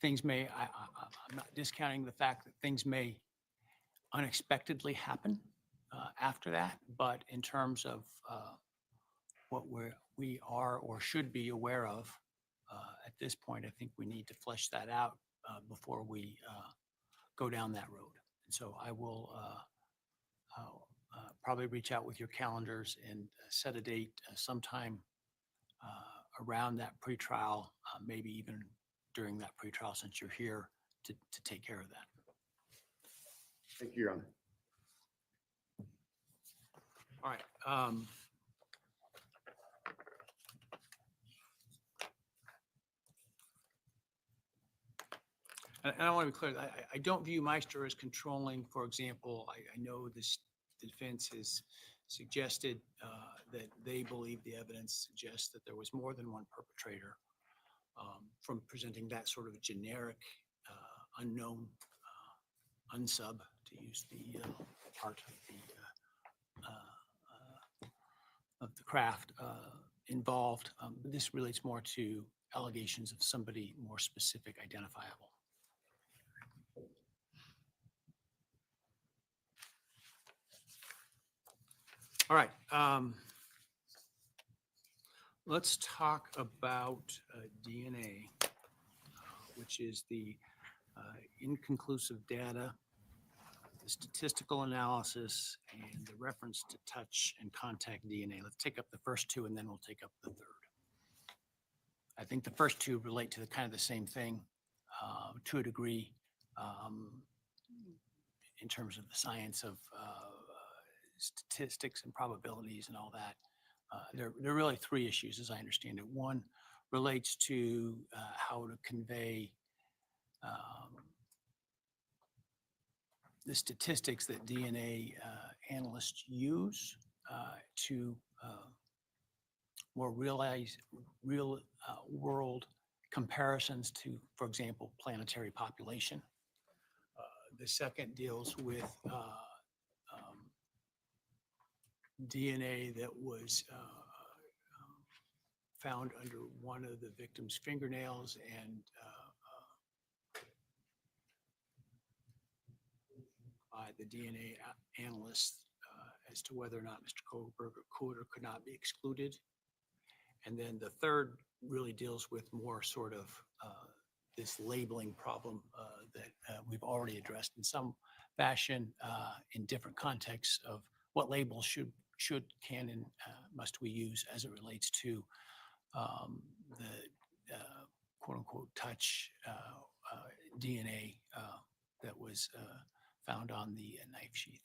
things may, I'm not discounting the fact that things may unexpectedly happen after that, but in terms of what we are or should be aware of at this point, I think we need to flesh that out before we go down that road. And so I will probably reach out with your calendars and set a date sometime around that pretrial, maybe even during that pretrial, since you're here to take care of that. Thank you, Your Honor. All right. And I want to be clear, I don't view Meister as controlling. For example, I know the defense has suggested that they believe the evidence suggests that there was more than one perpetrator. From presenting that sort of generic, unknown, unsub, to use the part of the craft involved. This relates more to allegations of somebody more specific, identifiable. All right. Let's talk about DNA, which is the inconclusive data, the statistical analysis, and the reference to touch and contact DNA. Let's take up the first two, and then we'll take up the third. I think the first two relate to the kind of the same thing to a degree in terms of the science of statistics and probabilities and all that. There are really three issues, as I understand it. One relates to how to convey the statistics that DNA analysts use to more real world comparisons to, for example, planetary population. The second deals with DNA that was found under one of the victim's fingernails and by the DNA analysts as to whether or not Mr. Kohberger could or could not be excluded. And then the third really deals with more sort of this labeling problem that we've already addressed in some fashion in different contexts of what labels should, can, and must we use as it relates to the quote unquote touch DNA that was found on the knife sheath.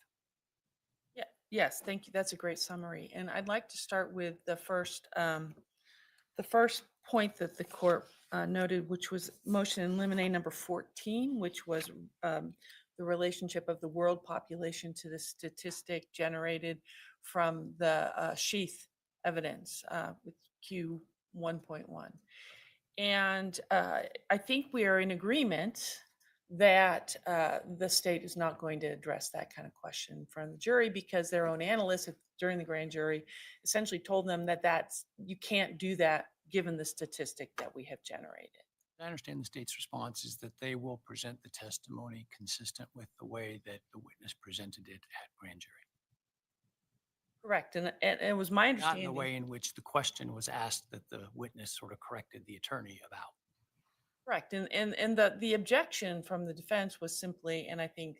Yeah, yes, thank you. That's a great summary. And I'd like to start with the first point that the court noted, which was motion in limine number 14, which was the relationship of the world population to the statistic generated from the sheath evidence with Q 1.1. And I think we are in agreement that the state is not going to address that kind of question in front of the jury because their own analysts during the grand jury essentially told them that you can't do that given the statistic that we have generated. I understand the state's response is that they will present the testimony consistent with the way that the witness presented it at grand jury. Correct. And it was my Not understanding. in the way in which the question was asked that the witness sort of corrected the attorney about. Correct. And the objection from the defense was simply, and I think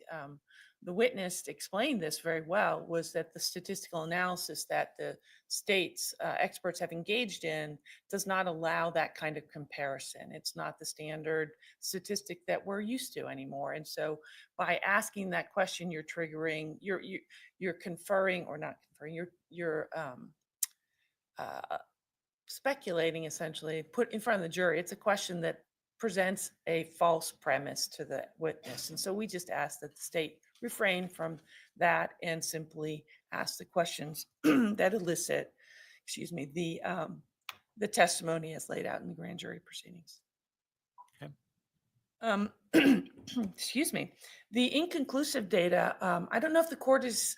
the witness explained this very well, was that the statistical analysis that the state's experts have engaged in does not allow that kind of comparison. It's not the standard statistic that we're used to anymore. And so by asking that question, you're triggering, you're conferring or not conferring, you're speculating, essentially, put in front of the jury. It's a question that presents a false premise to the witness. And so we just ask that the state refrain from that and simply ask the questions that elicit, excuse me, the testimony as laid out in the grand jury proceedings. Okay. Excuse me. The inconclusive data, I don't know if the court has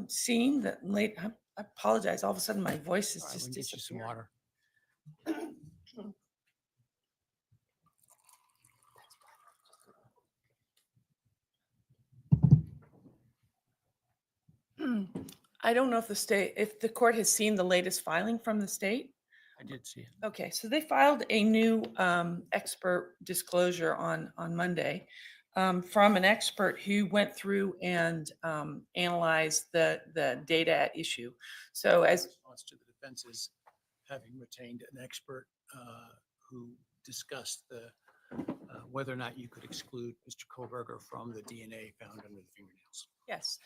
seen the late, I apologize, all of a sudden my voice is All right, we just can get you some disappeared. water. I don't know if if the court has seen the latest filing from the state. I did see it. Okay, so they filed a new expert disclosure on Monday from an expert who went through and analyzed the data at issue. So In as response to the defense's having retained an expert who discussed whether or not you could exclude Mr. Kohberger from the DNA found under the fingernails. yes.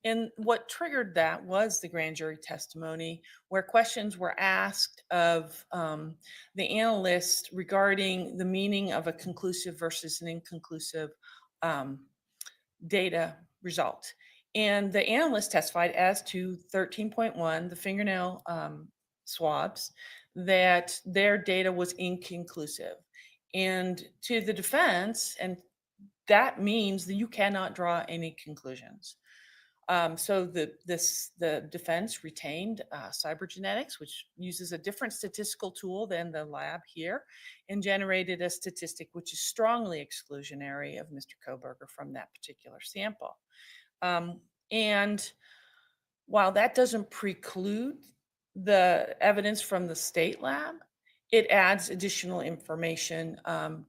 And what triggered that was the grand jury testimony, where questions were asked of the analyst regarding the meaning of a conclusive versus an inconclusive data result. And the analyst testified as to 13.1, the fingernail swabs, that their data was inconclusive. And to the defense, and that means that you cannot draw any conclusions. So the defense retained cybergenetics, which uses a different statistical tool than the lab here, and generated a statistic which is strongly exclusionary of Mr. Kohberger from that particular sample. And while that doesn't preclude the evidence from the state lab, it adds additional information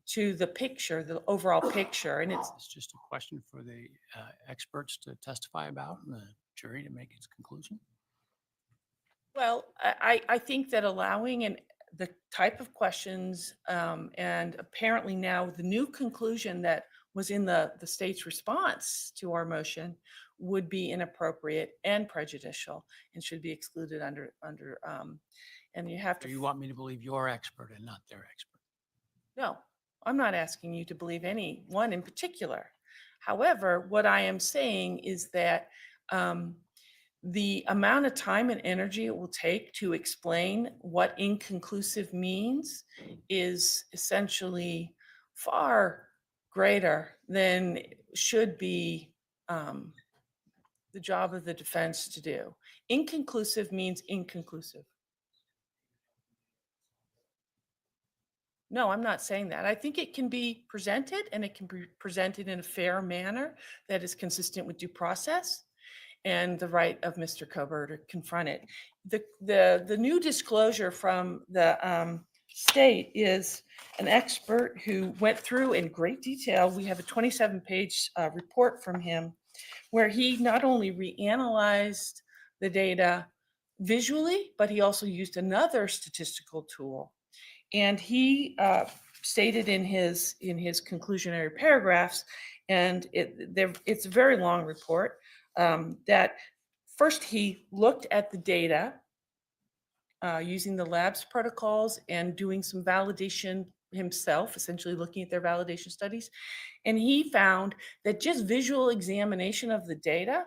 to the picture, the overall picture. And It's just a question for the experts to testify about and the jury to make its conclusion. well, I think that allowing the type of questions and apparently now the new conclusion that was in the state's response to our motion would be inappropriate and prejudicial and should be excluded under and you have Do to. you want me to believe your expert and not their expert? No, I'm not asking you to believe any one in particular. However, what I am saying is that the amount of time and energy it will take to explain what inconclusive means is essentially far greater than should be the job of the defense to do. Inconclusive means inconclusive. No, I'm not saying that. I think it can be presented and it can be presented in a fair manner that is consistent with due process and the right of Mr. Kohberger to confront it. The new disclosure from the state is an expert who went through in great detail. We have a 27-page report from him where he not only reanalyzed the data visually, but he also used another statistical tool. And he stated in his conclusionary paragraphs, and it's a very long report, that first he looked at the data using the lab's protocols and doing some validation himself, essentially looking at their validation studies. And he found that just visual examination of the data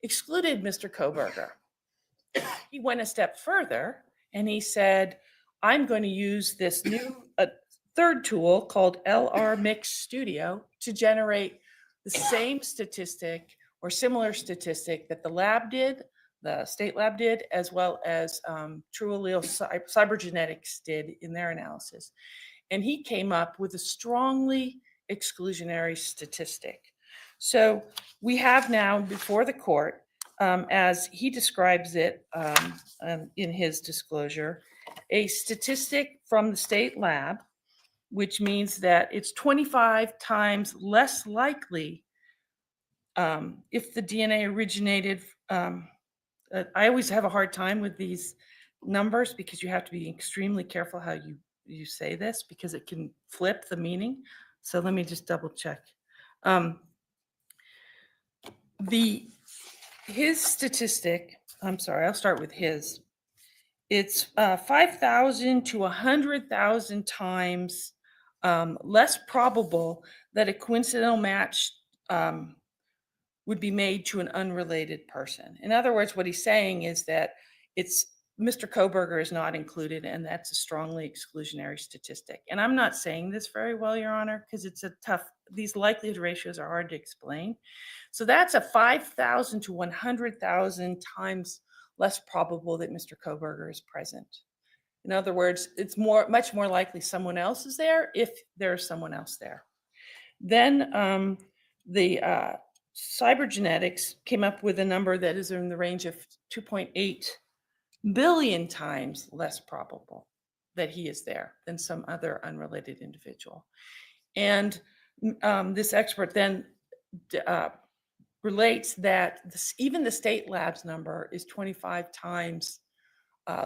excluded Mr. Kohberger. He went a step further and he said, I'm going to use this new third tool called LR Mix Studio to generate the same statistic or similar statistic that the lab did, the state lab did, as well as True Allele Cybergenetics did in their analysis. And he came up with a strongly exclusionary statistic. So we have now before the court, as he describes it in his disclosure, a statistic from the state lab, which means that it's 25 times less likely if the DNA originated. I always have a hard time with these numbers because you have to be extremely careful how you say this because it can flip the meaning. So let me just double check. His statistic, I'm sorry, I'll start with his, it's 5,000 to 100,000 times less probable that a coincidental match would be made to an unrelated person. In other words, what he's saying is that it's Mr. Kohberger is not included, and that's a strongly exclusionary statistic. And I'm not saying this very well, Your Honor, because it's a tough, these likelihood ratios are hard to explain. So that's a 5,000 to 100,000 times less probable that Mr. Kohberger is present. In other words, it's much more likely someone else is there if there's someone else there. Then the cybergenetics came up with a number that is in the range of 2.8 billion times less probable that he is there than some other unrelated individual. And this expert then relates that even the state lab's number is 25 times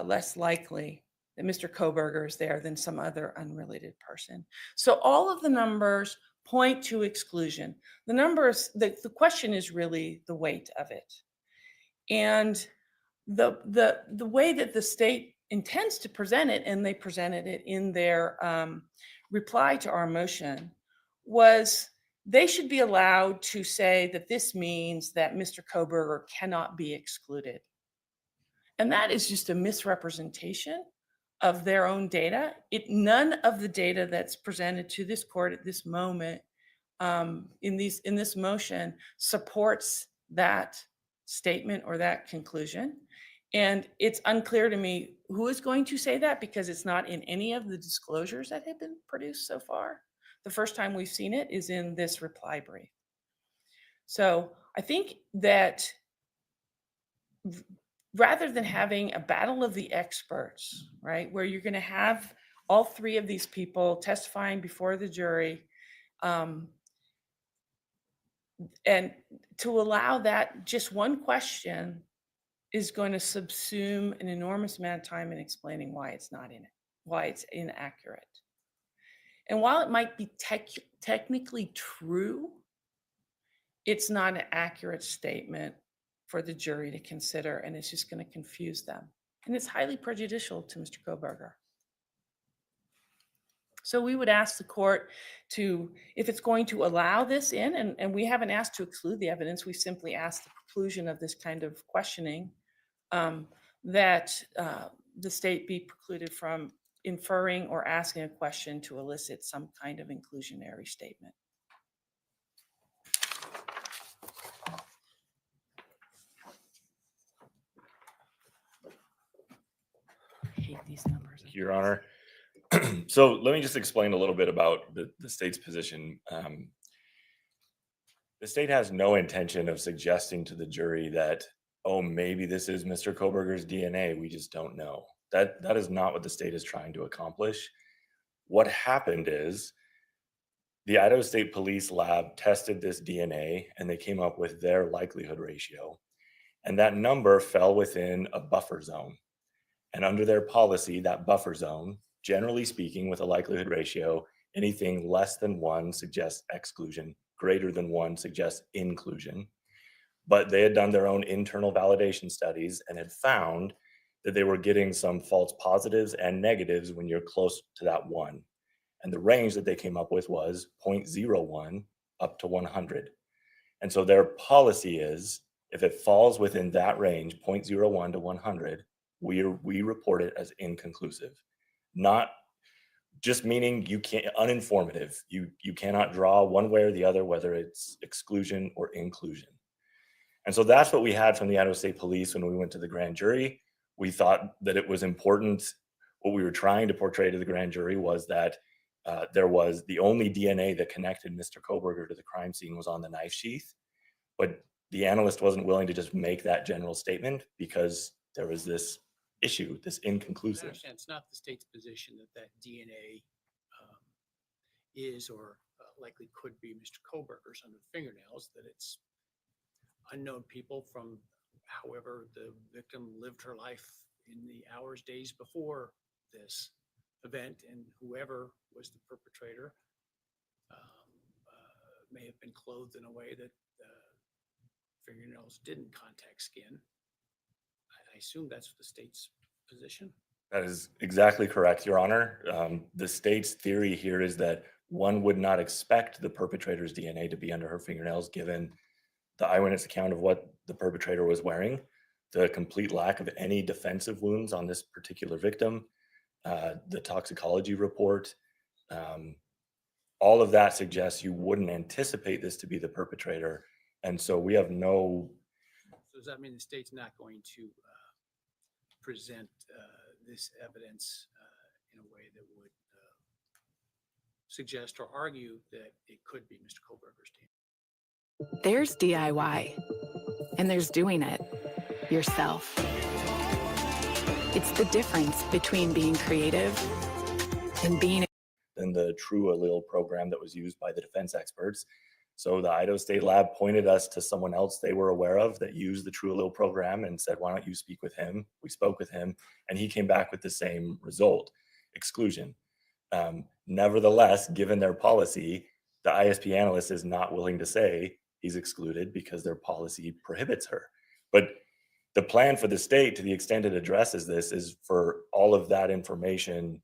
less likely that Mr. Kohberger is there than some other unrelated person. So all of the numbers point to exclusion. The numbers, the question is really the weight of it. And the way that the state intends to present it, and they presented it in their reply to our motion, was they should be allowed to say that this means that Mr. Kohberger cannot be excluded. And that is just a misrepresentation of their own data. None of the data that's presented to this court at this moment in this motion supports that statement or that conclusion. And it's unclear to me who is going to say that, because it's not in any of the disclosures that have been produced so far. The first time we've seen it is in this reply brief. So I think that rather than having a battle of the experts, right, where you're going to have all three of these people testifying before the jury, and to allow that just one question is going to subsume an enormous amount of time in explaining why it's not in it, why it's inaccurate. And while it might be technically true, it's not an accurate statement for the jury to consider, and it's just going to confuse them. And it's highly prejudicial to Mr. Kohberger. So we would ask the court to, if it's going to allow this in, and we haven't asked to exclude the evidence, we simply asked the preclusion of this kind of questioning, that the state be precluded from inferring or asking a question to elicit some kind of inclusionary statement. I hate these numbers. Your Honor. So let me just explain a little bit about the state's position. The state has no intention of suggesting to the jury that, oh, maybe this is Mr. Kohberger's DNA. We just don't know. That is not what the state is trying to accomplish. What happened is the Idaho State Police Lab tested this DNA, and they came up with their likelihood ratio. And that number fell within a buffer zone. And under their policy, that buffer zone, generally speaking, with a likelihood ratio, anything less than 1 suggests exclusion, greater than 1 suggests inclusion. But they had done their own internal validation studies and had found that they were getting some false positives and negatives when you're close to that 1. And the range that they came up with was 0.01 up to 100. And so their policy is, if it falls within that range, 0.01 to 100, we report it as inconclusive. Not just meaning you can't, uninformative. You cannot draw one way or the other, whether it's exclusion or inclusion. And so that's what we had from the Idaho State Police when we went to the grand jury. We thought that it was important. What we were trying to portray to the grand jury was that there was the only DNA that connected Mr. Kohberger to the crime scene was on the knife sheath. But the analyst wasn't willing to just make that general statement because there was this issue, this inconclusive. It's not the state's position that DNA is or likely could be Mr. Kohberger's under the fingernails, that it's unknown people from however the victim lived her life in the hours, days before this event, and whoever was the perpetrator may have been clothed in a way that fingernails didn't contact skin. I assume that's what the state's position? That is exactly correct, Your Honor. The state's theory here is that one would not expect the perpetrator's DNA to be under her fingernails, given the eyewitness account of what the perpetrator was wearing, the complete lack of any defensive wounds on this particular victim, the toxicology report. All of that suggests you wouldn't anticipate this to be the perpetrator. And so we have no. So does that mean the state's not going to present this evidence in a way that would suggest or argue that it could be Mr. Kohberger's DNA? There's DIY, and there's doing it yourself. It's the difference between being creative and being Than the true allele program that was used by the defense experts. So the Idaho State Lab pointed us to someone else they were aware of that used the true allele program and said, why don't you speak with him? We spoke with him and he came back with the same result, exclusion. Nevertheless, given their policy, the ISP analyst is not willing to say he's excluded because their policy prohibits her. But the plan for the state, to the extent it addresses this, is for all of that information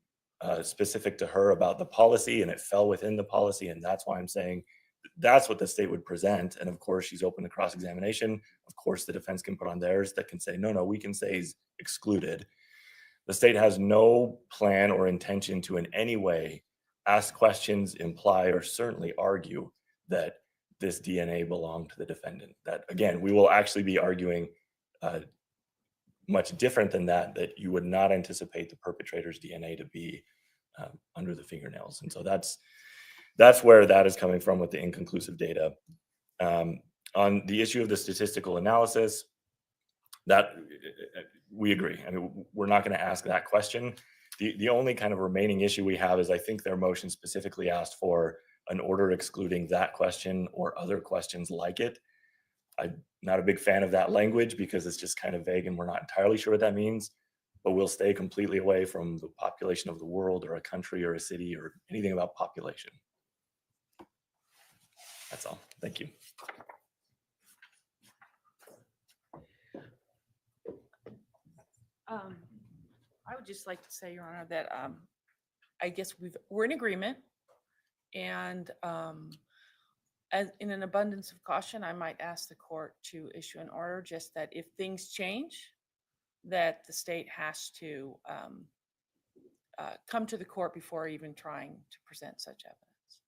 specific to her about the policy, and it fell within the policy. And that's why I'm saying that's what the state would present. And of course, she's open to cross-examination. Of course, the defense can put on theirs that can say, no, we can say he's excluded. The state has no plan or intention to in any way ask questions, imply, or certainly argue that this DNA belonged to the defendant. That, again, we will actually be arguing much different than that, that you would not anticipate the perpetrator's DNA to be under the fingernails. And so that's where that is coming from with the inconclusive data. On the issue of the statistical analysis, that we agree. I mean, we're not going to ask that question. The only kind of remaining issue we have is I think their motion specifically asked for an order excluding that question or other questions like it. I'm not a big fan of that language because it's just kind of vague and we're not entirely sure what that means, but we'll stay completely away from the population of the world or a country or a city or anything about population. That's all. Thank you. I would just like to say, Your Honor, that I guess we're in agreement, and as in an abundance of caution, I might ask the court to issue an order just that if things change, that the state has to come to the court before even trying to present such evidence.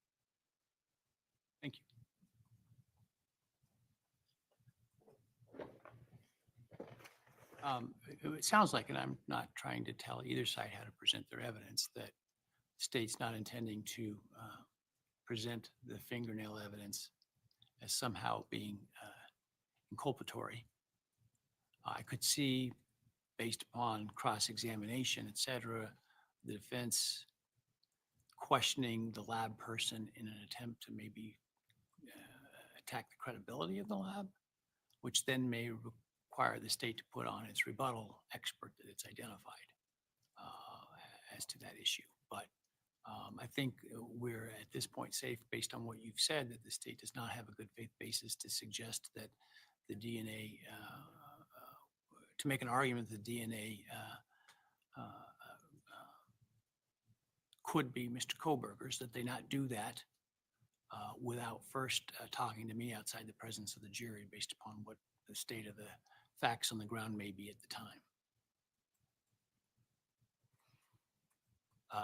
Thank you. It sounds like, and I'm not trying to tell either side how to present their evidence, that the state's not intending to present the fingernail evidence as somehow being inculpatory. I could see, based upon cross-examination, et cetera, the defense questioning the lab person in an attempt to maybe attack the credibility of the lab, which then may require the state to put on its rebuttal expert that it's identified as to that issue. But I think we're at this point safe based on what you've said, that the state does not have a good faith basis to suggest that the DNA, to make an argument that the DNA could be Mr. Kohberger's, that they not do that without first talking to me outside the presence of the jury based upon what the state of the facts on the ground may be at the time.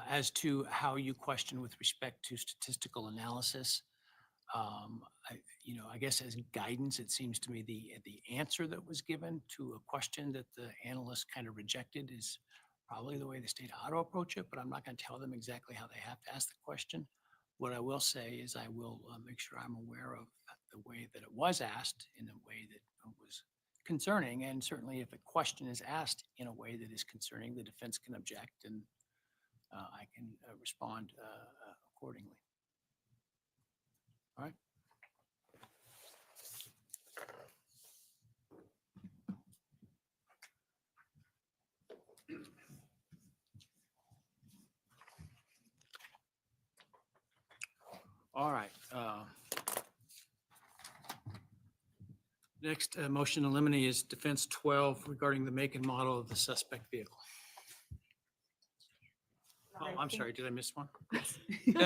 As to how you question with respect to statistical analysis, I guess as guidance, it seems to me the answer that was given to a question that the analyst kind of rejected is probably the way the state ought to approach it, but I'm not going to tell them exactly how they have to ask the question. What I will say is I will make sure I'm aware of the way that it was asked in a way that was concerning, and certainly if a question is asked in a way that is concerning, the defense can object, and I can respond accordingly. All right. All right. Next motion to limine is defense 12 regarding the make and model of the suspect vehicle. Oh, I I'm think- sorry, did I miss one? Yes.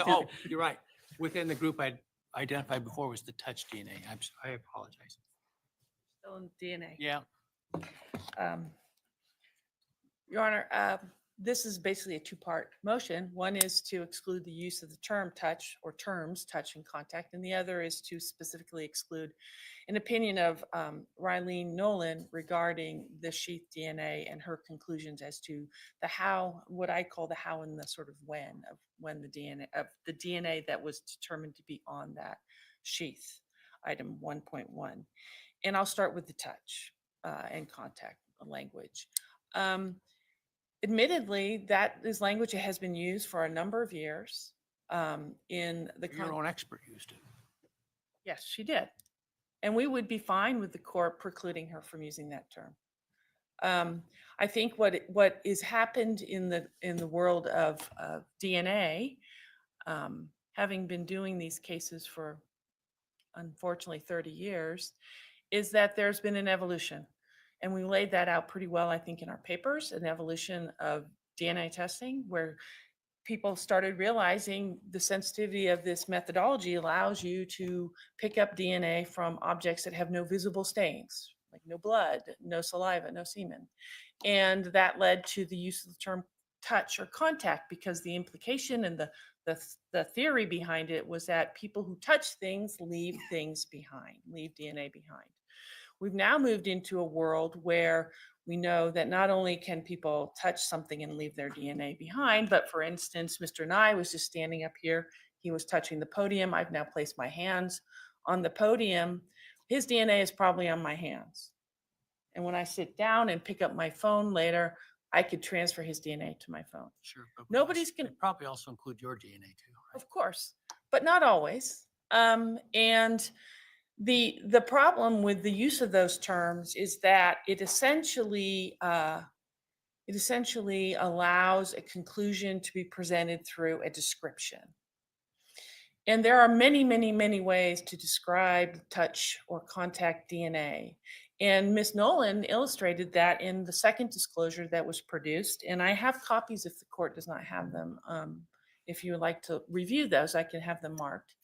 Oh, you're right. Within the group I identified before was the touch DNA. I apologize. Still in DNA. Yeah, Um, Your Honor, this is basically a two-part motion. One is to exclude the use of the term touch or terms touch and contact, and the other is to specifically exclude an opinion of Rylene Nolan regarding the sheath DNA and her conclusions as to the how, what I call the how and the sort of when of when the DNA that was determined to be on that sheath, item 1.1. And I'll start with the touch and contact language. Admittedly, that is language that has been used for a number of years in the. your own expert used it. Yes, she did. And we would be fine with the court precluding her from using that term. I think what is happened in the world of DNA, having been doing these cases for unfortunately 30 years, is that there's been an evolution. And we laid that out pretty well, I think, in our papers, an evolution of DNA testing, where people started realizing the sensitivity of this methodology allows you to pick up DNA from objects that have no visible stains, like no blood, no saliva, no semen. And that led to the use of the term touch or contact, because the implication and the theory behind it was that people who touch things leave things behind, leave DNA behind. We've now moved into a world where we know that not only can people touch something and leave their DNA behind, but for instance, Mr. Nye was just standing up here. He was touching the podium. I've now placed my hands on the podium. His DNA is probably on my hands. And when I sit down and pick up my phone later, I could transfer his DNA to my phone. Sure. but Nobody's it'd gonna- probably also include your DNA too. Right? Of course, but not always. And the problem with the use of those terms is that it essentially allows a conclusion to be presented through a description. And there are many, many, many ways to describe touch or contact DNA. And Ms. Nolan illustrated that in the second disclosure that was produced. And I have copies if the court does not have them. If you would like to review those, I can have them marked.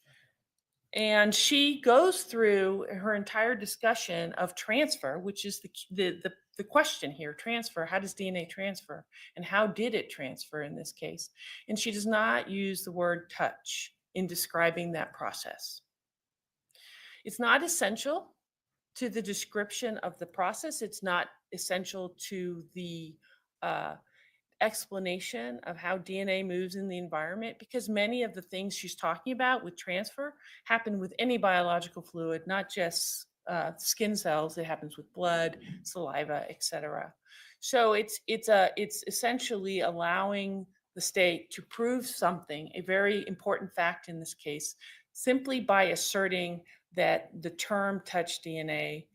And she goes through her entire discussion of transfer, which is the question here, transfer. How does DNA transfer? And how did it transfer in this case? And she does not use the word touch in describing that process. It's not essential to the description of the process. It's not essential to the explanation of how DNA moves in the environment, because many of the things she's talking about with transfer happen with any biological fluid, not just skin cells. It happens with blood, saliva, etc. So it's essentially allowing the state to prove something, a very important fact in this case, simply by asserting that the term touch DNA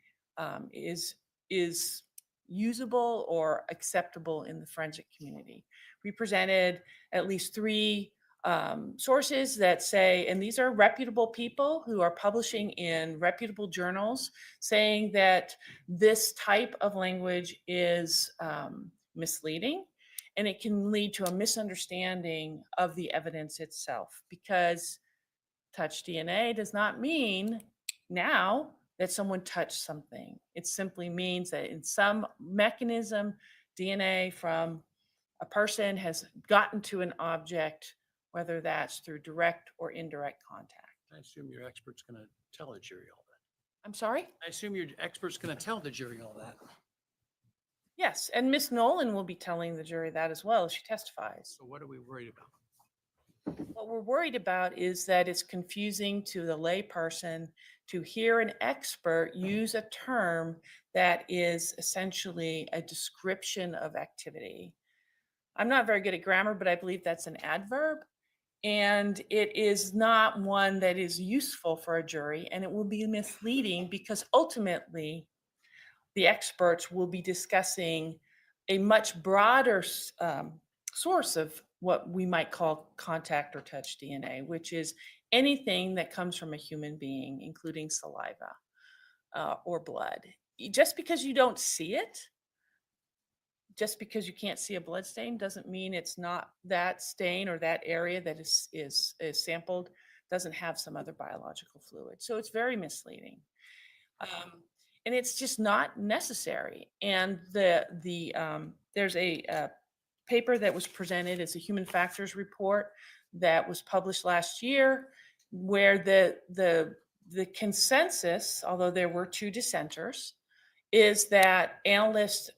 is usable or acceptable in the forensic community. We presented at least 3 sources that say, and these are reputable people who are publishing in reputable journals, saying that this type of language is misleading, and it can lead to a misunderstanding of the evidence itself, because touch DNA does not mean now that someone touched something. It simply means that in some mechanism, DNA from a person has gotten to an object, whether that's through direct or indirect contact. I assume your expert's going to tell the jury all that. I'm sorry? I assume your expert's going to tell the jury all that. Yes, and Ms. Nolan will be telling the jury that as well as she testifies. So what are we worried about? What we're worried about is that it's confusing to the lay person to hear an expert use a term that is essentially a description of activity. I'm not very good at grammar, but I believe that's an adverb. And it is not one that is useful for a jury, and it will be misleading because ultimately the experts will be discussing a much broader source of what we might call contact or touch DNA, which is anything that comes from a human being, including saliva or blood. Just because you don't see it just because you can't see a blood stain doesn't mean it's not that stain or that area that is sampled doesn't have some other biological fluid. So it's very misleading. And it's just not necessary. And there's a paper that was presented as a human factors report that was published last year, where the consensus, although there were 2 dissenters, is that analysts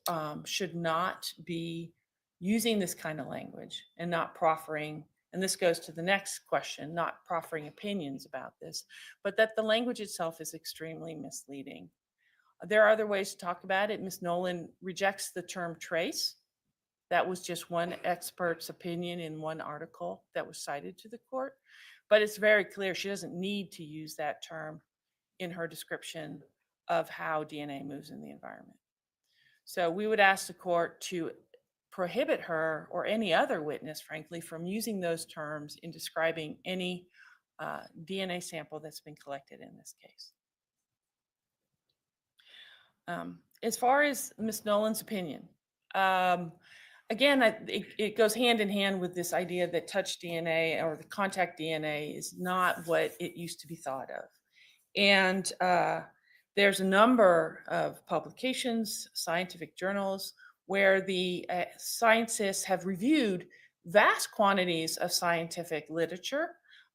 should not be using this kind of language and not proffering, and this goes to the next question, not proffering opinions about this, but that the language itself is extremely misleading. There are other ways to talk about it. Ms. Nolan rejects the term trace. That was just one expert's opinion in one article that was cited to the court. But it's very clear she doesn't need to use that term in her description of how DNA moves in the environment. So we would ask the court to prohibit her or any other witness, frankly, from using those terms in describing any DNA sample that's been collected in this case. As far as Ms. Nolan's opinion, again, it goes hand in hand with this idea that touch DNA or the contact DNA is not what it used to be thought of. And there's a number of publications, scientific journals, where the scientists have reviewed vast quantities of scientific literature.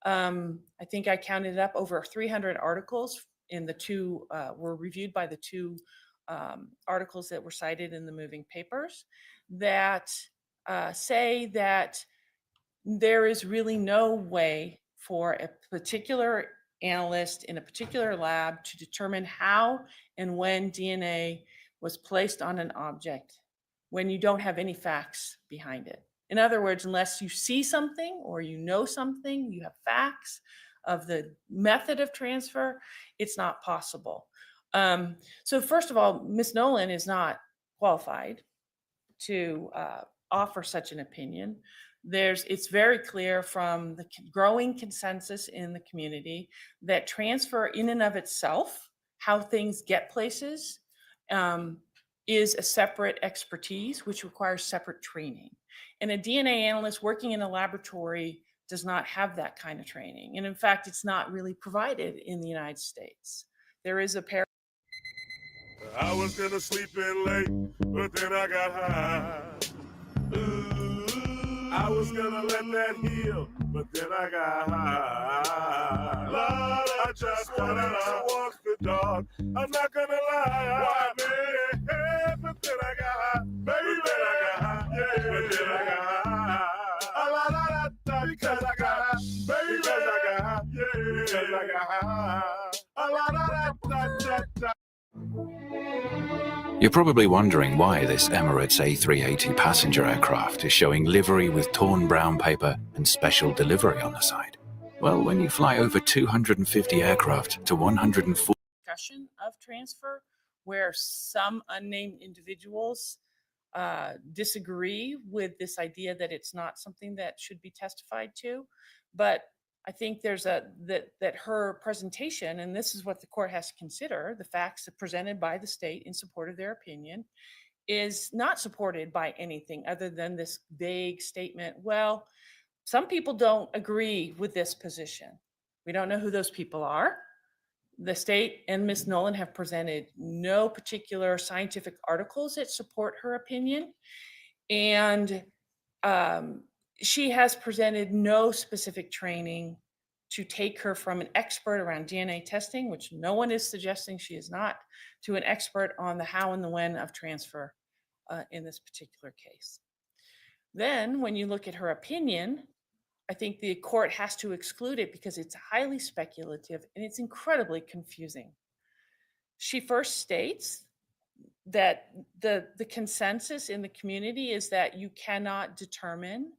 I think I counted up over 300 articles in the 2, were reviewed by the 2 articles that were cited in the moving papers that say that there is really no way for a particular analyst in a particular lab to determine how and when DNA was placed on an object when you don't have any facts behind it. In other words, unless you see something or you know something, you have facts of the method of transfer, it's not possible. So first of all, Ms. Nolan is not qualified to offer such an opinion. It's very clear from the growing consensus in the community that transfer in and of itself, how things get places, is a separate expertise, which requires separate training. And a DNA analyst working in a laboratory does not have that kind of training. And in fact, it's not really provided in the United States. There is a pair. I was gonna sleep in late, but then I got high. Ooh, I was gonna let that heal, but then I got high. Lord, I just wanted to walk the dog. I'm not gonna lie. Why, man? Yeah, but then I got high. Baby, then I got high. Yeah, but then I got high. Because I got high. Baby, because I got high. Yeah, because I got high. You're probably wondering why this Emirates A380 passenger aircraft is showing livery with torn brown paper and special delivery on the side. Well, when you fly over 250 aircraft to 140 discussion of transfer where some unnamed individuals disagree with this idea that it's not something that should be testified to. But I think there's that her presentation, and this is what the court has to consider, the facts presented by the state in support of their opinion, is not supported by anything other than this vague statement, well, some people don't agree with this position. We don't know who those people are. The state and Ms. Nolan have presented no particular scientific articles that support her opinion. And she has presented no specific training to take her from an expert around DNA testing, which no one is suggesting she is not, to an expert on the how and the when of transfer in this particular case. Then when you look at her opinion, I think the court has to exclude it because it's highly speculative and it's incredibly confusing. She first states that the consensus in the community is that you cannot determine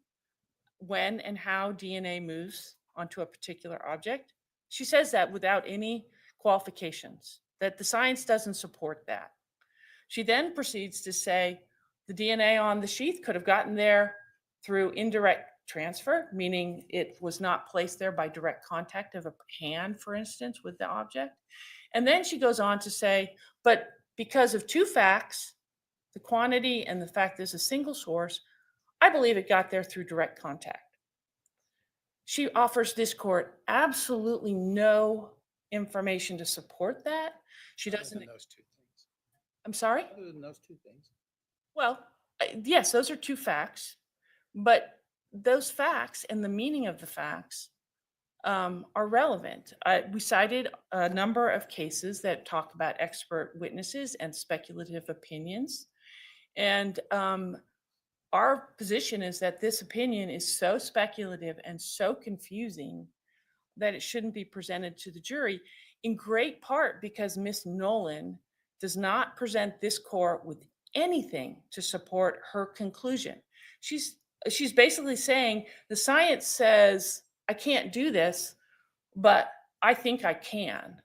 when and how DNA moves onto a particular object. She says that without any qualifications, that the science doesn't support that. She then proceeds to say the DNA on the sheath could have gotten there through indirect transfer, meaning it was not placed there by direct contact of a hand, for instance, with the object. And then she goes on to say, but because of 2 facts, the quantity and the fact there's a single source, I believe it got there through direct contact. She offers this court absolutely no information to support that. She Other doesn't, than those two things. I'm sorry? Other than those two things. Well, yes, those are two facts, but those facts and the meaning of the facts are relevant. We cited a number of cases that talk about expert witnesses and speculative opinions. And our position is that this opinion is so speculative and so confusing that it shouldn't be presented to the jury, in great part because Ms. Nolan does not present this court with anything to support her conclusion. She's basically saying the science says I can't do this, but I think I can.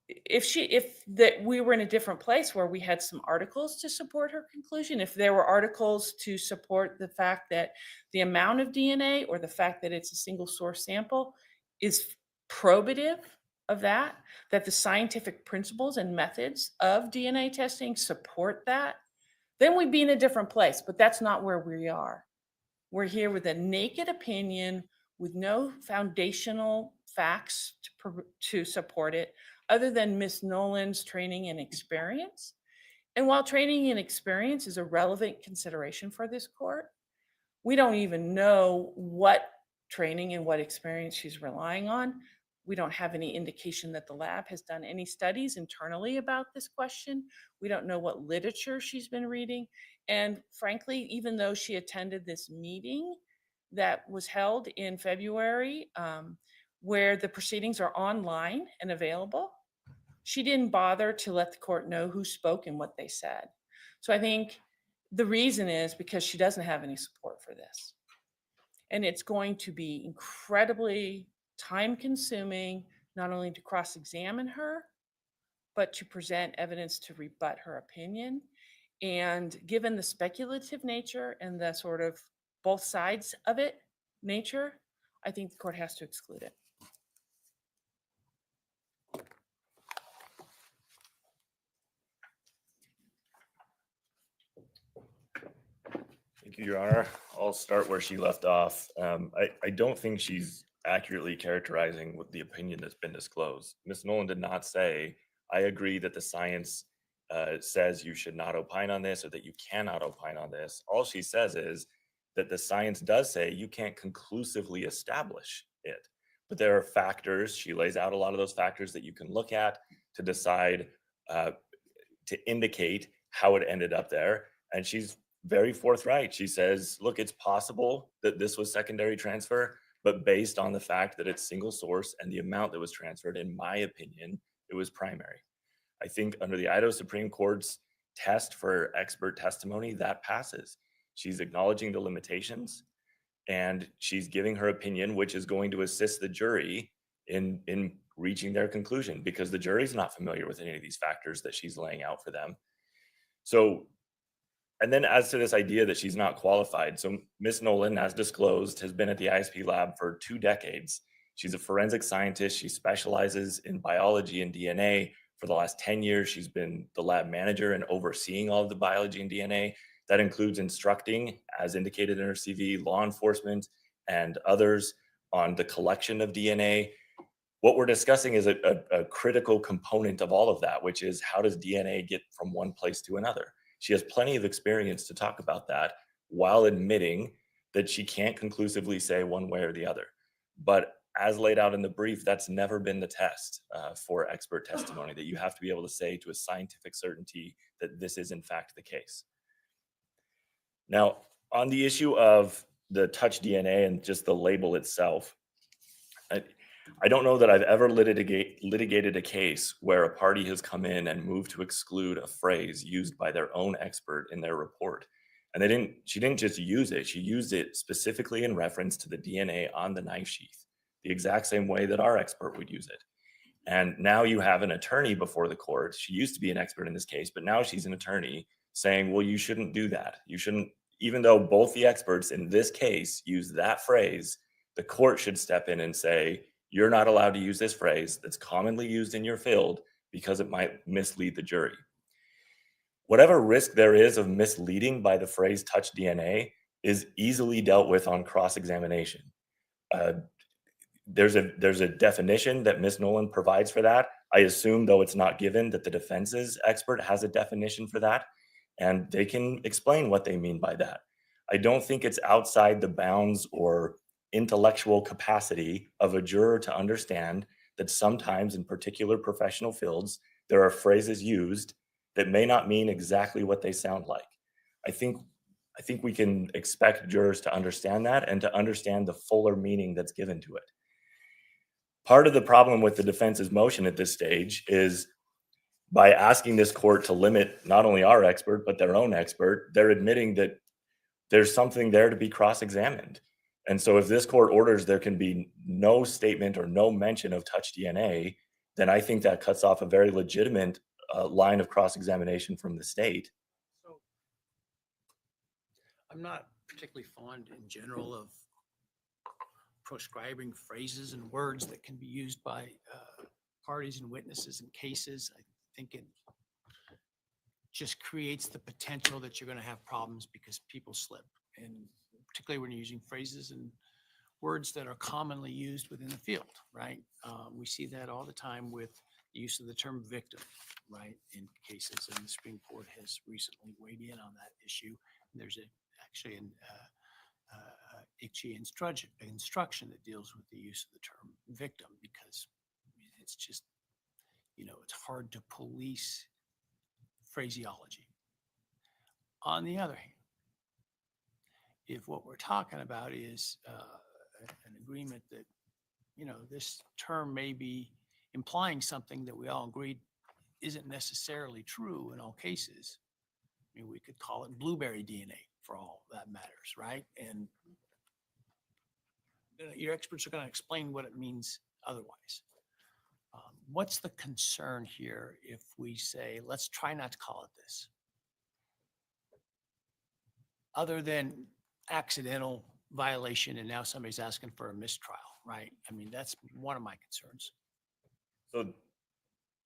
If that we were in a different place where we had some articles to support her conclusion, if there were articles to support the fact that the amount of DNA or the fact that it's a single source sample is probative of that the scientific principles and methods of DNA testing support that, then we'd be in a different place. But that's not where we are. We're here with a naked opinion with no foundational facts to support it, other than Miss Nolan's training and experience. And while training and experience is a relevant consideration for this court, we don't even know what training and what experience she's relying on. We don't have any indication that the lab has done any studies internally about this question. We don't know what literature she's been reading. And frankly, even though she attended this meeting that was held in February, where the proceedings are online and available, she didn't bother to let the court know who spoke and what they said. So I think the reason is because she doesn't have any support for this. And it's going to be incredibly time-consuming, not only to cross-examine her, but to present evidence to rebut her opinion. And given the speculative nature and the sort of both sides of it nature, I think the court has to exclude it. Thank you, Your Honor. I'll start where she left off. I don't think she's accurately characterizing what the opinion that's been disclosed. Ms. Nolan did not say, I agree that the science says you should not opine on this or that you cannot opine on this. All she says is that the science does say you can't conclusively establish it. But there are factors, she lays out a lot of those factors that you can look at to decide, to indicate how it ended up there. And she's very forthright. She says, look, it's possible that this was secondary transfer, but based on the fact that it's single source and the amount that was transferred, in my opinion, it was primary. I think under the Idaho Supreme Court's test for expert testimony, that passes. She's acknowledging the limitations and she's giving her opinion, which is going to assist the jury in reaching their conclusion, because the jury's not familiar with any of these factors that she's laying out for them. So, and then as to this idea that she's not qualified, so Ms. Nolan, as disclosed, has been at the ISP lab for 2 decades. She's a forensic scientist. She specializes in biology and DNA. For the last 10 years, she's been the lab manager and overseeing all of the biology and DNA. That includes instructing, as indicated in her CV, law enforcement and others on the collection of DNA. What we're discussing is a critical component of all of that, which is how does DNA get from one place to another? She has plenty of experience to talk about that while admitting that she can't conclusively say one way or the other. But as laid out in the brief, that's never been the test for expert testimony, that you have to be able to say to a scientific certainty that this is in fact the case. Now, on the issue of the touch DNA and just the label itself, I don't know that I've ever litigated a case where a party has come in and moved to exclude a phrase used by their own expert in their report. And she didn't just use it, she used it specifically in reference to the DNA on the knife sheath, the exact same way that our expert would use it. And now you have an attorney before the court. She used to be an expert in this case, but now she's an attorney saying, well, you shouldn't do that. You shouldn't, even though both the experts in this case use that phrase, the court should step in and say, you're not allowed to use this phrase that's commonly used in your field because it might mislead the jury. whatever risk there is of misleading by the phrase touch DNA is easily dealt with on cross-examination. There's a definition that Ms. Nolan provides for that. I assume, though it's not given, that the defense's expert has a definition for that, and they can explain what they mean by that. I don't think it's outside the bounds or intellectual capacity of a juror to understand that sometimes in particular professional fields, there are phrases used that may not mean exactly what they sound like. I think we can expect jurors to understand that and to understand the fuller meaning that's given to it. Part of the problem with the defense's motion at this stage is by asking this court to limit not only our expert, but their own expert, they're admitting that there's something there to be cross-examined. And so if this court orders there can be no statement or no mention of touch DNA, then I think that cuts off a very legitimate line of cross-examination from the state. So I'm not particularly fond in general of proscribing phrases and words that can be used by parties and witnesses in cases. I think it just creates the potential that you're going to have problems because people slip, and particularly when you're using phrases and words that are commonly used within the field, right? We see that all the time with the use of the term victim, right, in cases, and the Supreme Court has recently weighed in on that issue. And there's actually an ICHE instruction that deals with the use of the term victim, because it's just, it's hard to police phraseology. On the other hand, if what we're talking about is an agreement that, this term may be implying something that we all agreed isn't necessarily true in all cases, I mean, we could call it blueberry DNA for all that matters, right? And your experts are going to explain what it means otherwise. What's the concern here if we say, let's try not to call it this? Other than accidental violation, and now somebody's asking for a mistrial, right? I mean, that's one of my concerns. So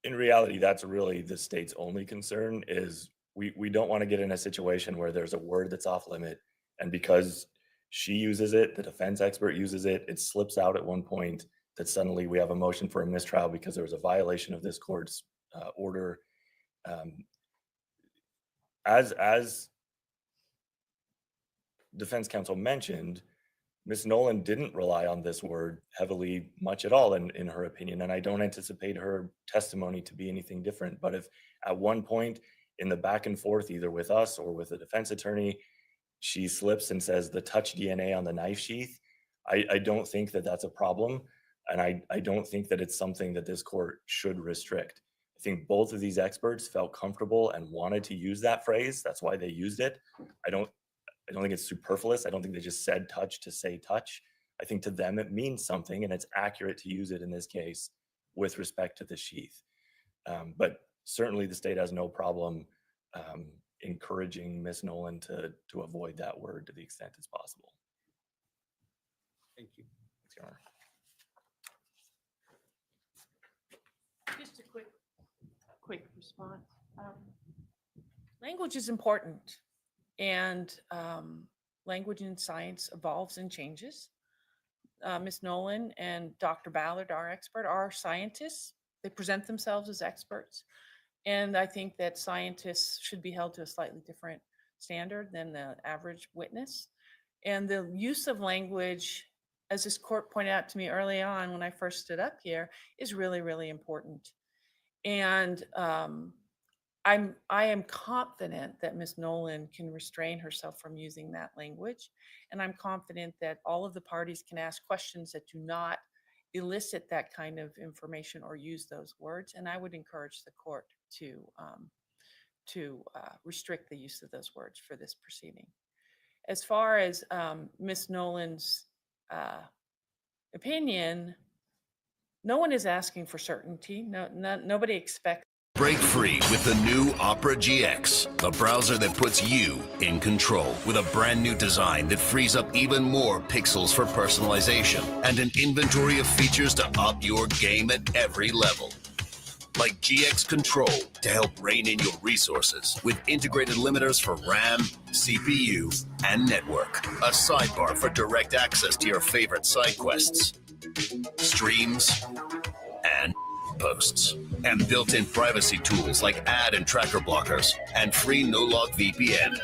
in reality, that's really the state's only concern is we don't want to get in a situation where there's a word that's off limit, and because she uses it, the defense expert uses it, it slips out at one point that suddenly we have a motion for a mistrial because there was a violation of this court's order. As defense counsel mentioned, Ms. Nolan didn't rely on this word heavily much at all in her opinion, and I don't anticipate her testimony to be anything different. But if at one point in the back and forth, either with us or with the defense attorney, she slips and says the touch DNA on the knife sheath, I don't think that that's a problem. And I don't think that it's something that this court should restrict. I think both of these experts felt comfortable and wanted to use that phrase. That's why they used it. I don't think it's superfluous. I don't think they just said touch to say touch. I think to them it means something, and it's accurate to use it in this case with respect to the sheath. But certainly the state has no problem encouraging Ms. Nolan to avoid that word to the extent it's possible. Thank you. Thanks, Your Honor. Just a quick response. Language is important, and language in science evolves and changes. Ms. Nolan and Dr. Ballard, our expert, are scientists. They present themselves as experts. And I think that scientists should be held to a slightly different standard than the average witness. And the use of language, as this court pointed out to me early on when I first stood up here, is really, really important. And I am confident that Ms. Nolan can restrain herself from using that language. And I'm confident that all of the parties can ask questions that do not elicit that kind of information or use those words. And I would encourage the court to restrict the use of those words for this proceeding. As far as Ms. Nolan's opinion, no one is asking for certainty. Nobody expects. Break free with the new Opera GX, the browser that puts you in control with a brand new design that frees up even more pixels for personalization and an inventory of features to up your game at every level. like GX Control to help rein in your resources with integrated limiters for RAM, CPU, and network. A sidebar for direct access to your favorite side quests, streams, and posts. And built-in privacy tools like ad and tracker blockers and free no-log VPN.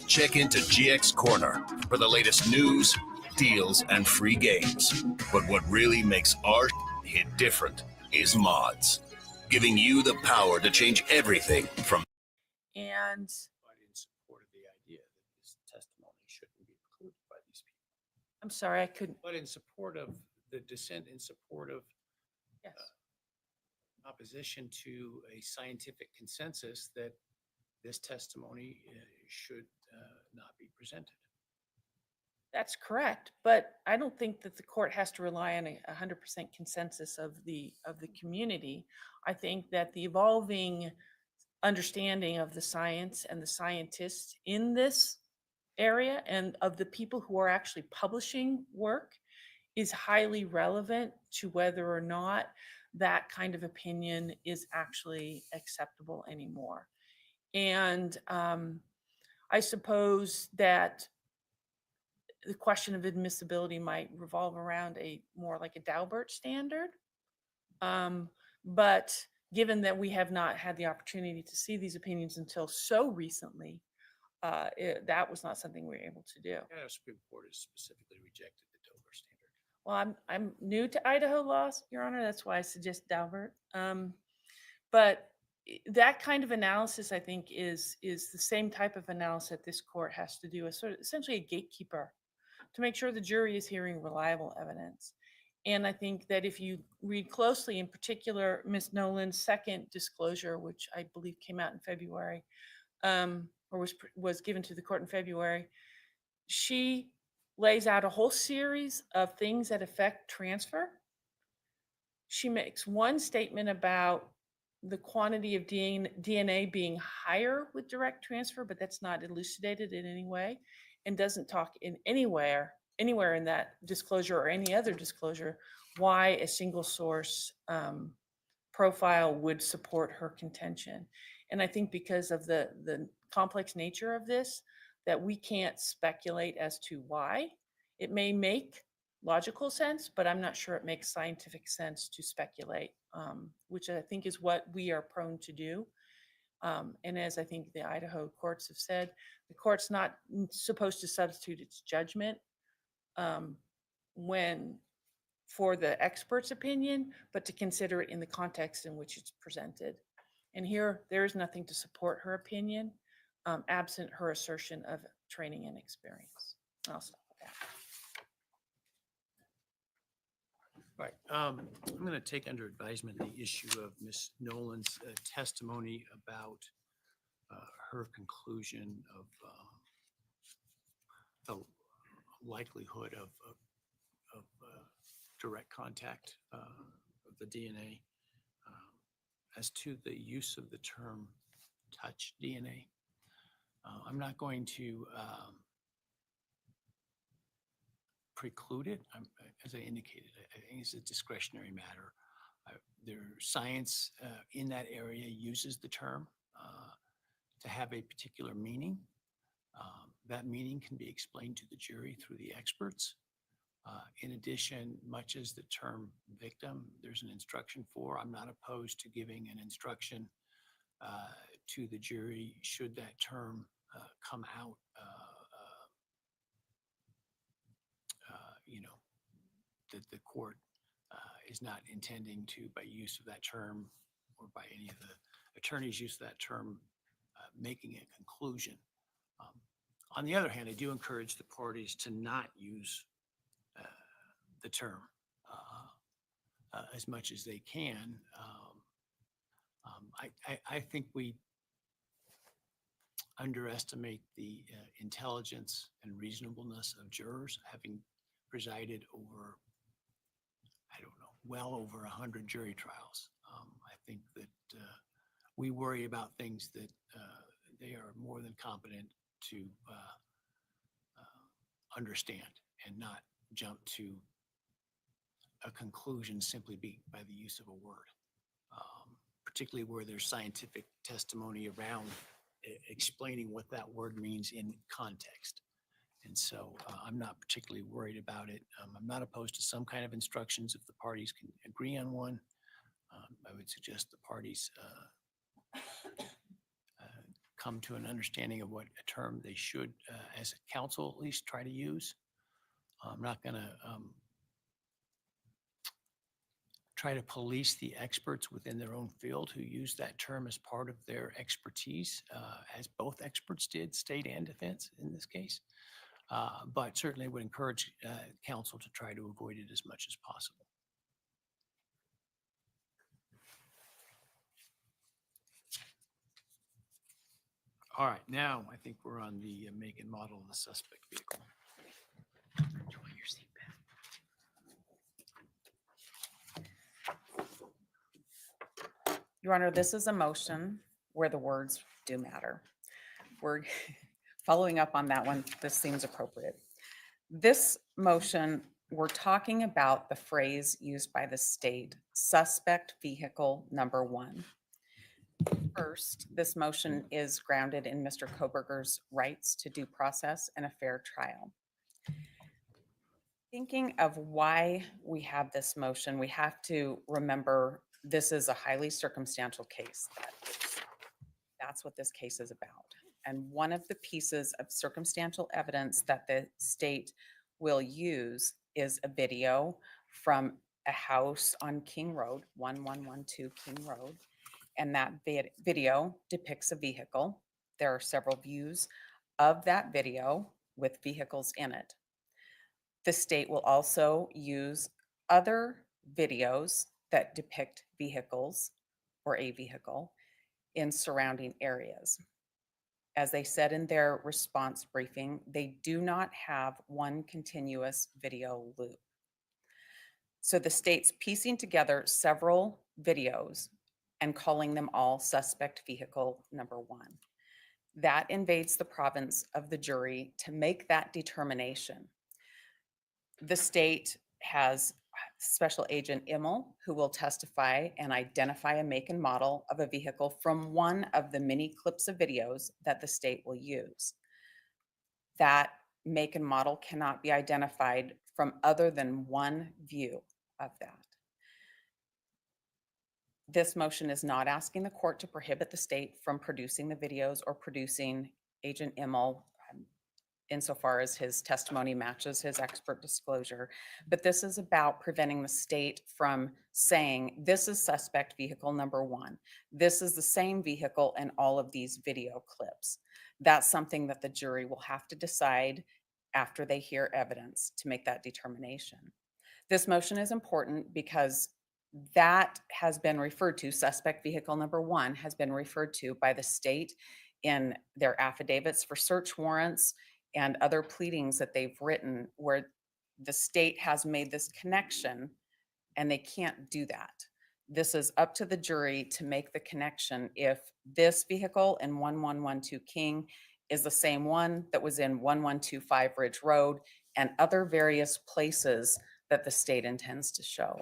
Check into GX Corner for the latest news, deals, and free games. But what really makes our hit different is mods, giving you the power to change everything from. And But in support of the idea that this testimony shouldn't be included by these people. I'm sorry, I couldn't. But in support of the dissent, in support of Yes. opposition to a scientific consensus that this testimony should not be presented. That's correct, but I don't think that the court has to rely on a 100% consensus of the community. I think that the evolving understanding of the science and the scientists in this area and of the people who are actually publishing work is highly relevant to whether or not that kind of opinion is actually acceptable anymore. And I suppose that the question of admissibility might revolve around a more like a Daubert standard. But given that we have not had the opportunity to see these opinions until so recently, that was not something we were able to do. The Supreme Court has specifically rejected the Dover standard. Well, I'm new to Idaho laws, Your Honor. That's why I suggest Daubert. But that kind of analysis, I think, is the same type of analysis that this court has to do, as sort of essentially a gatekeeper to make sure the jury is hearing reliable evidence. And I think that if you read closely, in particular, Ms. Nolan's second disclosure, which I believe came out in February, or was given to the court in February, she lays out a whole series of things that affect transfer. She makes one statement about the quantity of DNA being higher with direct transfer, but that's not elucidated in any way, and doesn't talk in anywhere in that disclosure or any other disclosure why a single source profile would support her contention. And I think because of the complex nature of this, that we can't speculate as to why. It may make logical sense, but I'm not sure it makes scientific sense to speculate, which I think is what we are prone to do. And as I think the Idaho courts have said, the court's not supposed to substitute its judgment for the expert's opinion, but to consider it in the context in which it's presented. And here, there is nothing to support her opinion, absent her assertion of training and experience. I'll stop with that. Right. I'm going to take under advisement the issue of Ms. Nolan's testimony about her conclusion of the likelihood of direct contact of the DNA. As to the use of the term touch DNA, I'm not going to preclude it. As I indicated, I think it's a discretionary matter. Science in that area uses the term to have a particular meaning. That meaning can be explained to the jury through the experts. In addition, much as the term victim, there's an instruction for. I'm not opposed to giving an instruction to the jury should that term come out. That the court is not intending to, by use of that term or by any of the attorneys' use of that term, making a conclusion. On the other hand, I do encourage the parties to not use the term as much as they can. I think we underestimate the intelligence and reasonableness of jurors, having presided over, I don't know, well over 100 jury trials. I think that we worry about things that they are more than competent to understand and not jump to a conclusion simply by the use of a word, particularly where there's scientific testimony around explaining what that word means in context. And so I'm not particularly worried about it. I'm not opposed to some kind of instructions if the parties can agree on one. I would suggest the parties come to an understanding of what a term they should, as a council, at least try to use. I'm not going to try to police the experts within their own field who use that term as part of their expertise, as both experts did, state and defense in this case. But certainly would encourage council to try to avoid it as much as possible. All right, now I think we're on the make and model of the suspect vehicle. Your Honor, this is a motion where the words do matter. We're following up on that one. This seems appropriate. This motion, we're talking about the phrase used by the state, suspect vehicle number 1. First, this motion is grounded in Mr. Kohberger's rights to due process and a fair trial. Thinking of why we have this motion, we have to remember this is a highly circumstantial case. That's what this case is about. And one of the pieces of circumstantial evidence that the state will use is a video from a house on King Road, 1112 King Road. And that video depicts a vehicle. There are several views of that video with vehicles in it. The state will also use other videos that depict vehicles or a vehicle in surrounding areas. As they said in their response briefing, they do not have one continuous video loop. So the state's piecing together several videos and calling them all suspect vehicle number 1. That invades the province of the jury to make that determination. The state has Special Agent Immel, who will testify and identify a make and model of a vehicle from one of the many clips of videos that the state will use. That make and model cannot be identified from other than one view of that. This motion is not asking the court to prohibit the state from producing the videos or producing Agent Immel insofar as his testimony matches his expert disclosure. But this is about preventing the state from saying, this is suspect vehicle number 1. This is the same vehicle in all of these video clips. That's something that the jury will have to decide after they hear evidence to make that determination. This motion is important because that has been referred to, suspect vehicle number 1 has been referred to by the state in their affidavits for search warrants and other pleadings that they've written where the state has made this connection and they can't do that. This is up to the jury to make the connection if this vehicle in 1112 King is the same one that was in 1125 Ridge Road and other various places that the state intends to show.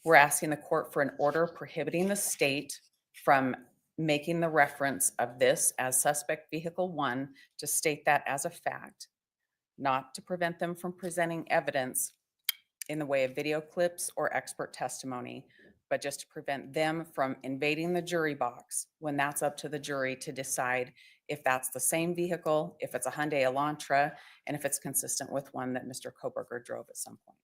We're asking the court for an order prohibiting the state from making the reference of this as suspect vehicle 1 to state that as a fact, not to prevent them from presenting evidence in the way of video clips or expert testimony, but just to prevent them from invading the jury box when that's up to the jury to decide if that's the same vehicle, if it's a Hyundai Elantra, and if it's consistent with one that Mr. Kohberger drove at some point.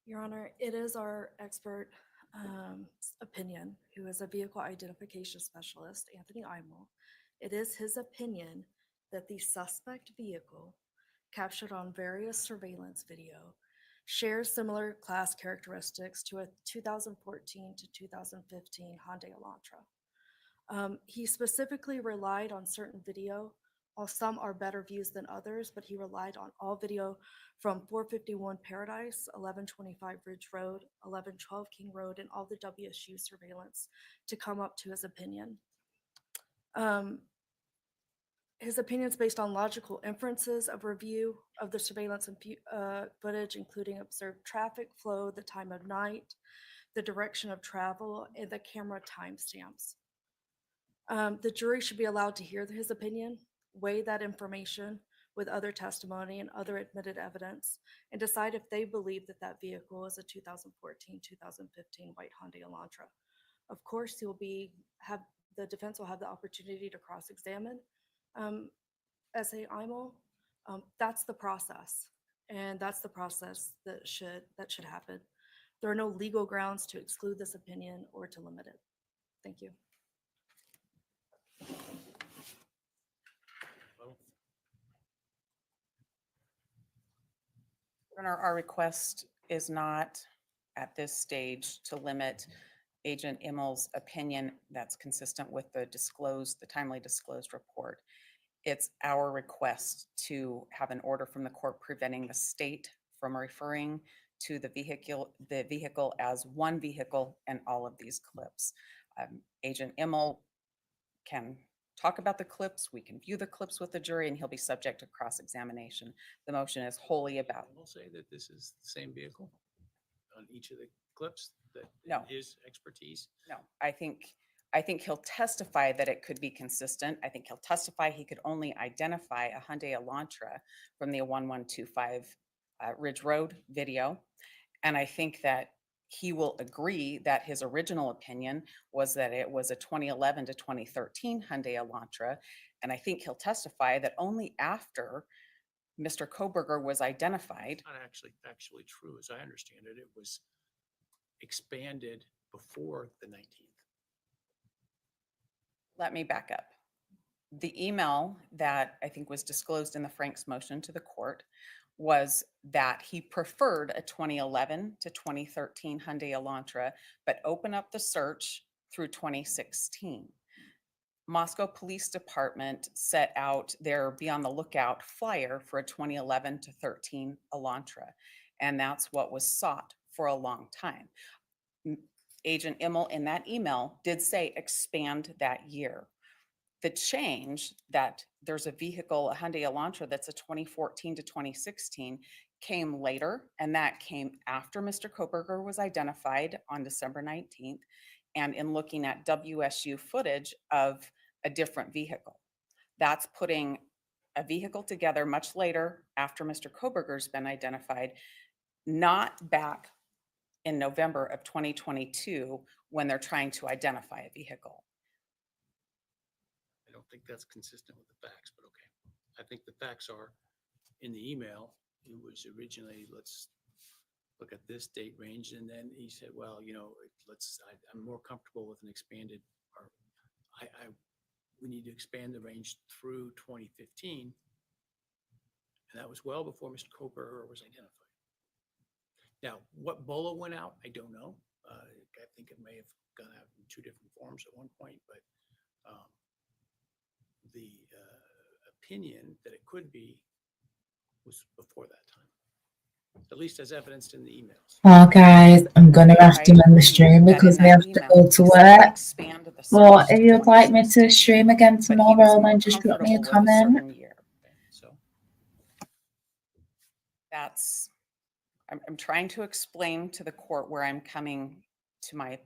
Your Honor, it is our expert opinion, who is a vehicle identification specialist, Anthony Imel. It is his opinion that the suspect vehicle captured on various surveillance video shares similar class characteristics to a 2014 to 2015 Hyundai Elantra. He specifically relied on certain video While some are better views than others, but he relied on all video from 451 Paradise, 1125 Ridge Road, 1112 King Road, and all the WSU surveillance to come up to his opinion. His opinions based on logical inferences of review of the surveillance and footage, including observed traffic flow, the time of night, the direction of travel, and the camera timestamps. The jury should be allowed to hear his opinion, weigh that information with other testimony and other admitted evidence, and decide if they believe that that vehicle is a 2014-2015 white Hyundai Elantra. Of course, the defense will have the opportunity to cross-examine S.A. Imel. That's the process, and that's the process that should happen. There are no legal grounds to exclude this opinion or to limit it. Thank you. Our request is not at this stage to limit Agent Immel's opinion that's consistent with the timely disclosed report. It's our request to have an order from the court preventing the state from referring to the vehicle as one vehicle in all of these clips. Agent Immel can talk about the clips, we can view the clips with the jury, and he'll be subject to cross-examination. The motion is wholly about. We'll say that this is the same vehicle on each of the clips, that No. his expertise. No, I think he'll testify that it could be consistent. I think he'll testify he could only identify a Hyundai Elantra from the 1125 Ridge Road video. And I think that he will agree that his original opinion was that it was a 2011 to 2013 Hyundai Elantra. And I think he'll testify that only after Mr. Kohberger was identified. Not actually true, as I understand it. It was expanded before the 19th. Let me back up. The email that I think was disclosed in the Frank's motion to the court was that he preferred a 2011 to 2013 Hyundai Elantra, but open up the search through 2016. Moscow Police Department set out their Be on the Lookout flyer for a 2011 to 13 Elantra, and that's what was sought for a long time. Agent Immel in that email did say expand that year. The change that there's a vehicle, a Hyundai Elantra, that's a 2014 to 2016 came later, and that came after Mr. Kohberger was identified on December 19th, and in looking at WSU footage of a different vehicle. That's putting a vehicle together much later after Mr. Kohberger's been identified, not back in November of 2022 when they're trying to identify a vehicle. I don't think that's consistent with the facts, but okay. I think the facts are in the email. It was originally, let's look at this date range. And then he said, well, I'm more comfortable with an expanded, or we need to expand the range through 2015. And that was well before Mr. Kohberger was identified. Now, what BOLA went out, I don't know. I think it may have gone out in two different forms at one point, but the opinion that it could be was before that time, at least as evidenced in the emails. Well, guys, I'm gonna have to end the stream because we have to go to work. But if you'd like me to stream again tomorrow, then just drop me a comment. So I'm trying to explain to the court where I'm coming to my